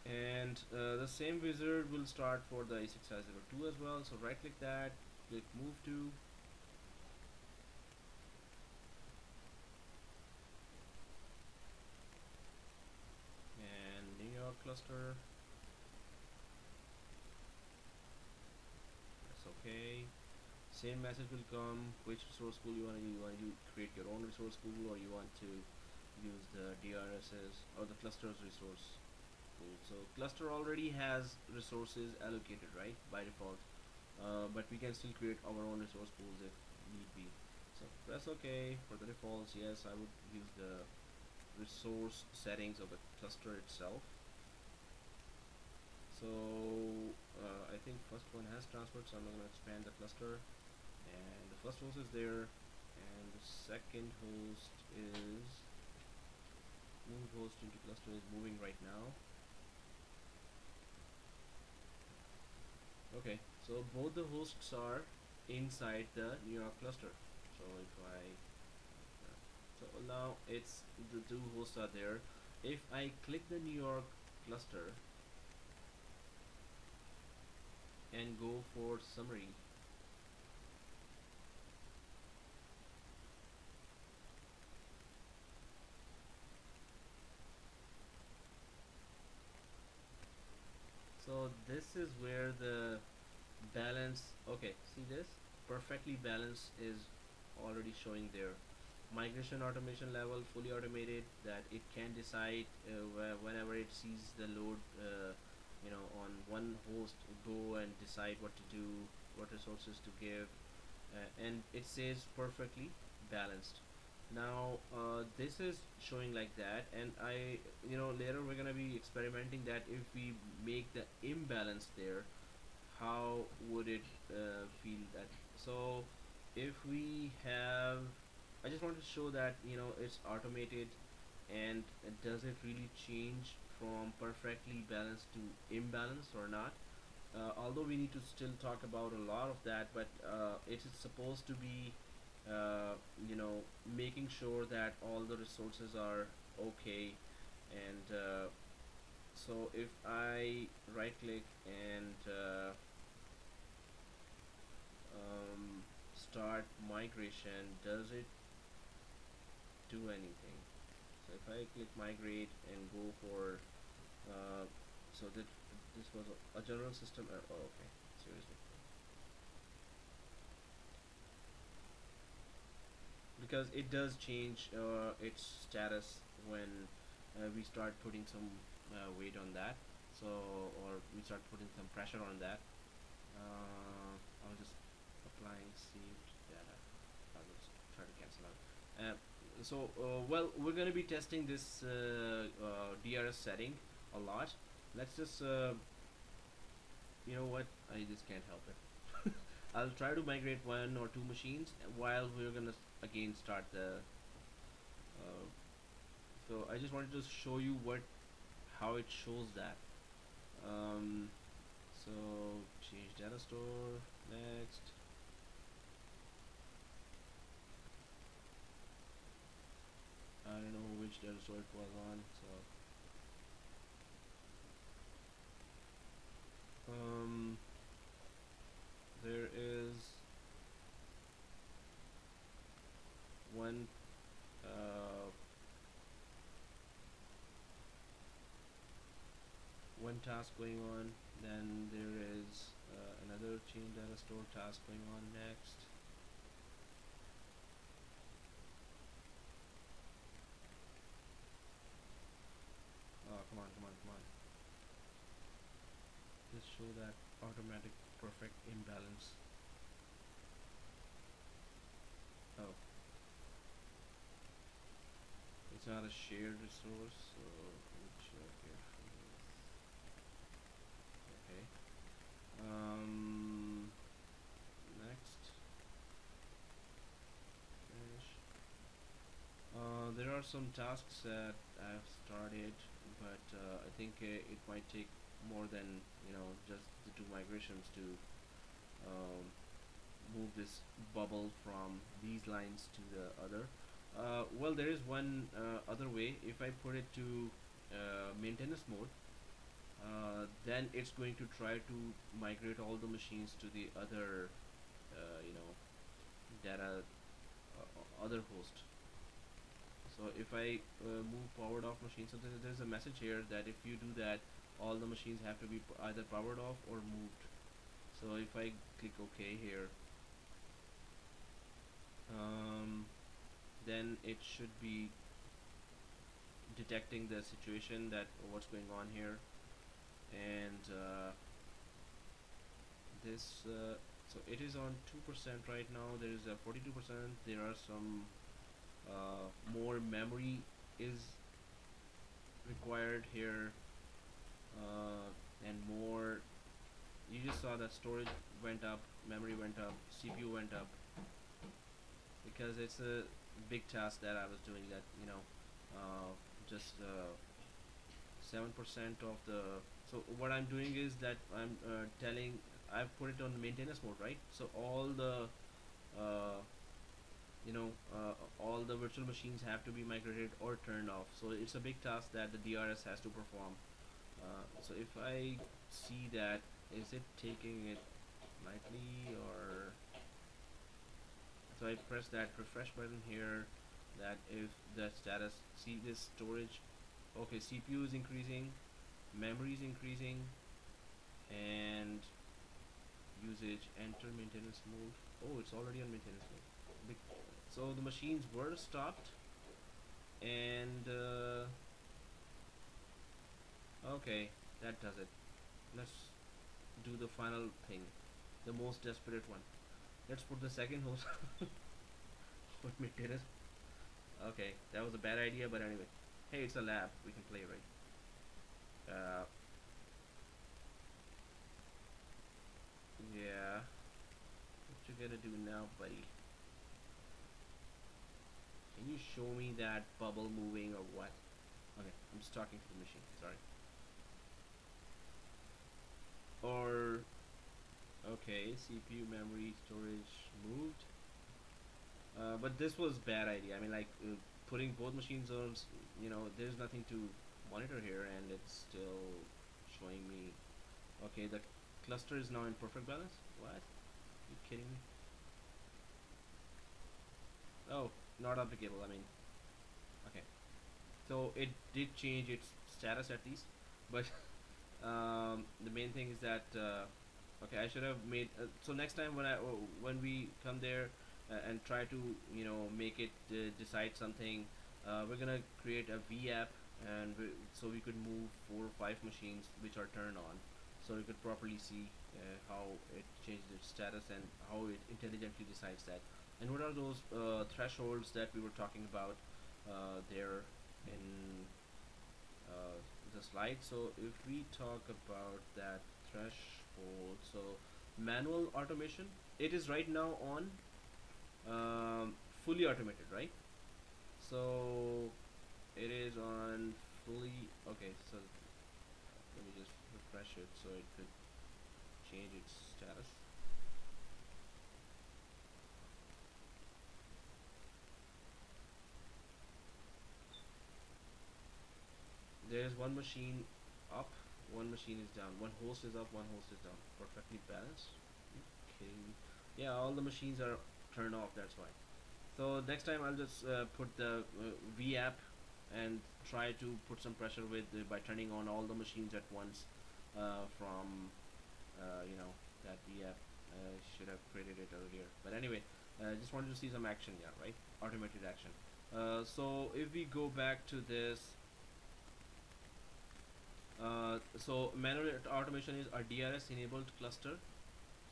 And the same wizard will start for the E602 as well. So right click that, click move to, and New York cluster. That's okay. Same message will come. Which resource pool you want to use? You want to create your own resource pool, or you want to use the DRS's or the cluster's resource pool. So cluster already has resources allocated, right, by default. But we can still create our own resource pools if need be. So press OK for the defaults. Yes, I would use the resource settings of the cluster itself. So I think first one has transferred, so I'm not going to expand the cluster. And the first host is there, and the second host is move host into cluster is moving right now. Okay, so both the hosts are inside the New York cluster. So if I so now it's the two hosts are there. If I click the New York cluster and go for summary, so this is where the balance, okay, see this perfectly balanced is already showing there. Migration automation level fully automated, that it can decide whenever it sees the load on one host, go and decide what to do, what resources to give, and it says perfectly balanced. Now this is showing like that, and later we're gonna be experimenting that if we make the imbalance there, how would it feel that. So if we have, I just want to show that it's automated, and does it really change from perfectly balanced to imbalanced or not. Although we need to still talk about a lot of that, but it is supposed to be making sure that all the resources are okay. And so if I right click and start migration, does it do anything? So if I click migrate and go for so that this was a general system oh, okay, seriously, because it does change its status when we start putting some weight on that, so or we start putting some pressure on that. I'll just applying saved data. I'll just try to cancel out. Well, we're going to be testing this DRS setting a lot. Let's just you know what, I just can't help it. I'll try to migrate one or two machines while we're gonna again start the so I just wanted to show you how it shows that. So change data store, next. I don't know which data store it was on, so there is one one task going on, then there is another change data store task going on next. Oh, come on, come on, come on. Just show that automatic perfect imbalance. not a shared resource, so let me check if it is. Okay. Next. Finish. There are some tasks that I've started, but I think it might take more than just the two migrations to um, move this bubble from these lines to the other. Well, there is one other way. If I put it to maintenance mode, then it's going to try to migrate all the machines to the other, data other host. So if I move powered off machines, so there's a message here that if you do that, all the machines have to be either powered off or moved. So if I click OK here, then it should be detecting the situation, that what's going on here, and this so it is on 2% right now. There is a 42%. There are some more memory is required here, and more. You just saw that storage went up, memory went up, CPU went up, because it's a big task that I was doing, that just 7% of the. So what I'm doing is that I'm telling, I've put it on maintenance mode, right? So all the uh, all the virtual machines have to be migrated or turned off. So it's a big task that the DRS has to perform. So if I see that, is it taking it lightly, or so I press that refresh button here, that if the status, see this storage, okay, CPU is increasing, memory is increasing, and usage, enter maintenance mode. Oh, it's already on maintenance mode. So the machines were stopped, and okay, that does it. Let's do the final thing, the most desperate one. Let's put the second host on maintenance. Okay, that was a bad idea, but anyway. Hey, it's a lab, we can play, right? Yeah. What you gonna do now, buddy? Can you show me that bubble moving or what? Okay, I'm just talking to the machine, sorry. Or, okay, CPU, memory, storage moved. But this was bad idea. I mean, like, putting both machines on, there's nothing to monitor here, and it's still showing me. Okay, the cluster is now in perfect balance. What? Are you kidding me? Oh, not applicable. I mean, okay. So it did change its status at least, but the main thing is that okay, I should have made. So next time when we come there and try to make it decide something, we're gonna create a V app, and so we could move 4 or 5 machines which are turned on, so we could properly see how it changed its status and how it intelligently decides that. And what are those thresholds that we were talking about there in the slide? So if we talk about that threshold, so manual automation, it is right now on fully automated, right? So it is on fully. Okay, so let me just refresh it so it could change its status. There is one machine up, one machine is down, one host is up, one host is down, perfectly balanced. Okay, yeah, all the machines are turned off, that's why. So next time I'll just put the V app and try to put some pressure with by turning on all the machines at once from that V app. Should have created it earlier, but anyway, just wanted to see some action, yeah, right? Automated action. So if we go back to this, so manual automation is our DRS enabled cluster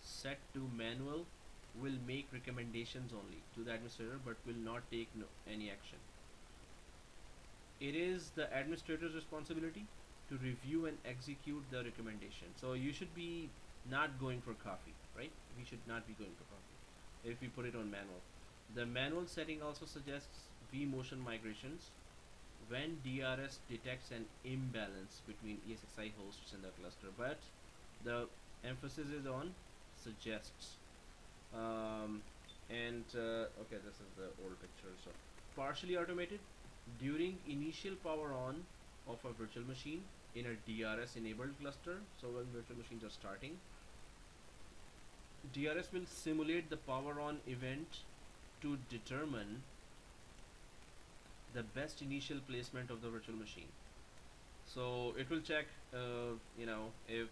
set to manual will make recommendations only to the administrator, but will not take any action. it is the administrator's responsibility to review and execute the recommendation. So you should be not going for coffee, right? We should not be going for coffee if we put it on manual. The manual setting also suggests vMotion migrations when DRS detects an imbalance between ESXi hosts in the cluster, but the emphasis is on suggests. Okay, this is the old picture. So partially automated during initial power on of a virtual machine in a DRS enabled cluster. So when virtual machines are starting, DRS will simulate the power on event to determine the best initial placement of the virtual machine. So it will check, if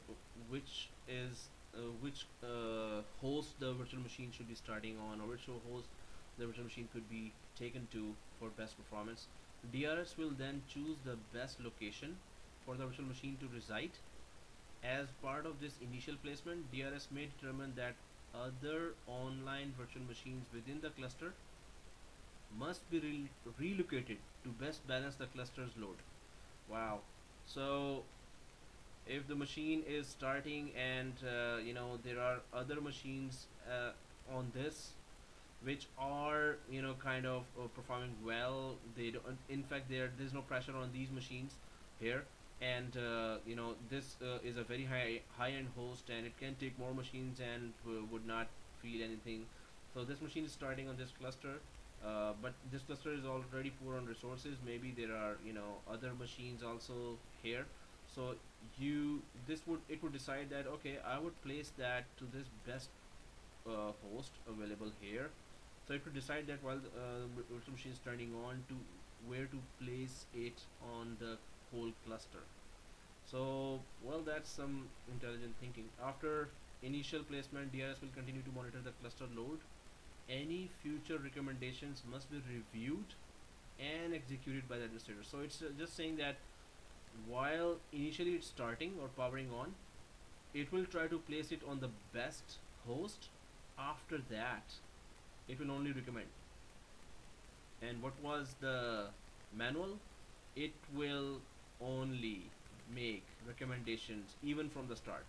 which host the virtual machine should be starting on, or which host the virtual machine could be taken to for best performance. DRS will then choose the best location for the virtual machine to reside. As part of this initial placement, DRS may determine that other online virtual machines within the cluster must be relocated to best balance the cluster's load. Wow. So if the machine is starting and there are other machines on this which are kind of performing well, they don't, in fact there's no pressure on these machines here, and this is a very high-end host, and it can take more machines and would not feel anything. So this machine is starting on this cluster, but this cluster is already poor on resources. Maybe there are other machines also here. So it would decide that, okay, I would place that to this best host available here. So it would decide that while the virtual machine is turning on, to where to place it on the whole cluster. So well, that's some intelligent thinking. After initial placement, DRS will continue to monitor the cluster load. Any future recommendations must be reviewed and executed by the administrator. So it's just saying that while initially it's starting or powering on, it will try to place it on the best host. After that, it will only recommend. And what was the manual? It will only make recommendations even from the start.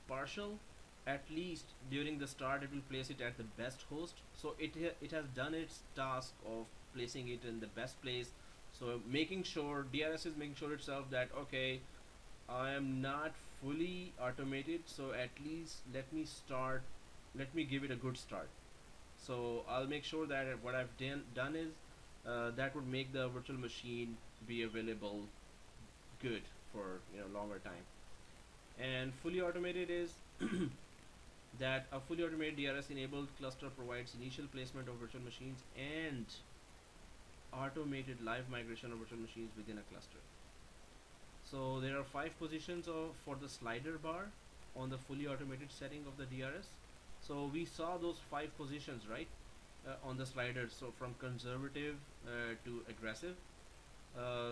Partial, at least during the start, it will place it at the best host. So it has done its task of placing it in the best place. So making sure, DRS is making sure itself that, okay, I am not fully automated, so at least let me give it a good start. So I'll make sure that what I've done is that would make the virtual machine be available good for longer time. And fully automated is that a fully automated DRS enabled cluster provides initial placement of virtual machines and automated live migration of virtual machines within a cluster. So there are 5 positions for the slider bar on the fully automated setting of the DRS. So we saw those 5 positions, right, on the slider. So from conservative to aggressive.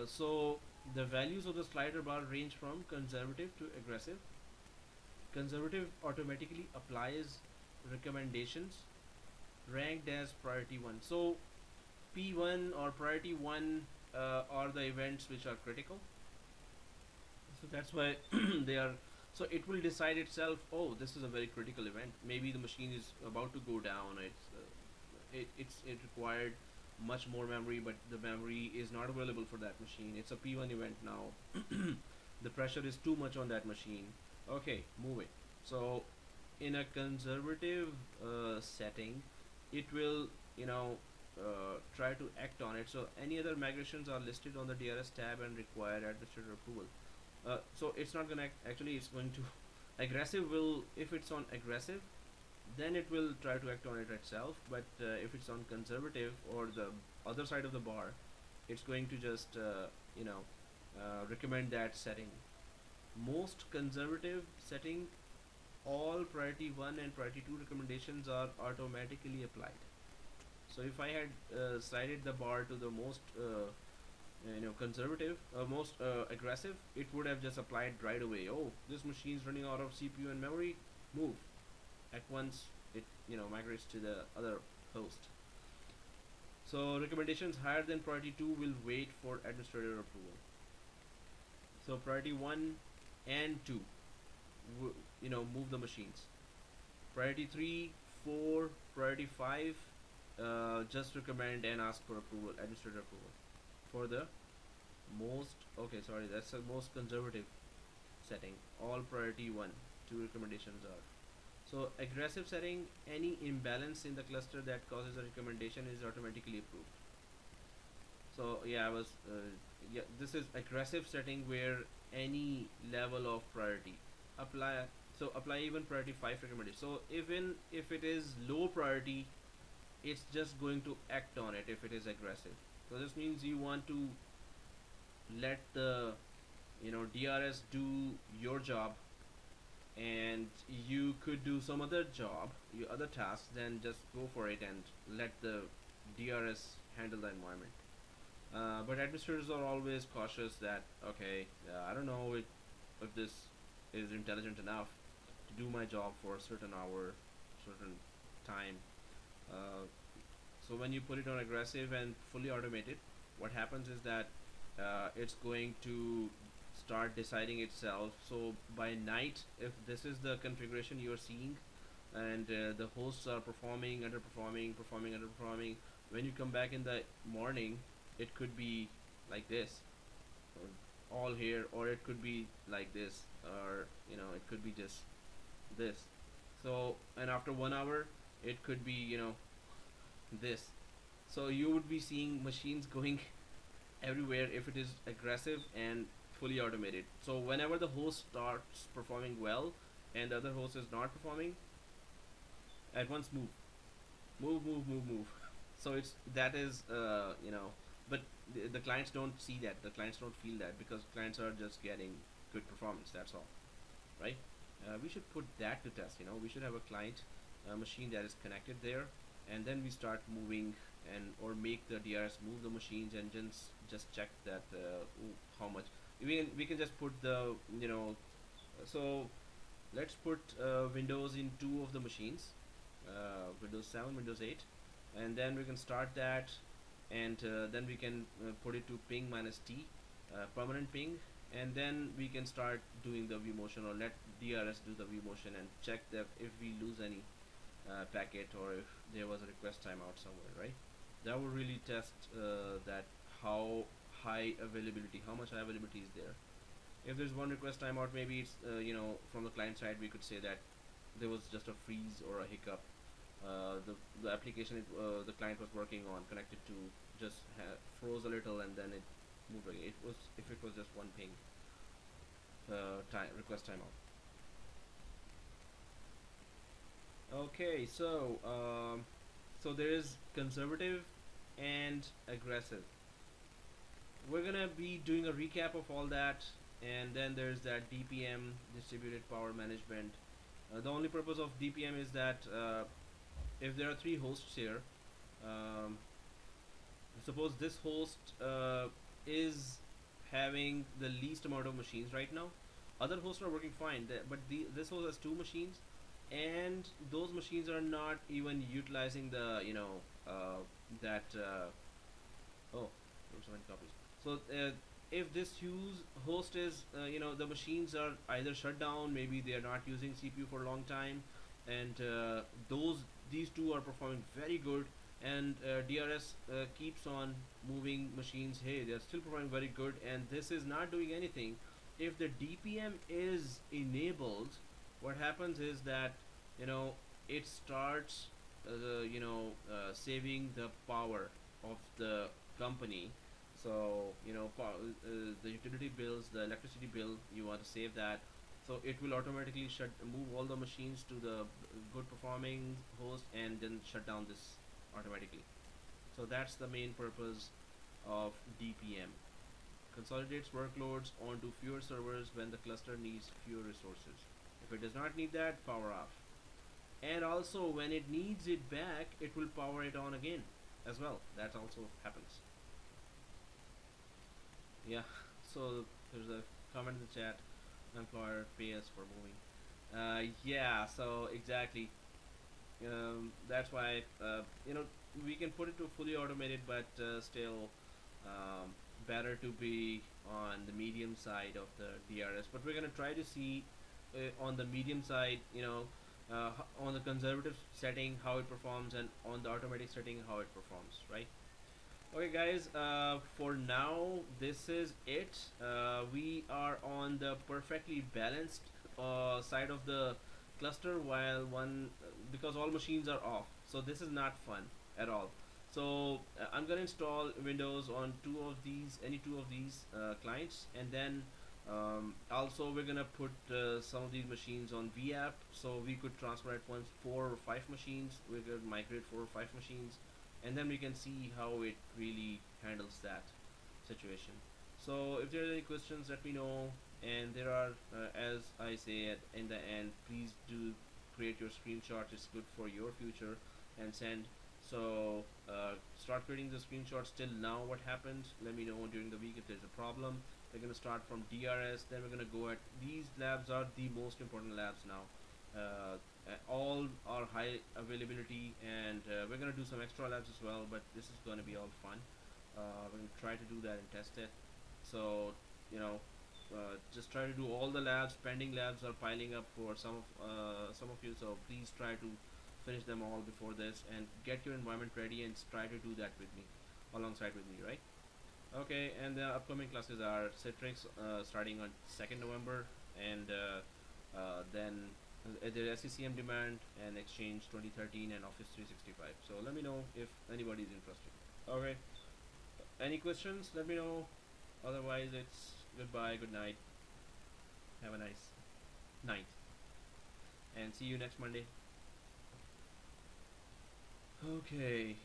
So the values of the slider bar range from conservative to aggressive. Conservative automatically applies recommendations ranked as priority 1. So P1 or priority 1 are the events which are critical. So that's why they are. So it will decide itself, oh, this is a very critical event. Maybe the machine is about to go down. It required much more memory, but the memory is not available for that machine. It's a P1 event now. The pressure is too much on that machine. Okay, move it. So in a conservative setting, it will try to act on it. So any other migrations are listed on the DRS tab and require administrator approval. So it's not gonna actually, it's going to aggressive will, if it's on aggressive, then it will try to act on it itself. But if it's on conservative or the other side of the bar, it's going to just recommend that setting. Most conservative setting, all priority 1 and priority 2 recommendations are automatically applied. So if I had slided the bar to the most conservative, most aggressive, it would have just applied right away. Oh, this machine is running out of CPU and memory, move. At once it migrates to the other host. So recommendations higher than priority 2 will wait for administrator approval. So priority 1 and 2, move the machines. Priority 3, 4, priority 5, just recommend and ask for approval, administrator approval. For the most, okay, sorry, that's the most conservative setting. All priority 1, 2 recommendations are. So aggressive setting, any imbalance in the cluster that causes a recommendation is automatically approved. So yeah, this is aggressive setting where any level of priority apply. So apply even priority 5 recommendation. So even if it is low priority, it's just going to act on it if it is aggressive. So this means you want to let the DRS do your job, and you could do some other job, your other tasks, then just go for it and let the DRS handle the environment. But administrators are always cautious that, okay, I don't know if this is intelligent enough to do my job for a certain hour, certain time. So when you put it on aggressive and fully automated, what happens is that it's going to start deciding itself. So by night, if this is the configuration you are seeing, and the hosts are performing, underperforming, performing, underperforming, when you come back in the morning, it could be like this, or all here, or it could be like this, or it could be just this. So, and after 1 hour, it could be this. So you would be seeing machines going everywhere if it is aggressive and fully automated. So whenever the host starts performing well and the other host is not performing, at once move. So it's that is but the clients don't see that, the clients don't feel that, because clients are just getting good performance, that's all, right? We should put that to test. We should have a client machine that is connected there, and then we start moving, and or make the DRS move the machines, and just check that how much we can just put the so let's put Windows in 2 of the machines, Windows 7, Windows 8, and then we can start that, and then we can put it to ping -t, permanent ping, and then we can start doing the vmotion, or let DRS do the vmotion, and check that if we lose any packet, or if there was a request timeout somewhere, right? That will really test that how high availability, how much high availability is there. If there's one request timeout, maybe it's from the client side we could say that there was just a freeze or a hiccup. The application the client was working on, connected to, just froze a little, and then it moved again. It was, if it was just one ping request timeout. Okay, so there is conservative and aggressive. We're gonna be doing a recap of all that, and then there's that DPM, distributed power management. The only purpose of DPM is that if there are 3 hosts here, suppose this host is having the least amount of machines right now. Other hosts are working fine, but this host has 2 machines, and those machines are not even utilizing the that oh, there's so many copies. So if this host is the machines are either shut down, maybe they are not using CPU for a long time, and these 2 are performing very good, and DRS keeps on moving machines. Hey, they're still performing very good, and this is not doing anything. If the DPM is enabled, what happens is that it starts saving the power of the company. So the utility bills, the electricity bill, you want to save that, so it will automatically move all the machines to the good performing host, and then shut down this automatically. So that's the main purpose of DPM. Consolidates workloads onto fewer servers when the cluster needs fewer resources. If it does not need that, power off. And also when it needs it back, it will power it on again as well. That also happens. Yeah, so there's a comment in the chat, employer pay us for moving. Yeah, so exactly. That's why we can put it to fully automated, but still better to be on the medium side of the DRS. But we're gonna try to see on the medium side, on the conservative setting how it performs, and on the automatic setting how it performs, right? Okay guys, for now this is it. We are on the perfectly balanced side of the cluster, while one because all machines are off, so this is not fun at all. So I'm gonna install Windows on any two of these clients, and then also we're gonna put some of these machines on VApp, so we could transfer at once 4 or 5 machines. We could migrate 4 or 5 machines, and then we can see how it really handles that situation. So if there are any questions, let me know. And there are, as I say in the end, please do create your screenshots. It's good for your future, and send. So start creating the screenshots. Till now, what happened, let me know during the week if there's a problem. We're going to start from DRS, then we're going to go at these labs are the most important labs now. All are high availability, and we're going to do some extra labs as well, but this is going to be all fun. We're going to try to do that and test it. So just try to do all the labs. Pending labs are piling up for some of you, so please try to finish them all before this, and get your environment ready, and try to do that with me, alongside with me, right? Okay, and the upcoming classes are Citrix starting on 2nd November, and then there's SCCM Demand and Exchange 2013 and Office 365. So let me know if anybody is interested. Okay, any questions, let me know. Otherwise it's goodbye, good night, have a nice night, and see you next Monday. Okay.